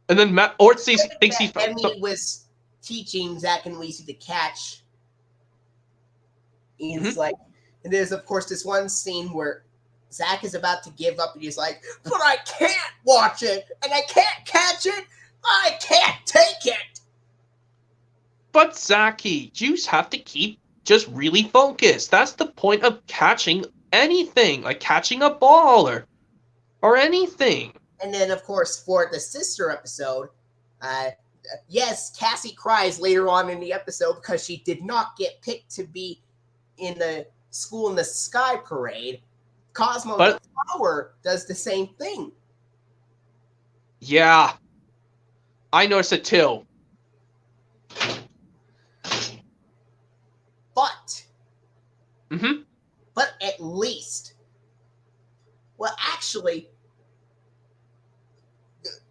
then Matt Ort thinks he Emmy was teaching Zach and Lacey to catch. He's like, and there's of course this one scene where Zach is about to give up and he's like, but I can't watch it and I can't catch it. I can't take it. But Zachy, you have to keep just really focused. That's the point of catching anything, like catching a ball or anything. And then, of course, for the sister episode, yes, Cassie cries later on in the episode because she did not get picked to be in the School in the Sky parade. Cosmo the Flower does the same thing. Yeah, I noticed it too. But at least, well, actually,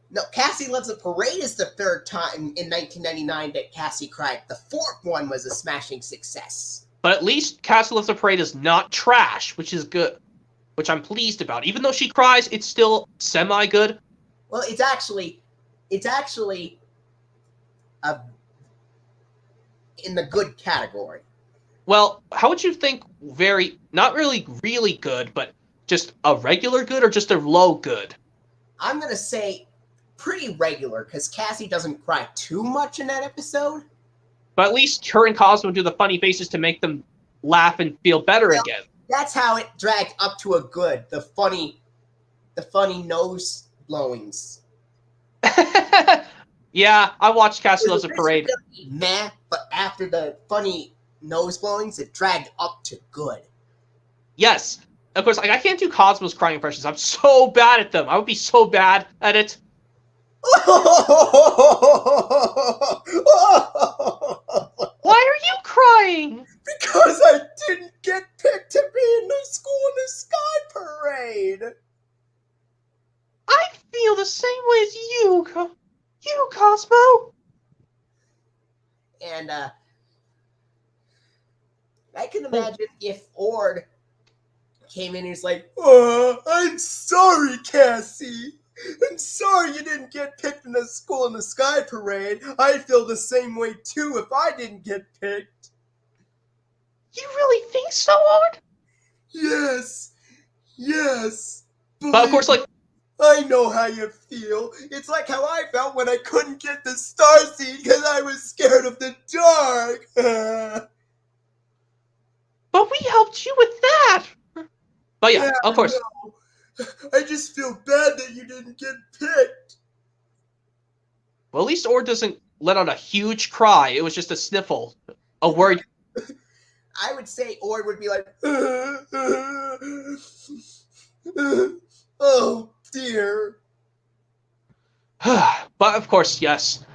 no, Cassie Loves a Parade is the third time in 1999 that Cassie cried. The fourth one was a smashing success. But at least Cassie Loves a Parade is not trash, which is good, which I'm pleased about. Even though she cries, it's still semi-good. Well, it's actually in the good category. Well, how would you think not really good, but just a regular good or just a low good? I'm going to say pretty regular because Cassie doesn't cry too much in that episode. But at least her and Cosmo do the funny faces to make them laugh and feel better again. That's how it dragged up to a good. The funny nose blowings. Yeah, I watched Cassie Loves a Parade. Meh, but after the funny nose blowings, it dragged up to good. Yes. Of course, like I can't do Cosmo's crying impressions. I'm so bad at them. I would be so bad at it. Why are you crying? Because I didn't get picked to be in the School in the Sky parade. I feel the same way as you, Cosmo. And I can imagine if Ord came in and he's like, I'm sorry, Cassie. I'm sorry you didn't get picked in the School in the Sky parade. I'd feel the same way too if I didn't get picked. You really think so, Ord? Yes. But of course, like, I know how you feel. It's like how I felt when I couldn't get the star seed because I was scared of the dark. But we helped you with that. But yeah, of course. No. I just feel bad that you didn't get picked. Well, at least Ord doesn't let out a huge cry. It was just a sniffle. A word. I would say Ord would be like, oh dear. But of course, yes,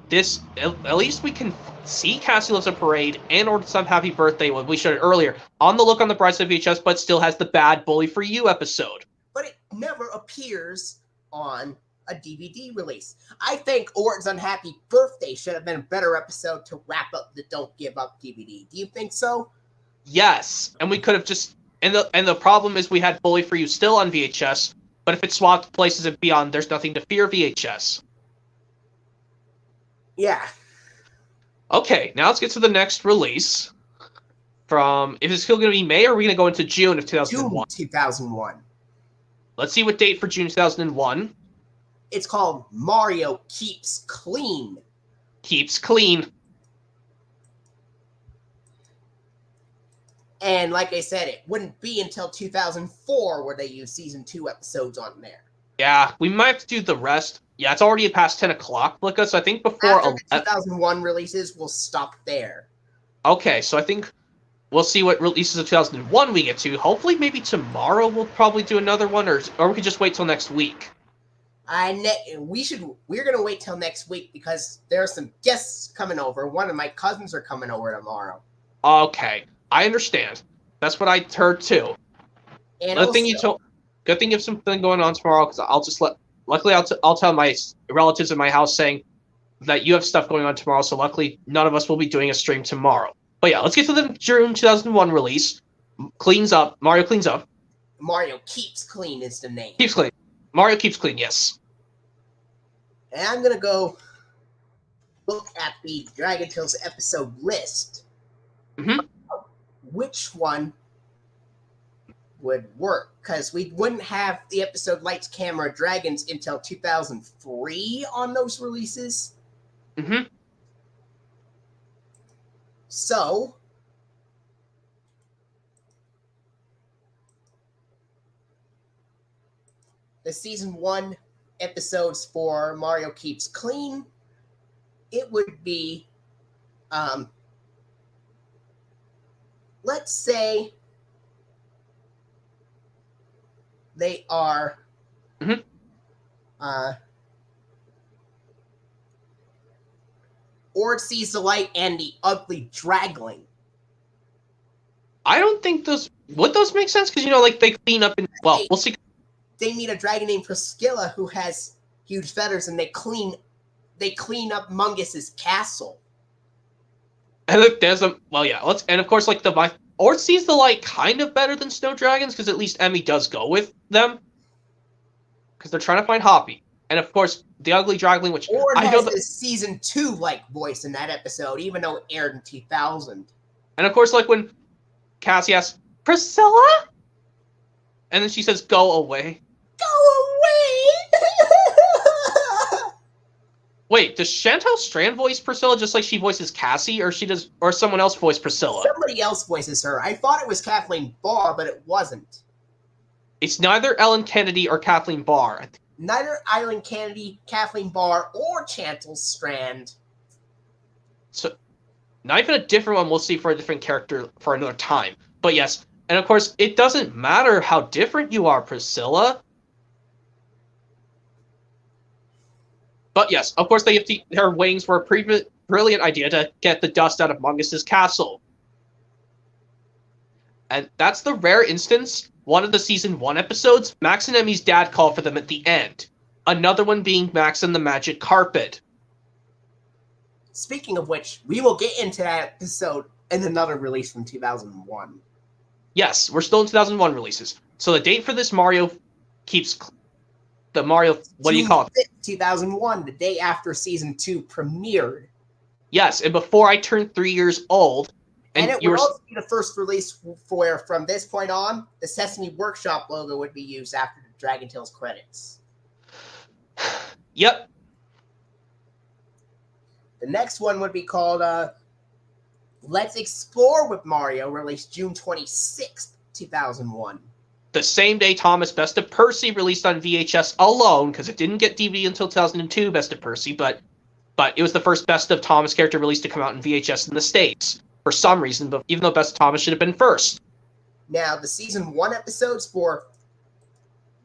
this at least we can see Cassie Loves a Parade and Ordered Some Happy Birthday, what we showed earlier, on the Look on the Bright Side VHS, but still has the bad Bully for You episode. But it never appears on a DVD release. I think Orton's Unhappy Birthday should have been a better episode to wrap up the Don't Give Up DVD. Do you think so? Yes, and we could have just and the problem is we had Bully for You still on VHS, but if it swapped places and beyond, There's Nothing to Fear VHS. Yeah. Okay, now let's get to the next release. If it's still going to be May, or are we going to go into June of 2001? June 2001. Let's see what date for June 2001. It's called Mario Keeps Clean. Keeps Clean. And like I said, it wouldn't be until 2004 where they use season 2 episodes on there. Yeah, we might have to do the rest. Yeah, it's already past 10 o'clock, Blika, so I think before... After the 2001 releases, we'll stop there. Okay, so I think we'll see what releases of 2001 we get to. Hopefully, maybe tomorrow we'll probably do another one, or we could just wait till next week. We're gonna wait till next week because there are some guests coming over. One of my cousins are coming over tomorrow. Okay, I understand. That's what I heard too. And Good thing you have something going on tomorrow, because I'll just luckily I'll tell my relatives in my house saying that you have stuff going on tomorrow, so luckily none of us will be doing a stream tomorrow. But yeah, let's get to the June 2001 release. Mario Cleans Up. Mario Keeps Clean is the name. Keeps Clean. Mario Keeps Clean, yes. And I'm gonna go look at the Dragon Tales episode list. Mm-hmm. Which one would work? Because we wouldn't have the episode Lights, Camera, Dragons until 2003 on those releases. Mm-hmm. So, the season 1 episodes for Mario Keeps Clean, it would be, let's say they are, Ord Sees the Light and the Ugly Dragling. I don't think those make sense, because they clean up we'll see. They meet a dragon named Priscilla who has huge feathers, and they clean up Mungus's castle. And there's and of course Ord Sees the Light kind of better than Snow Dragons, because at least Emmy does go with them, because they're trying to find Hoppy. And of course, the Ugly Dragling, which Ord has this season 2 voice in that episode, even though it aired in 2000. And of course, when Cassie asks, Priscilla? And then she says, go away. Go away! Wait, does Chantal Strand voice Priscilla just like she voices Cassie, or someone else voice Priscilla? Somebody else voices her. I thought it was Kathleen Barr, but it wasn't. It's neither Ellen Kennedy or Kathleen Barr. Neither Ellen Kennedy, Kathleen Barr, or Chantal Strand. So, not even a different one. We'll see for a different character for another time. But yes, and of course, it doesn't matter how different you are, Priscilla. But yes, of course, their wings were a brilliant idea to get the dust out of Mungus's castle. And that's the rare instance, one of the season 1 episodes, Max and Emmy's dad called for them at the end. Another one being Max and the Magic Carpet. Speaking of which, we will get into that episode in another release from 2001. Yes, we're still in 2001 releases. So the date for this Mario keeps... The Mario... What do you call it? 2001, the day after season 2 premiered. Yes, and before I turned 3 years old... And it would also be the first release where, from this point on, the Sesame Workshop logo would be used after the Dragon Tales credits. Yep. The next one would be called Let's Explore with Mario, released June 26th, 2001. The same day Thomas Best of Percy released on VHS alone, because it didn't get DVD until 2002, Best of Percy, but it was the first Best of Thomas character release to come out in VHS in the States. For some reason, but even though Best of Thomas should have been first. Now, the season 1 episodes for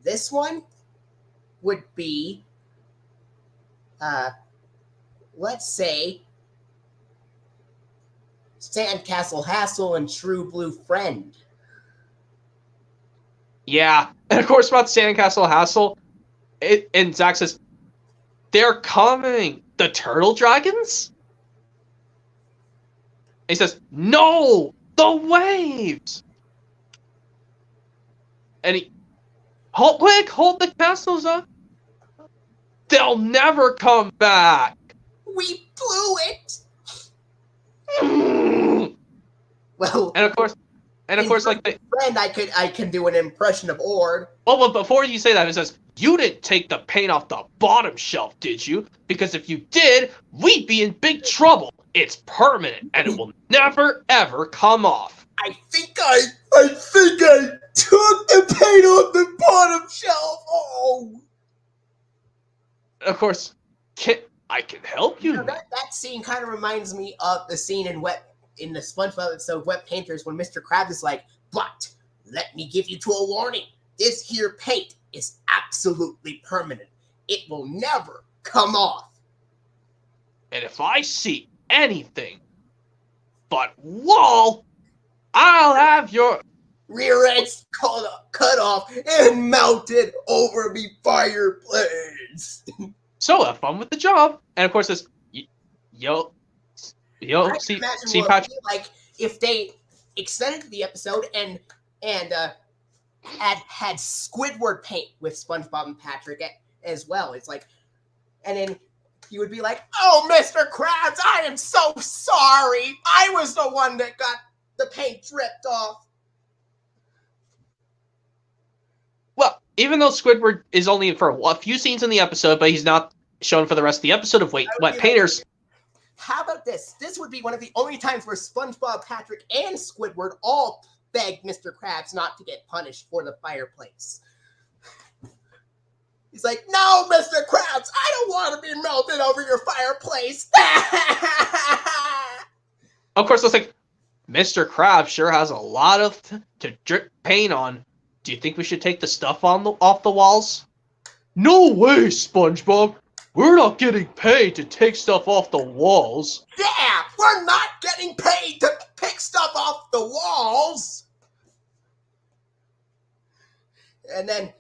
this one would be let's say Sandcastle Hassel and True Blue Friend. Yeah, and of course about Sandcastle Hassel, and Zach says, they're coming. The turtle dragons? And he says, no, the waves. And he, hold the castles up. They'll never come back. We blew it. And Well, of course, like friend, I can do an impression of Ord. well, but before you say that, it says, you didn't take the paint off the bottom shelf, did you? Because if you did, we'd be in big trouble. It's permanent, and it will never, ever come off. I think I took the paint off the bottom shelf. Oh. Of course, I can help you. That scene kind of reminds me of the scene in the SpongeBob episode Wet Painters when Mr. Krabs is like, but let me give you a warning. This here paint is absolutely permanent. It will never come off. And if I see anything but wall, I'll have your rear ends cut off and melted over me fireplace. So have fun with the job. And of course, this yo, see Patrick. Like if they extended the episode and had Squidward paint with SpongeBob and Patrick as well. It's like, and then he would be like, "Oh, Mr. Krabs, I am so sorry. I was the one that got the paint dripped off." Well, even though Squidward is only for a few scenes in the episode, but he's not shown for the rest of the episode of Wet Painters. How about this? This would be one of the only times where SpongeBob, Patrick, and Squidward all begged Mr. Krabs not to get punished for the fireplace. He's like, "No, Mr. Krabs, I don't want to be melted over your fireplace." Of course, it's like, Mr. Krabs sure has a lot of to drip paint on. Do you think we should take the stuff off the walls? No way, SpongeBob. We're not getting paid to take stuff off the walls. Yeah, we're not getting paid to pick stuff off the walls. And then,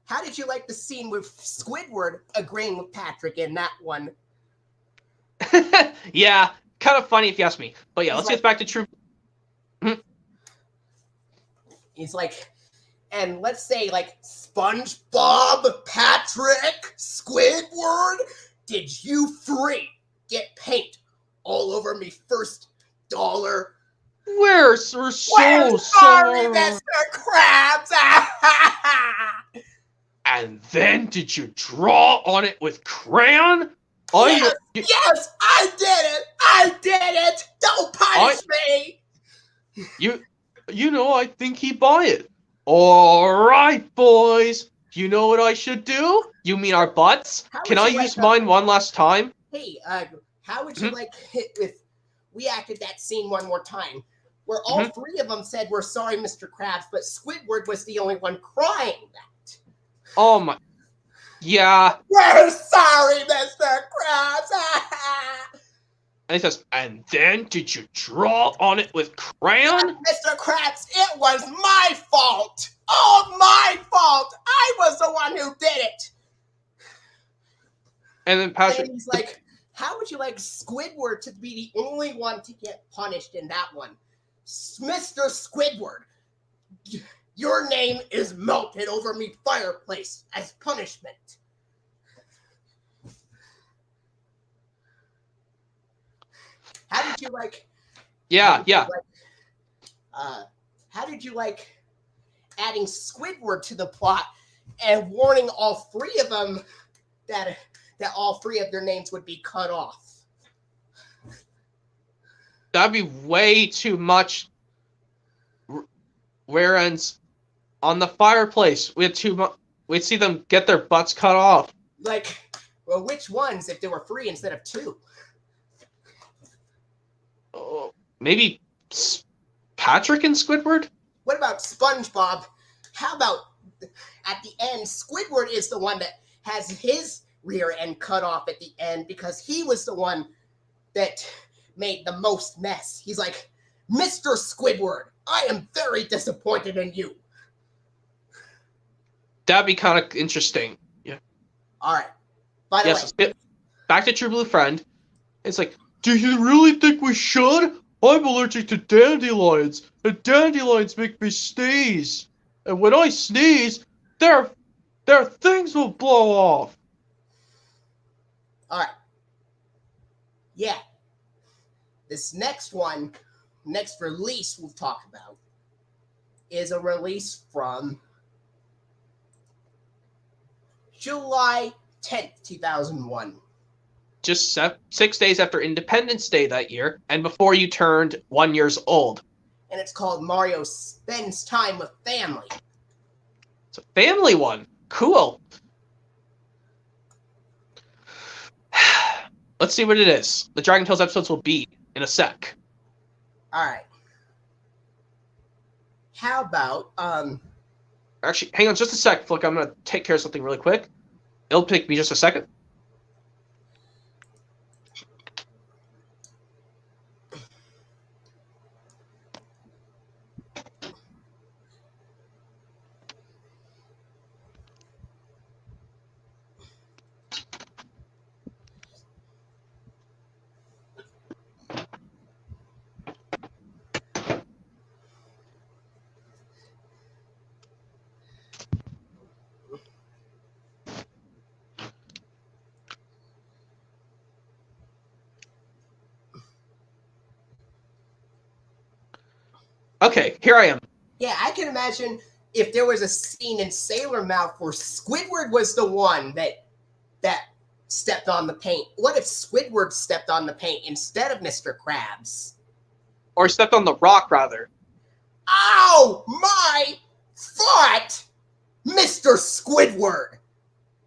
how did you like the scene with Squidward agreeing with Patrick in that one? Yeah, kind of funny if you ask me. But yeah, let's get back to True. He's like, and let's say like, SpongeBob, Patrick, Squidward, did you three get paint all over me first dollar? We're so sorry, Mr. Krabs. And then did you draw on it with crayon? Yes, I did it. Don't punish me. You know, I think he bought it. All right, boys. You know what I should do? You mean our butts? Can I use mine one last time? Hey, how would you like it if we acted that scene one more time? Where all three of them said, "We're sorry, Mr. Krabs," but Squidward was the only one crying that. Oh my. Yeah. We're sorry, Mr. Krabs. And he says, and then did you draw on it with crayon? Mr. Krabs, it was my fault. Oh, my fault. I was the one who did it. And then Patrick. And he's like, how would you like Squidward to be the only one to get punished in that one? Mr. Squidward, your name is melted over me fireplace as punishment. How did you like? Yeah. How did you like adding Squidward to the plot and warning all three of them that all three of their names would be cut off? That'd be way too much. Whereas on the fireplace, we'd see them get their butts cut off. Like, well, which ones if there were 3 instead of 2? Maybe Patrick and Squidward? What about SpongeBob? How about at the end, Squidward is the one that has his rear end cut off at the end because he was the one that made the most mess. He's like, Mr. Squidward, I am very disappointed in you. That'd be kind of interesting. Yeah. All right. By the way, back to True Blue Friend. It's like, do you really think we should? I'm allergic to dandelions, and dandelions make me sneeze. And when I sneeze, their things will blow off. all right. Yeah. This next release we'll talk about is a release from July 10th, 2001. Just 6 days after Independence Day that year, and before you turned 1 year old. And it's called Mario Spends Time with Family. It's a family one. Cool. Let's see what it is. The Dragon Tales episodes will be in a sec. All right. How about Actually, hang on just a sec, Flick. I'm gonna take care of something really quick. It'll take me just a second. Okay, here I am. Yeah, I can imagine if there was a scene in Sailor Mouth where Squidward was the one that stepped on the paint. What if Squidward stepped on the paint instead of Mr. Krabs? Or stepped on the rock, rather. Ow! My foot! Mr. Squidward!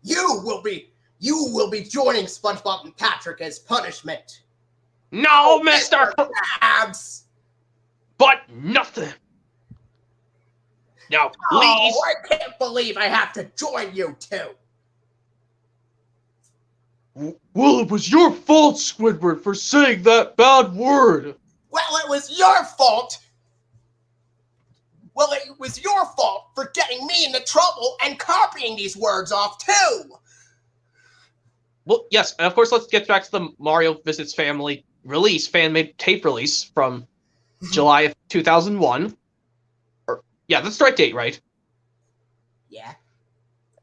You will be joining SpongeBob and Patrick as punishment. No, Mr. Krabs! But nothing. Now, please. Oh, I can't believe I have to join you two. Well, it was your fault, Squidward, for saying that bad word. Well, it was your fault. Well, it was your fault for getting me into trouble and copying these words off, too. Well, yes, and of course, let's get back to the Mario Visits Family release, fan-made tape release from July of 2001. Yeah, that's the right date, right? Yeah.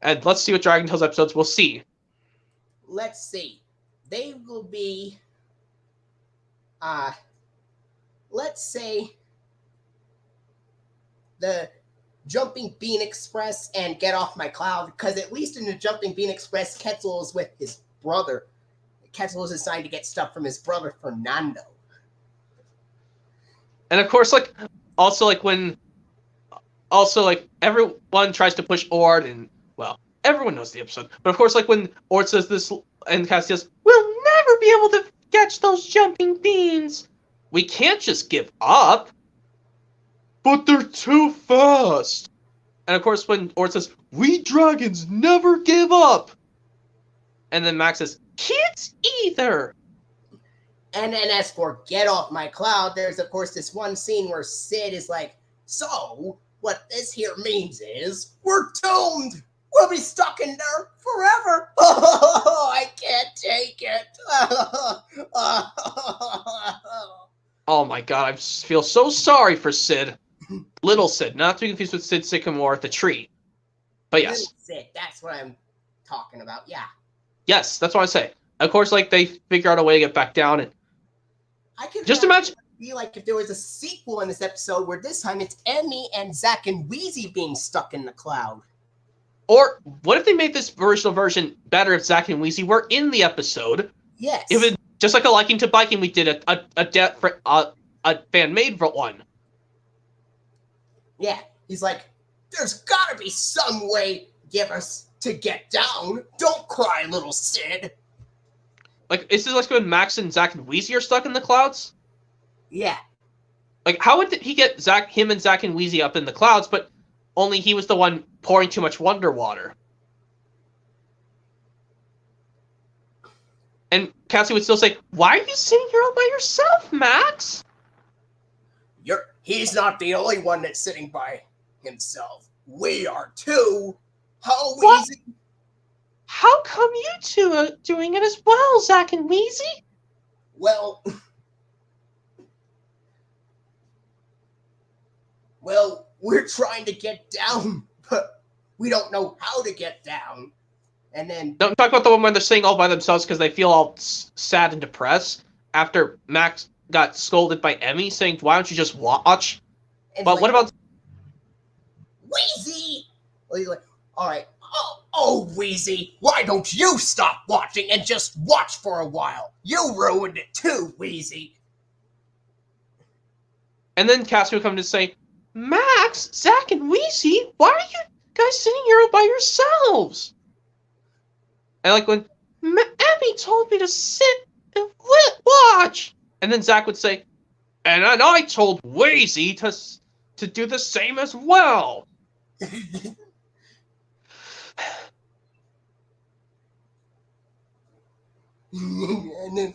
And let's see what Dragon Tales episodes we'll see. Let's see. They will be, let's say, the Jumping Bean Express and Get Off My Cloud, because at least in the Jumping Bean Express, Quetzal is with his brother. Quetzal is assigned to get stuff from his brother, Fernando. And of course, when everyone tries to push Ord, and, well, everyone knows the episode. But of course, when Ord says this, and Cassie says, we'll never be able to catch those jumping beans. We can't just give up. But they're too fast. And of course, when Ord says, we dragons never give up. And then Max says, kids either. And then as for Get Off My Cloud, there's of course this one scene where Sid is like, so what this here means is we're doomed. We'll be stuck in there forever. Oh, I can't take it. Oh my god, I feel so sorry for Sid. Little Sid, not to be confused with Sid Sycamore at the tree. But yes. Little Sid, that's what I'm talking about, yeah. Yes, that's what I say. Of course, they figure out a way to get back down, and I can just imagine. Be like if there was a sequel in this episode where this time it's Emmy and Zack and Wheezy being stuck in the cloud. Or what if they made this original version better if Zack and Wheezy were in the episode? Yes. If it, just like a Liking to Biking, we did a fan-made one. Yeah, he's like, there's gotta be some way give us to get down. Don't cry, little Sid. Is this like when Max and Zack and Wheezy are stuck in the clouds? Yeah. How would he get him and Zack and Wheezy up in the clouds, but only he was the one pouring too much Wonder Water? And Cassie would still say, "Why are you sitting here all by yourself, Max?" He's not the only one that's sitting by himself. We are too. How What? easy? How come you two are doing it as well, Zach and Wheezy? Well, we're trying to get down, but we don't know how to get down. And then No, I'm talking about the one where they're sitting all by themselves because they feel all sad and depressed after Max got scolded by Emmy, saying, "Why don't you just watch?" But like, what about Wheezy? Well, he's like, all right. Oh, Wheezy, why don't you stop watching and just watch for a while? You ruined it too, Wheezy. And then Cassie would come to say, "Max, Zach, and Wheezy, why are you guys sitting here all by yourselves?" And like when Emmy told me to sit and watch, and then Zach would say, "And then I told Wheezy to do the same as well." And then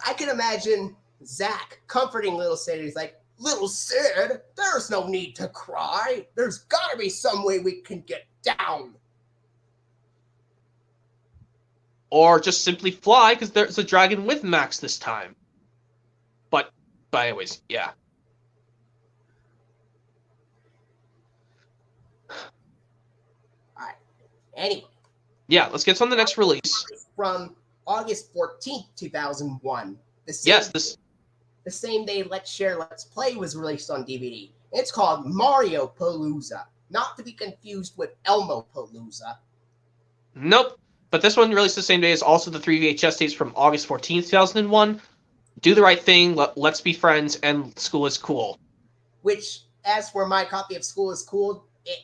I can imagine Zach comforting little Sid. He's like, "Little Sid, there's no need to cry. There's gotta be some way we can get down." Or just simply fly, because there's a dragon with Max this time. But anyways, yeah. Alright. Anyway. Yeah, let's get on the next release. From August 14th, 2001. The same day Let's Share Let's Play was released on DVD. It's called Mario Palooza, not to be confused with Elmo Palooza. Nope. But this one released the same day as also the 3 VHS tapes from August 14th, 2001. Do the Right Thing, Let's Be Friends, and School is Cool. Which, as for my copy of School is Cool, it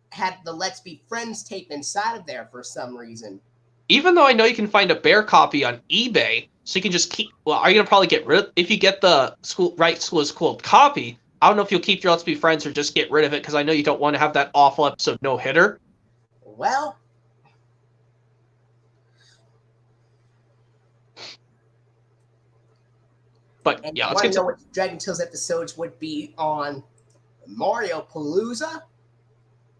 had the Let's Be Friends tape inside of there for some reason. Even though I know you can find a bare copy on eBay, so you can just keep... Well, are you going to probably get rid of... If you get the School is Cool copy, I don't know if you'll keep your Let's Be Friends or just get rid of it, because I know you don't want to have that awful episode no-hitter. Well... But, and yeah, you let's want get to know what Dragon Tales episodes would be on Mario Palooza?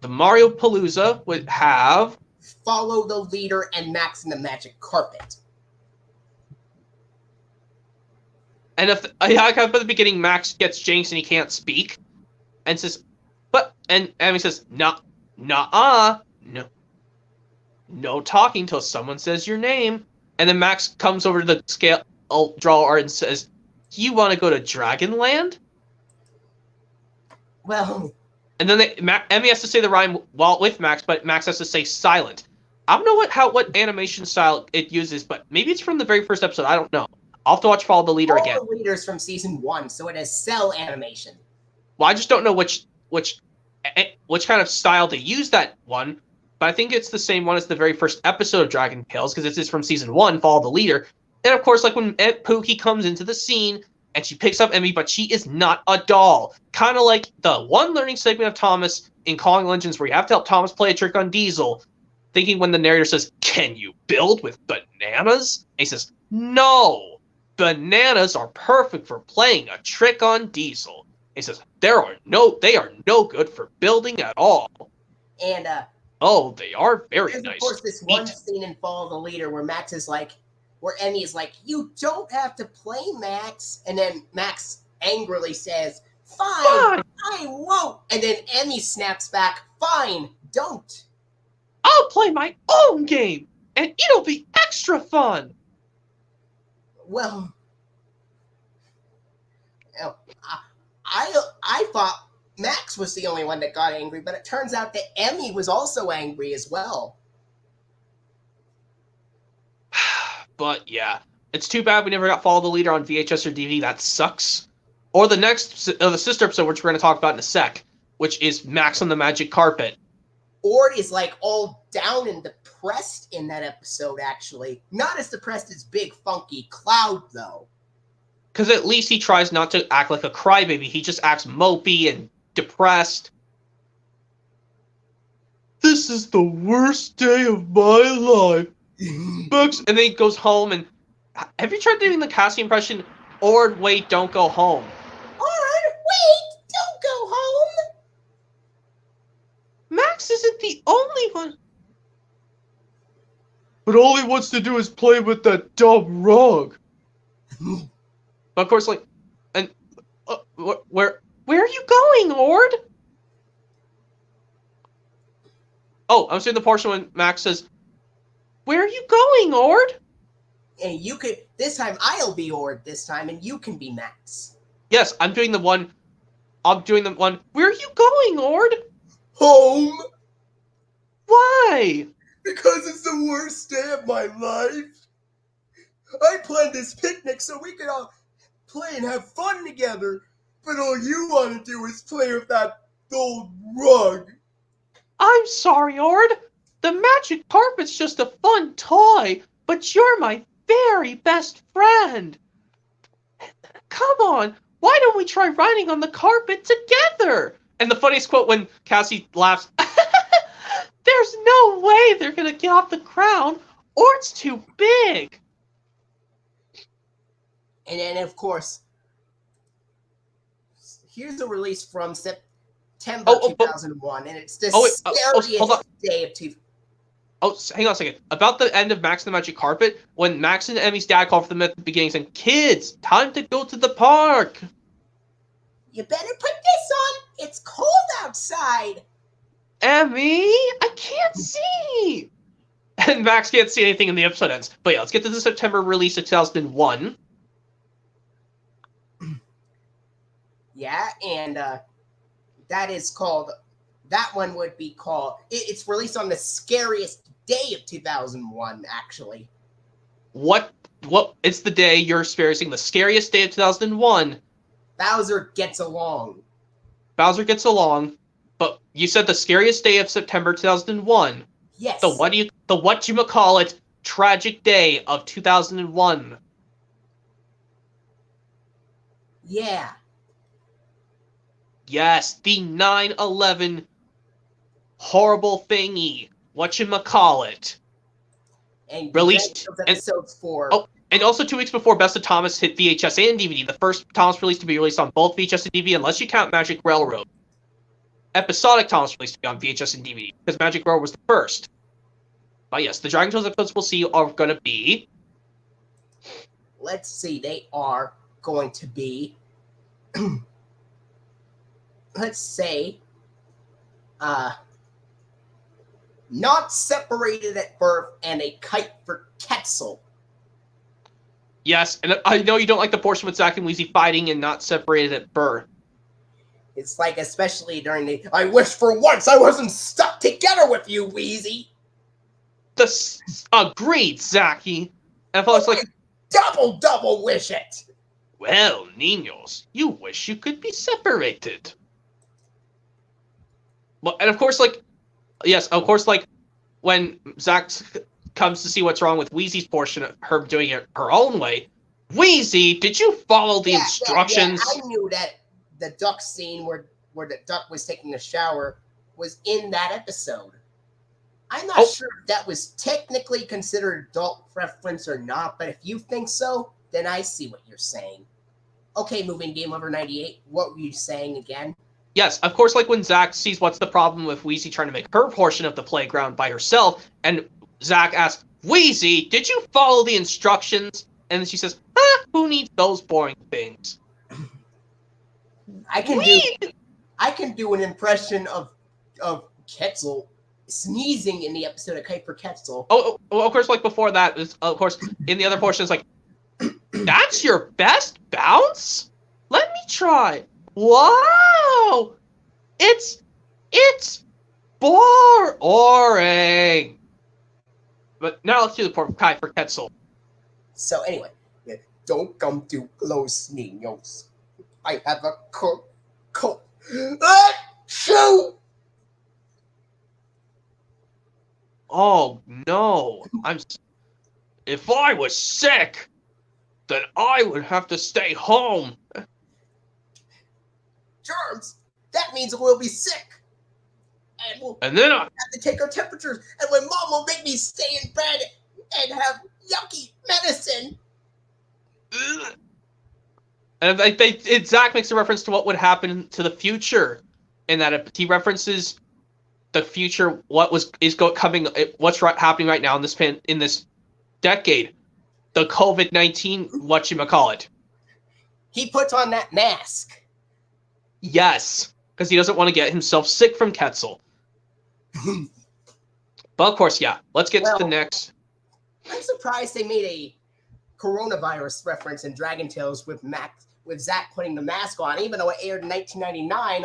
The Mario Palooza would have... Follow the Leader and Max in the Magic Carpet. And if at the beginning, Max gets jinxed and he can't speak, and says, and Amy says, no talking till someone says your name. And then Max comes over to the scale drawer and says, "You want to go to Dragonland?" Well, and then Emmy has to say the rhyme with Max, but Max has to say silent. I don't know what animation style it uses, but maybe it's from the very first episode. I don't know. I'll have to watch Follow the Leader again. Follow the Leader's from season 1, so it has cell animation. Well, I just don't know which kind of style they use that one, but I think it's the same one as the very first episode of Dragon Tales, because it's from season 1, Follow the Leader. And of course, like when Pookie comes into the scene and she picks up Emmy, but she is not a doll. Kind of like the one learning segment of Thomas in Calling Legends, where you have to help Thomas play a trick on Diesel, thinking when the narrator says, "Can you build with bananas?" And he says, "No. Bananas are perfect for playing a trick on Diesel." He says, they are no good for building at all. And oh, they are very there's nice. Of course, this one scene in Follow the Leader where Max is like, where Emmy is like, "You don't have to play, Max," and then Max angrily says, "Fine, I won't." And then Emmy snaps back, "Fine, don't. I'll play my own game, and it'll be extra fun." Well, I thought Max was the only one that got angry, but it turns out that Emmy was also angry as well. But yeah, it's too bad we never got Follow the Leader on VHS or DVD. That sucks. Or the sister episode, which we're going to talk about in a sec, which is Max on the Magic Carpet. Ord is like all down and depressed in that episode, actually. Not as depressed as Big Funky Cloud, though. Because at least he tries not to act like a crybaby. He just acts mopey and depressed. "This is the worst day of my life. Books, and then he goes home. And have you tried doing the Cassie impression? Ord, wait, don't go home. Ord, wait, don't go home. Max isn't the only one. But all he wants to do is play with that dumb rug. But of course, like, and where are you going, Ord? Oh, I'm seeing the portion when Max says, "Where are you going, Ord?" And you could this time. I'll be Ord this time, and you can be Max. Yes, I'm doing the one. Where are you going, Ord? Home, Why? because it's the worst day of my life. I planned this picnic so we could all play and have fun together, but all you want to do is play with that old rug. I'm sorry, Ord. The magic carpet's just a fun toy, but you're my very best friend. Come on, why don't we try riding on the carpet together? And the funniest quote when Cassie laughs, "There's no way they're gonna get off the crown, or it's too big." And then, of course, here's a release from September 2001, and it's the scariest day of TV. Oh, hang on a second. About the end of Max and the Magic Carpet, when Max and Emmy's dad called for them at the beginning saying, "Kids, time to go to the park." You better put this on. It's cold outside. Emmy, I can't see. And Max can't see anything and the episode ends. But yeah, let's get to the September release of 2001. Yeah, and that is called. That one would be called. It's released on the scariest day of 2001, actually. What? It's the day you're experiencing the scariest day of 2001. Bowser Gets Along. Bowser Gets Along, but you said the scariest day of September 2001. Yes. The whatchamacallit tragic day of 2001. Yeah. Yes, the 9/11 horrible thingy. Whatchamacallit. And released episodes 4. Oh, and also 2 weeks before Best of Thomas hit VHS and DVD, the first Thomas release to be released on both VHS and DVD, unless you count Magic Railroad. Episodic Thomas release to be on VHS and DVD, because Magic Railroad was the first. But yes, the Dragon Tales episodes we'll see are going to be... Let's see, they are going to be... let's say... Not Separated at Birth and A Kite for Quetzal. Yes, and I know you don't like the portion with Zack and Wheezy fighting and Not Separated at Birth. It's like, especially during the... I wish for once I wasn't stuck together with you, Wheezy. Agreed, Zacky. And I was like... Double wish it. Well, niños, you wish you could be separated. Well, and of course, like... Yes, of course, like, when Zack comes to see what's wrong with Wheezy's portion of her doing it her own way, Wheezy, did you follow the instructions? Yeah, I knew that the duck scene where the duck was taking a shower was in that episode. I'm not sure if that was technically considered adult preference or not, but if you think so, then I see what you're saying. Okay, Movie&GameLover98, what were you saying again? Yes, of course, like when Zack sees what's the problem with Wheezy trying to make her portion of the playground by herself, and Zack asks, "Wheezy, did you follow the instructions?" And then she says, who needs those boring things? I can do an impression of Quetzal sneezing in the episode of Kite for Quetzal. Oh, of course, like before that, of course, in the other portion, it's like, "That's your best bounce? Let me try. Wow! It's boring." But now let's do the Kite for Quetzal. So anyway, don't come too close, niños. I have a cold. Achoo! Oh no! If I was sick, then I would have to stay home. Germs. That means we'll be sick. And then I have to take our temperatures. And my mom will make me stay in bed and have yucky medicine. And Zach makes a reference to what would happen to the future, in that he references the future, what's happening right now in this decade, the COVID-19 whatchamacallit. He puts on that mask. Yes, because he doesn't want to get himself sick from Quetzal. But of course, yeah. Let's get to the next. I'm surprised they made a coronavirus reference in Dragon Tales with Zack putting the mask on, even though it aired in 1999,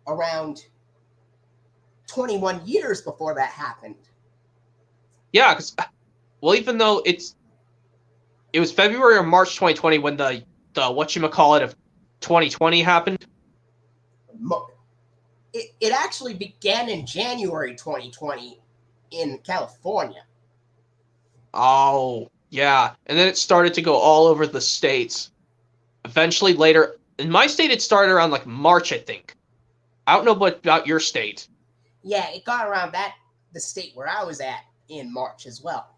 around 21 years before that happened. Yeah, because even though it was February or March 2020 when the whatchamacallit of 2020 happened. It actually began in January 2020 in California. Oh, yeah. And then it started to go all over the states. Eventually later, in my state, it started around like March, I think. I don't know about your state. Yeah, it got around the state where I was at in March as well.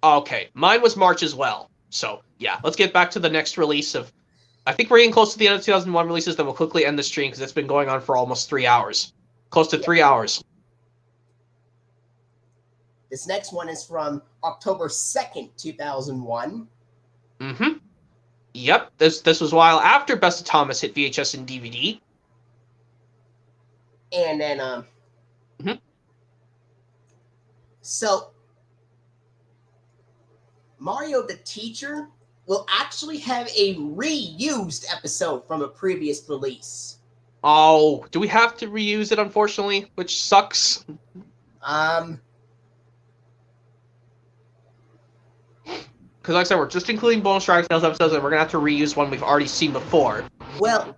Okay, mine was March as well. So, yeah, let's get back to the next release of... I think we're getting close to the end of 2001 releases, then we'll quickly end the stream because it's been going on for almost 3 hours. Close to 3 hours. This next one is from October 2nd, 2001. Mm-hmm. Yep, this was a while after Best of Thomas hit VHS and DVD. And then, So, Mario the Teacher will actually have a reused episode from a previous release. Oh, do we have to reuse it, unfortunately? Which sucks. Because like I said, we're just including bonus Dragon Tales episodes, and we're going to have to reuse one we've already seen before. Well,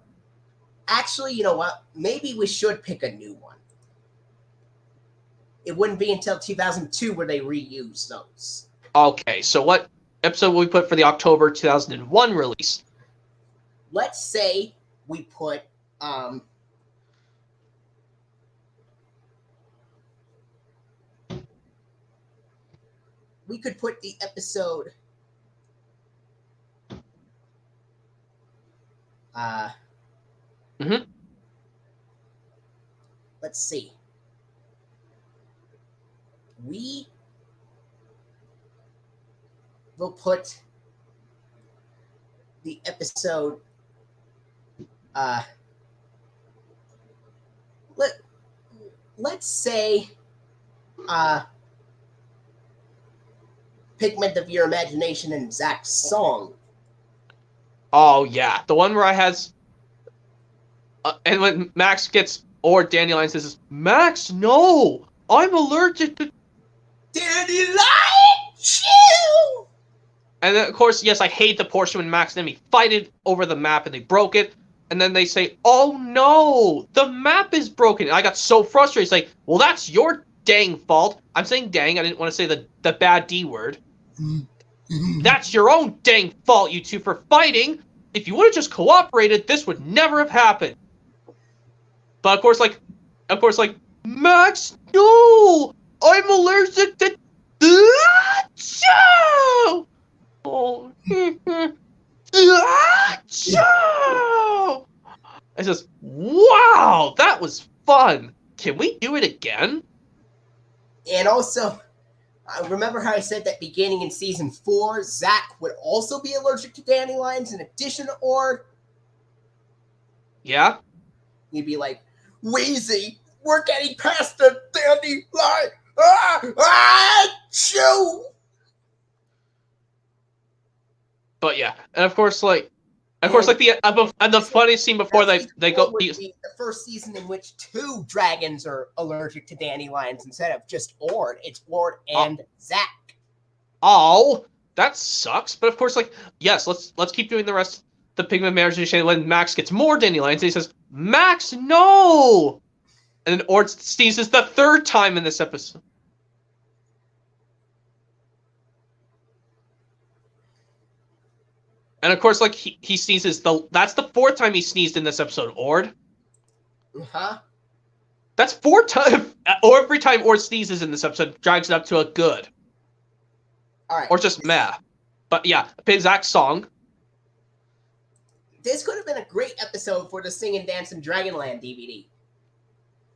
actually, you know what? Maybe we should pick a new one. It wouldn't be until 2002 where they reuse those. Okay, so what episode will we put for the October 2001 release? Let's say we put we could put the episode let's see. We will put the episode let's say Pigment of Your Imagination and Zach's song. Oh yeah, the one where I has and when Max gets or Dandelion says, "Max, no! I'm allergic to Dandelion chew!" And then, of course, yes, I hate the portion when Max and Emmy fight it over the map and they broke it. And then they say, "Oh no, the map is broken." And I got so frustrated. It's like, well, that's your dang fault. I'm saying dang. I didn't want to say the bad D word. That's your own dang fault, you two, for fighting. If you would have just cooperated, this would never have happened. But of course, Max, no, I'm allergic to Achoo! Oh, Achoo! I says, wow, that was fun. Can we do it again? And also, remember how I said that beginning in season 4, Zach would also be allergic to dandelions in addition to Ord? Yeah? He'd be like, "Wheezy, we're getting past the dandelion! Achoo!" But yeah, and of course, the funniest scene before they go. Would be the first season in which 2 dragons are allergic to dandelions instead of just Ord. It's Ord and Zach. Oh, that sucks. But of course, yes, let's keep doing the rest. The Pigment Imagination when Max gets more dandelions, and he says, "Max, no!" And then Ord sneezes the 3rd time in this episode. And of course, he sneezes that's the 4th time he sneezed in this episode, Ord. Uh-huh. That's 4 times. Or every time Ord sneezes in this episode, drags it up to a good. All right. Or just meh. But yeah, Zach's song. This could have been a great episode for the Sing and Dance in Dragonland DVD.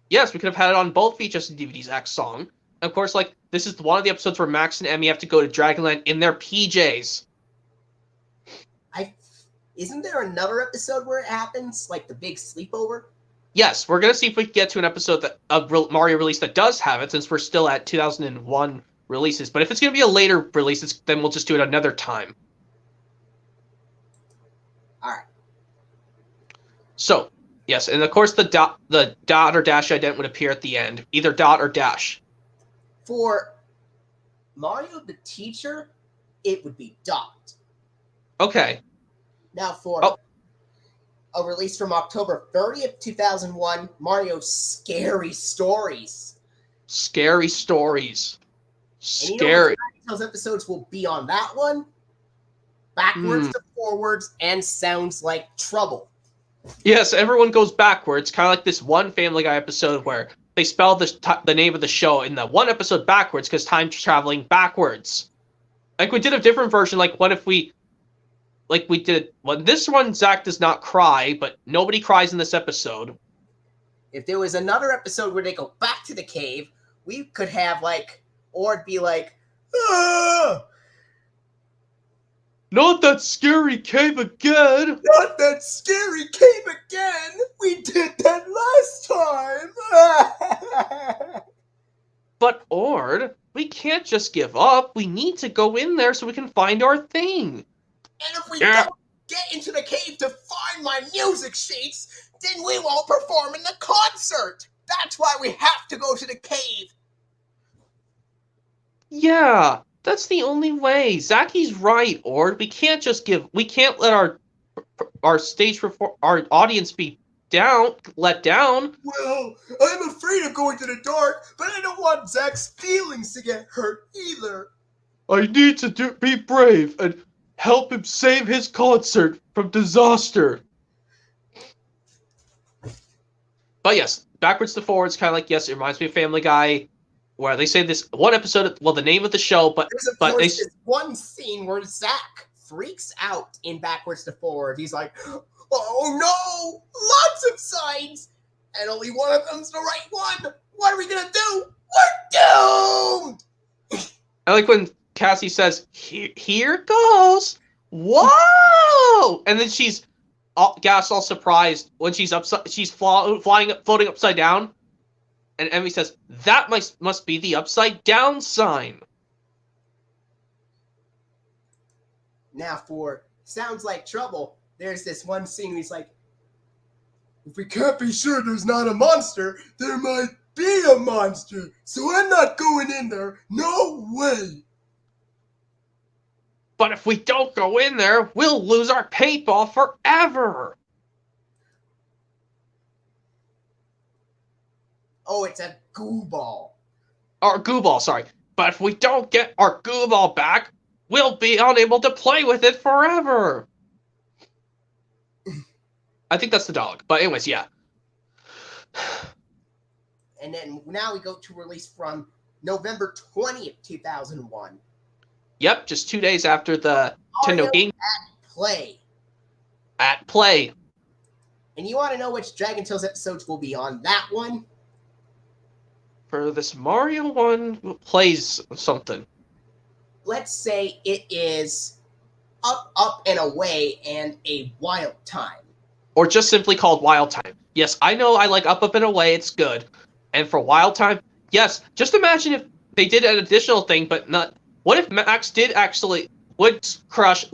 Yes, we could have had it on both VHS and DVD, Zach's song. And of course, like, this is one of the episodes where Max and Emmy have to go to Dragonland in their PJs. Isn't there another episode where it happens? Like the big sleepover? Yes, we're going to see if we can get to an episode that of Mario release that does have it, since we're still at 2001 releases. But if it's going to be a later release, then we'll just do it another time. Alright. So, yes, and of course the dot or dash ident would appear at the end. Either dot or dash. For Mario the Teacher, it would be dot. Okay. Now for a release from October 30th, 2001, Mario Scary Stories. Scary Stories. And Scary. Those episodes will be on that one. Backwards to forwards and sounds like trouble. Yes, everyone goes backwards, kind of like this one Family Guy episode where they spell the name of the show in the one episode backwards because time's traveling backwards. Like, we did a different version, like, what if we... Like we did... Well, this one, Zach does not cry, but nobody cries in this episode. If there was another episode where they go back to the cave, we could have, like... Or it'd be like... Ah! Not that scary cave again! Not that scary cave again! We did that last time! But, Ord, we can't just give up. We need to go in there so we can find our thing. And if we don't get into the cave to find my music sheets, then we won't perform in the concert! That's why we have to go to the cave! Yeah, that's the only way. Zacky's right, Ord. We can't just give... We can't let our our audience be let down. Well, I'm afraid of going to the dark, but I don't want Zach's feelings to get hurt either. I need to be brave and help him save his concert from disaster. But yes, backwards to forwards, kind of like, yes, it reminds me of Family Guy, where they say this one episode, well, the name of the show, but There's, of course, this one scene where Zach freaks out in backwards to forward. He's like, oh no, lots of signs, and only one of them's the right one. What are we gonna do? We're doomed! I like when Cassie says, here goes. Whoa! And then she's all surprised when she's floating upside down. And Emmy says, that must be the upside down sign. Now for Sounds Like Trouble, there's this one scene where he's like, if we can't be sure there's not a monster, there might be a monster. So I'm not going in there. No way. But if we don't go in there, we'll lose our paintball forever. oh, it's a goo ball. Our goo ball, sorry. But if we don't get our goo ball back, we'll be unable to play with it forever. I think that's the dog. But anyways, yeah. And then now we go to release from November 20th, 2001. Yep, just 2 days after the Nintendo game. Play. At Play. And you want to know which Dragon Tales episodes will be on that one? For this Mario one, plays something. Let's say it is Up, Up, and Away and A Wild Time. Or just simply called Wild Time. Yes, I know I like Up, Up, and Away, it's good. And for Wild Time, yes, just imagine if they did an additional thing, but not... What if Max would crush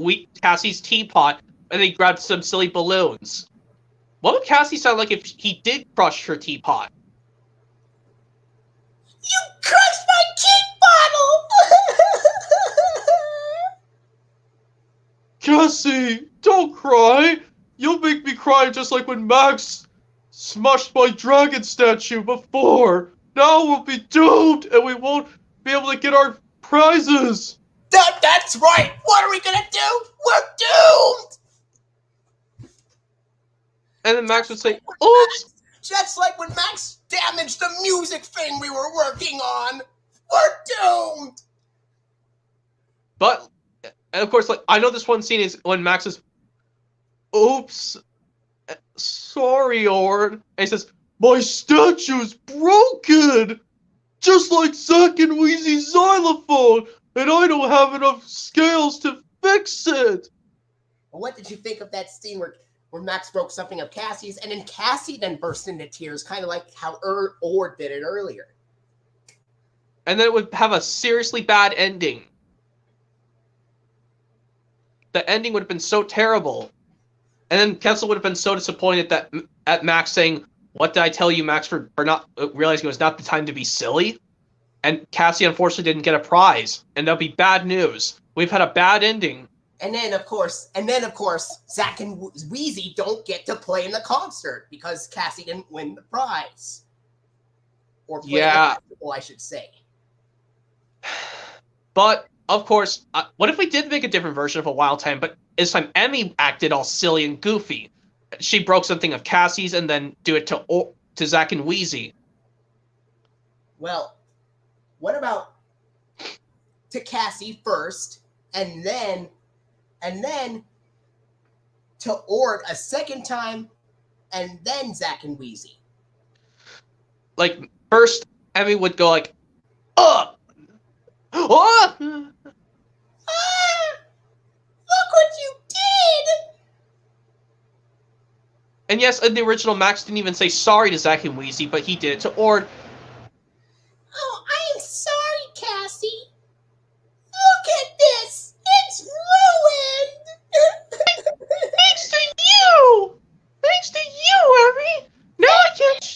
Cassie's teapot and they grabbed some silly balloons? What would Cassie sound like if he did crush her teapot? You crushed my kid bottle! Cassie, don't cry! You'll make me cry just like when Max smushed my dragon statue before! Now we'll be doomed and we won't be able to get our prizes! That's right! What are we gonna do? We're doomed! And then Max would say, oops, Just like when Max damaged the music thing we were working on. We're doomed! But, and of course, like, I know this one scene is when Max says, "Oops, sorry, Ord." And he says, "My statue's broken! Just like Zack and Wheezy's xylophone, and I don't have enough scales to fix it." Well, what did you think of that scene where Max broke something of Cassie's, and then Cassie then burst into tears, kind of like how Ord did it earlier? And then it would have a seriously bad ending. The ending would have been so terrible. And then Kessel would have been so disappointed at Max saying, "What did I tell you, Max, for not realizing it was not the time to be silly?" And Cassie unfortunately didn't get a prize. And that'll be bad news. We've had a bad ending. And then, of course, Zack and Wheezy don't get to play in the concert because Cassie didn't win the prize. Or play in the festival, I should say. But, of course, what if we did make a different version of A Wild Time, but this time Emmy acted all silly and goofy? She broke something of Cassie's and then do it to Zack and Wheezy. Well, what about to Cassie first, and then to Ord a second time, and then Zack and Wheezy? Like, first, Emmy would go like, "Ugh! Oh! Ah! Look what you did!" And yes, in the original, Max didn't even say sorry to Zack and Wheezy, but he did it to Ord. "Oh, I am sorry, Cassie. Look at this! It's ruined!" Thanks to you! Thanks to you, Emmy! Now I can't... Emmy!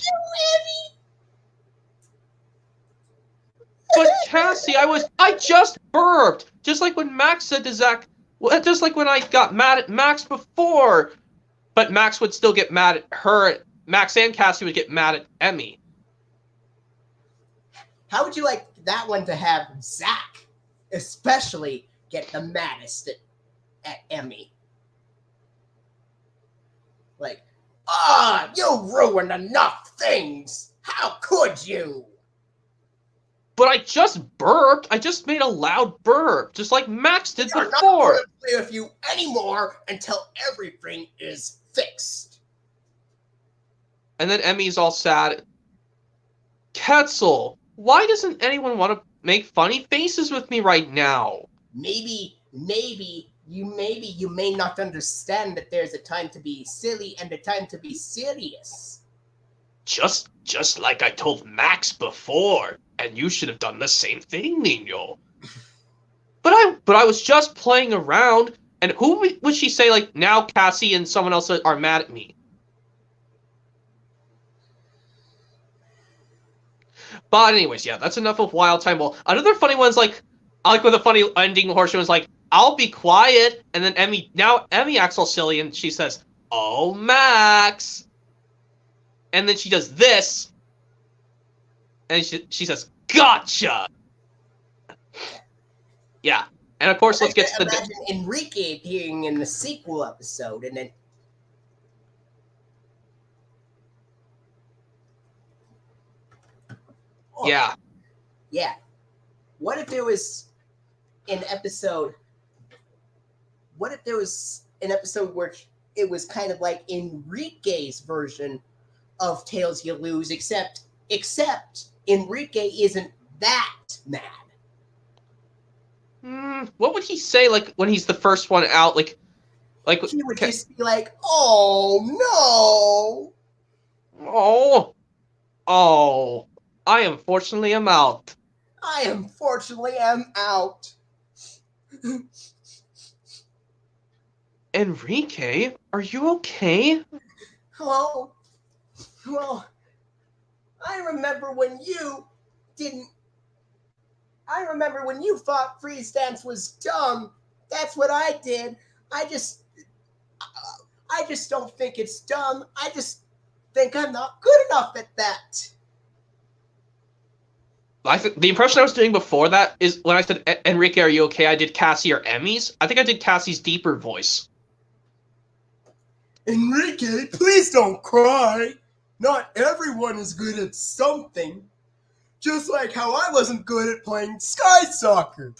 But Cassie, I just burped! Just like when Max said to Zack, just like when I got mad at Max before. But Max would still get mad at her. Max and Cassie would get mad at Emmy. How would you like that one to have Zack especially get the maddest at Emmy? Like, you ruined enough things! How could you? But I just burped. I just made a loud burp, just like Max did We're not before. going to play with you anymore until everything is fixed. And then Emmy's all sad. Ketzel, why doesn't anyone want to make funny faces with me right now? Maybe you may not understand that there's a time to be silly and a time to be serious. Just like I told Max before, and you should have done the same thing, Nino. But I was just playing around, and who would she say, like, now Cassie and someone else are mad at me? But anyways, yeah, that's enough of Wild Time. Well, another funny one's like, I like with a funny ending portion was like, "I'll be quiet," and then Emmy acts all silly, and she says, "Oh, Max," and then she does this, and she says, "Gotcha." Yeah, and of course, let's get to the. Imagine Enrique appearing in the sequel episode, and then. Oh, yeah. Yeah. What if there was an episode? What if there was an episode where it was kind of like Enrique's version of Tales You Lose, except Enrique isn't that mad. What would he say, like, when he's the first one out? Like He would just be like, "Oh no! Oh, I unfortunately am out. I unfortunately am out." Enrique, are you okay? Oh, well, I remember when you thought freeze dance was dumb. That's what I did. I just don't think it's dumb. I just think I'm not good enough at that. The impression I was doing before that is when I said, "Enrique, are you okay?" I did Cassie or Emmy's. I think I did Cassie's deeper voice. Enrique, please don't cry. Not everyone is good at something. Just like how I wasn't good at playing sky soccer.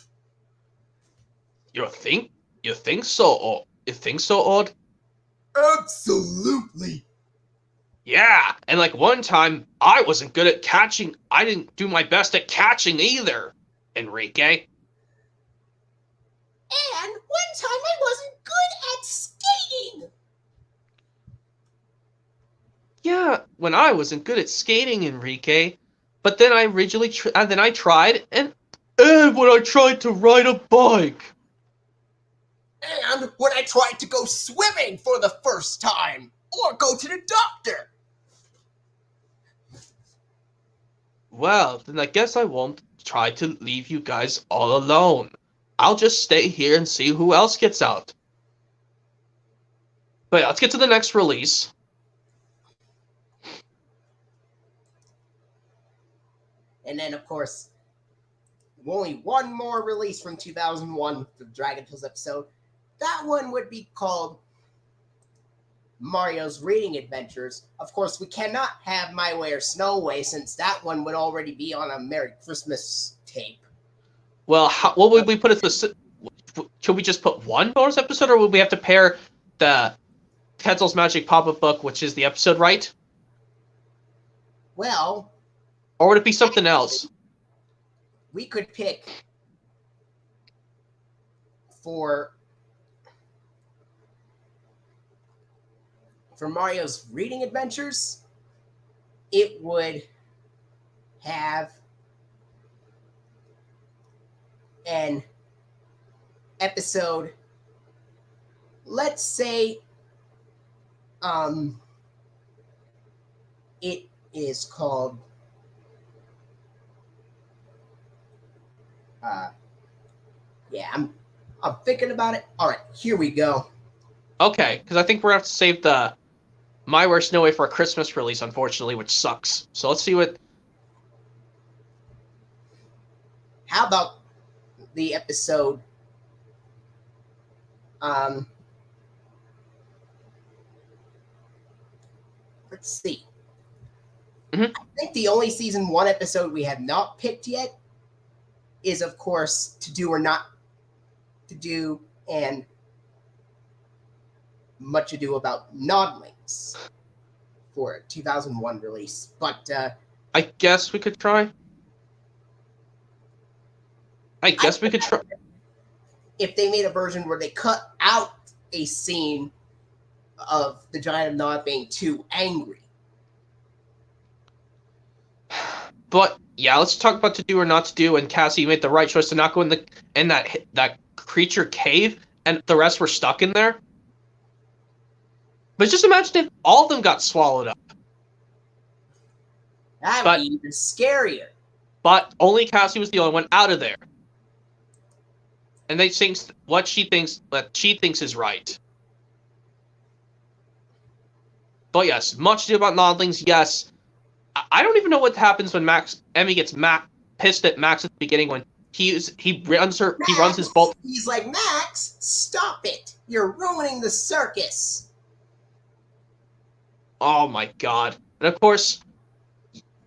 You think? You think so? You think so, Odd? Absolutely. Yeah, and like one time, I wasn't good at catching. I didn't do my best at catching either, Enrique. And one time I wasn't good at skating. Yeah, when I wasn't good at skating, Enrique. But then I originally, then I tried, and when I tried to ride a bike. And when I tried to go swimming for the first time, or go to the doctor. Well, then I guess I won't try to leave you guys all alone. I'll just stay here and see who else gets out. But yeah, let's get to the next release. And then, of course, only one more release from 2001 for the Dragon Tales episode. That one would be called Mario's Reading Adventures. Of course, we cannot have My Way or Snow Way, since that one would already be on a Merry Christmas tape. Well, what would we put as the... Should we just put one bonus episode, or would we have to pair the Tetzel's Magic Pop-Up Book, which is the episode, right? Well... Or would it be something else? We could pick for Mario's Reading Adventures, it would have an episode, let's say, it is called yeah, I'm thinking about it. All right, here we go. Okay, because I think we're gonna have to save the My Way or Snow Way for a Christmas release, unfortunately, which sucks. So let's see what... How about the episode let's see. Mhm. I think the only season 1 episode we have not picked yet is, of course, To Do or Not to Do and Much Ado About Nodlings for a 2001 release. But I guess we could try. If they made a version where they cut out a scene of the Giant of Nod being too angry. But yeah, let's talk about To Do or Not to Do. And Cassie made the right choice to not go in that creature cave, and the rest were stuck in there. But just imagine if all of them got swallowed up. That would be even scarier. But only Cassie was the only one out of there. And they think what she thinks is right. But yes, Much Ado About Nodlings, yes. I don't even know what happens when Emmy gets pissed at Max at the beginning when he runs his bolt. He's like, Max, stop it! You're ruining the circus. Oh my god! And of course,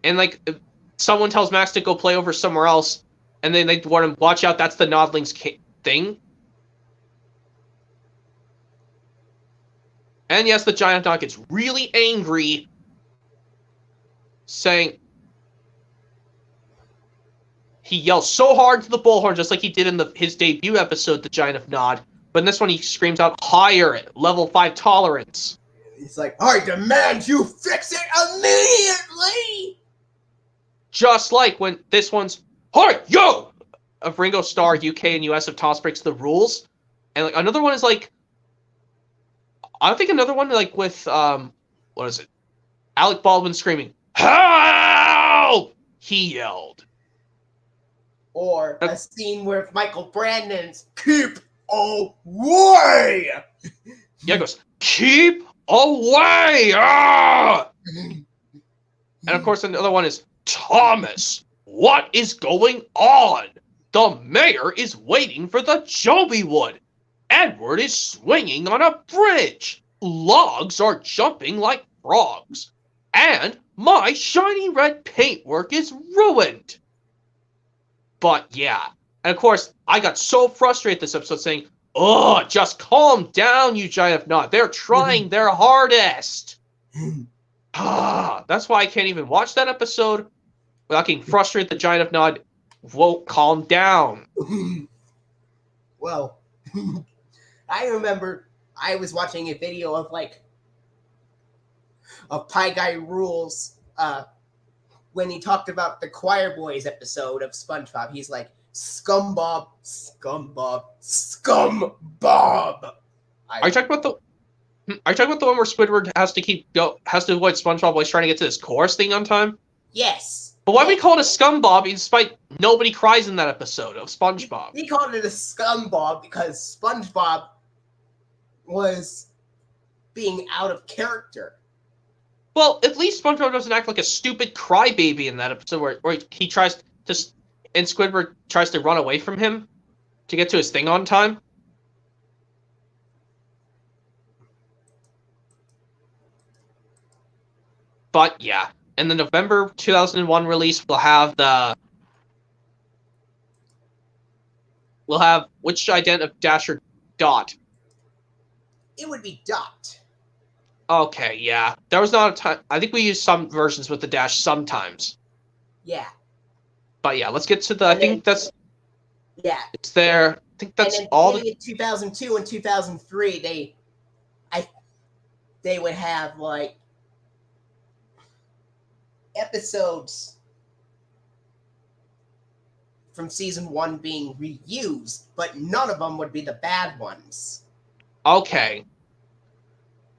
and like someone tells Max to go play over somewhere else, and then they warn him, "Watch out! That's the Nodlings thing." And yes, the giant dog gets really angry, saying he yells so hard to the bullhorn, just like he did in his debut episode, The Giant of Nod. But in this one, he screams out higher, level 5 tolerance. He's like, I demand you fix it immediately! Just like when this one's, hi, yo! Of Ringo Starr, UK and US of Toss Breaks the Rules. And like another one is like, I think another one like with, what is it? Alec Baldwin screaming, help! He yelled. Or a scene where Michael Brandon's keep away! Yeah, it goes, keep away! Ah! And of course, another one is, Thomas, what is going on? The mayor is waiting for the Joby Wood. Edward is swinging on a bridge. Logs are jumping like frogs. And my shiny red paintwork is ruined. But yeah. And of course, I got so frustrated this episode saying, "Ugh, just calm down, you giant of Nod. They're trying their hardest." That's why I can't even watch that episode without getting frustrated. The giant of Nod won't calm down. Well, I remember I was watching a video of Pie Guy Rules when he talked about the Choir Boys episode of SpongeBob. He's like, "Scumbob, Scumbob, Scumbob." Are you talking about the one where Squidward has to avoid SpongeBob while he's trying to get to this chorus thing on time? Yes. But why do we call it a scumbob despite nobody cries in that episode of SpongeBob? He called it a scumbob because SpongeBob was being out of character. Well, at least SpongeBob doesn't act like a stupid crybaby in that episode where he tries to, and Squidward tries to run away from him to get to his thing on time. But yeah, in the November 2001 release, we'll have which ident of Dash or Dot? It would be Dot. Okay, yeah. There was not a time. I think we used some versions with the Dash sometimes. Yeah. But yeah, let's get to the. I think that's. Yeah. It's there. I think that's and then all. In 2002 and 2003, they would have episodes from season 1 being reused, but none of them would be the bad ones. Okay.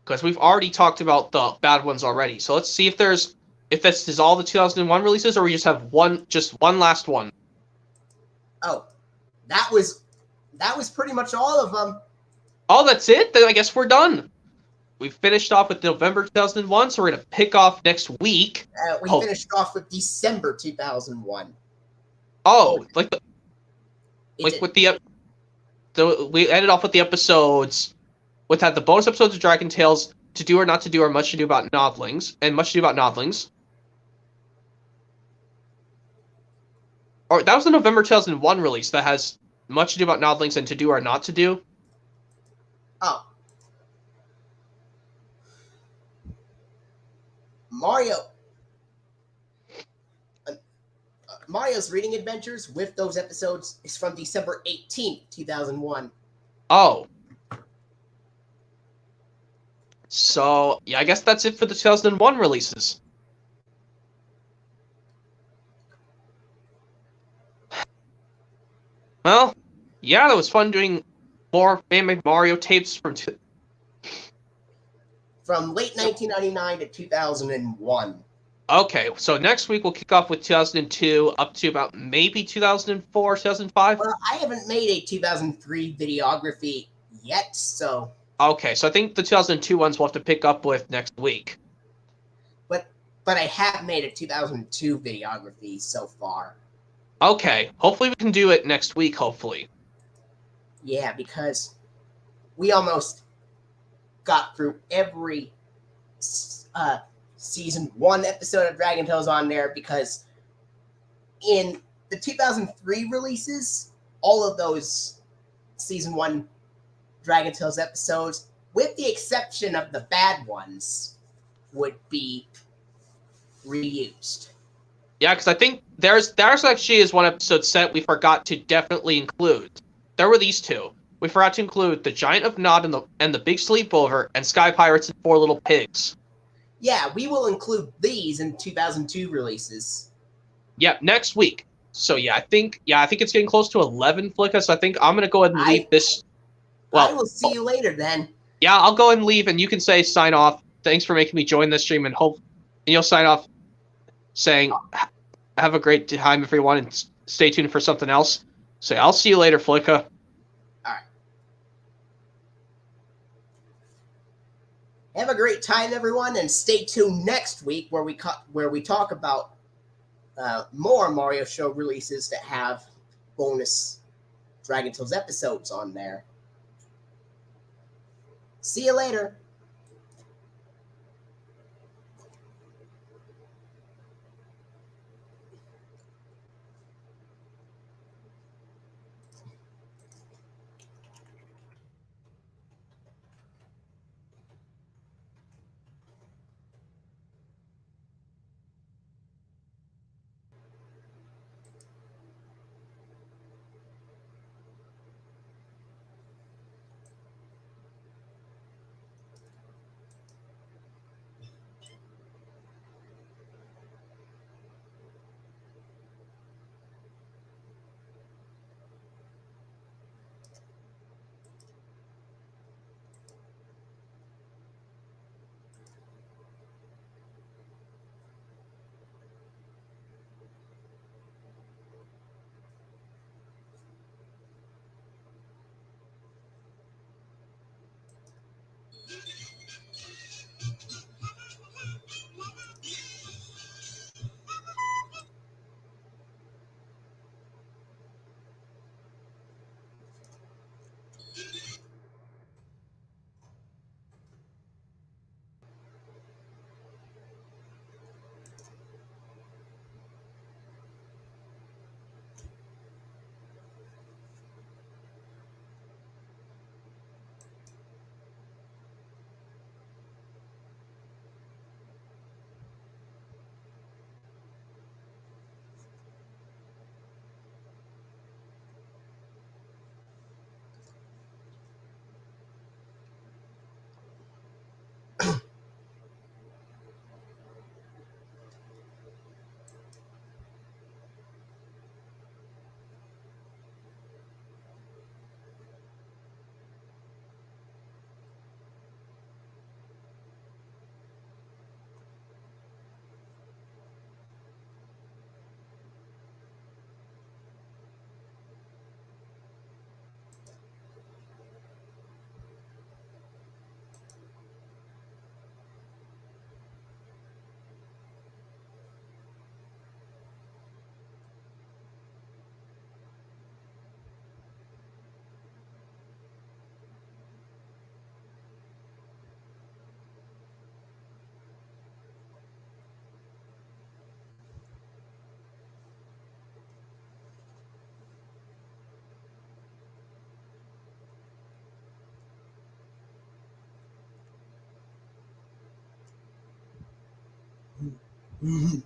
Because we've already talked about the bad ones already. So let's see if this is all the 2001 releases, or we just have one last one. Oh, that was pretty much all of them. Oh, that's it? Then I guess we're done. We finished off with November 2001, so we're going to pick off next week. We finished off with December 2001. Oh, we ended off with the episodes with the bonus episodes of Dragon Tales, To Do or Not to Do, or Much Ado About Noddlings, and Much Ado About Noddlings. Or that was the November 2001 release that has Much Ado About Noddlings and To Do or Not to Do. Oh. Mario's Reading Adventures with those episodes is from December 18th, 2001. Oh. So, yeah, I guess that's it for the 2001 releases. Well, yeah, that was fun doing more fan-made Mario tapes from late 1999 to 2001. Okay, so next week we'll kick off with 2002 up to about maybe 2004, 2005? Well, I haven't made a 2003 videography yet, so... Okay, so I think the 2002 ones we'll have to pick up with next week. But I have made a 2002 videography so far. Okay, hopefully we can do it next week, hopefully. Yeah, because we almost got through every season 1 episode of Dragon Tales on there, because in the 2003 releases, all of those season 1 Dragon Tales episodes, with the exception of the bad ones, would be reused. Yeah, because I think there's actually is one episode set we forgot to definitely include. There were these two. We forgot to include the Giant of Nod and the Big Sleepover and Sky Pirates and Four Little Pigs. Yeah, we will include these in 2002 releases. Yeah, next week. So yeah, I think it's getting close to 11, Flicka, so I think I'm gonna go ahead and leave this. Well, I will see you later then. Yeah, I'll go ahead and leave, and you can say sign off. Thanks for making me join this stream, and you'll sign off saying have a great time everyone, and stay tuned for something else. So I'll see you later, Flicka. Alright. Have a great time, everyone, and stay tuned next week where we talk about more Mario Show releases that have bonus Dragon Tales episodes on there. See you later. To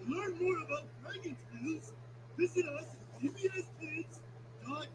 learn more about Dragon Tales, visit us at PBSKids.org.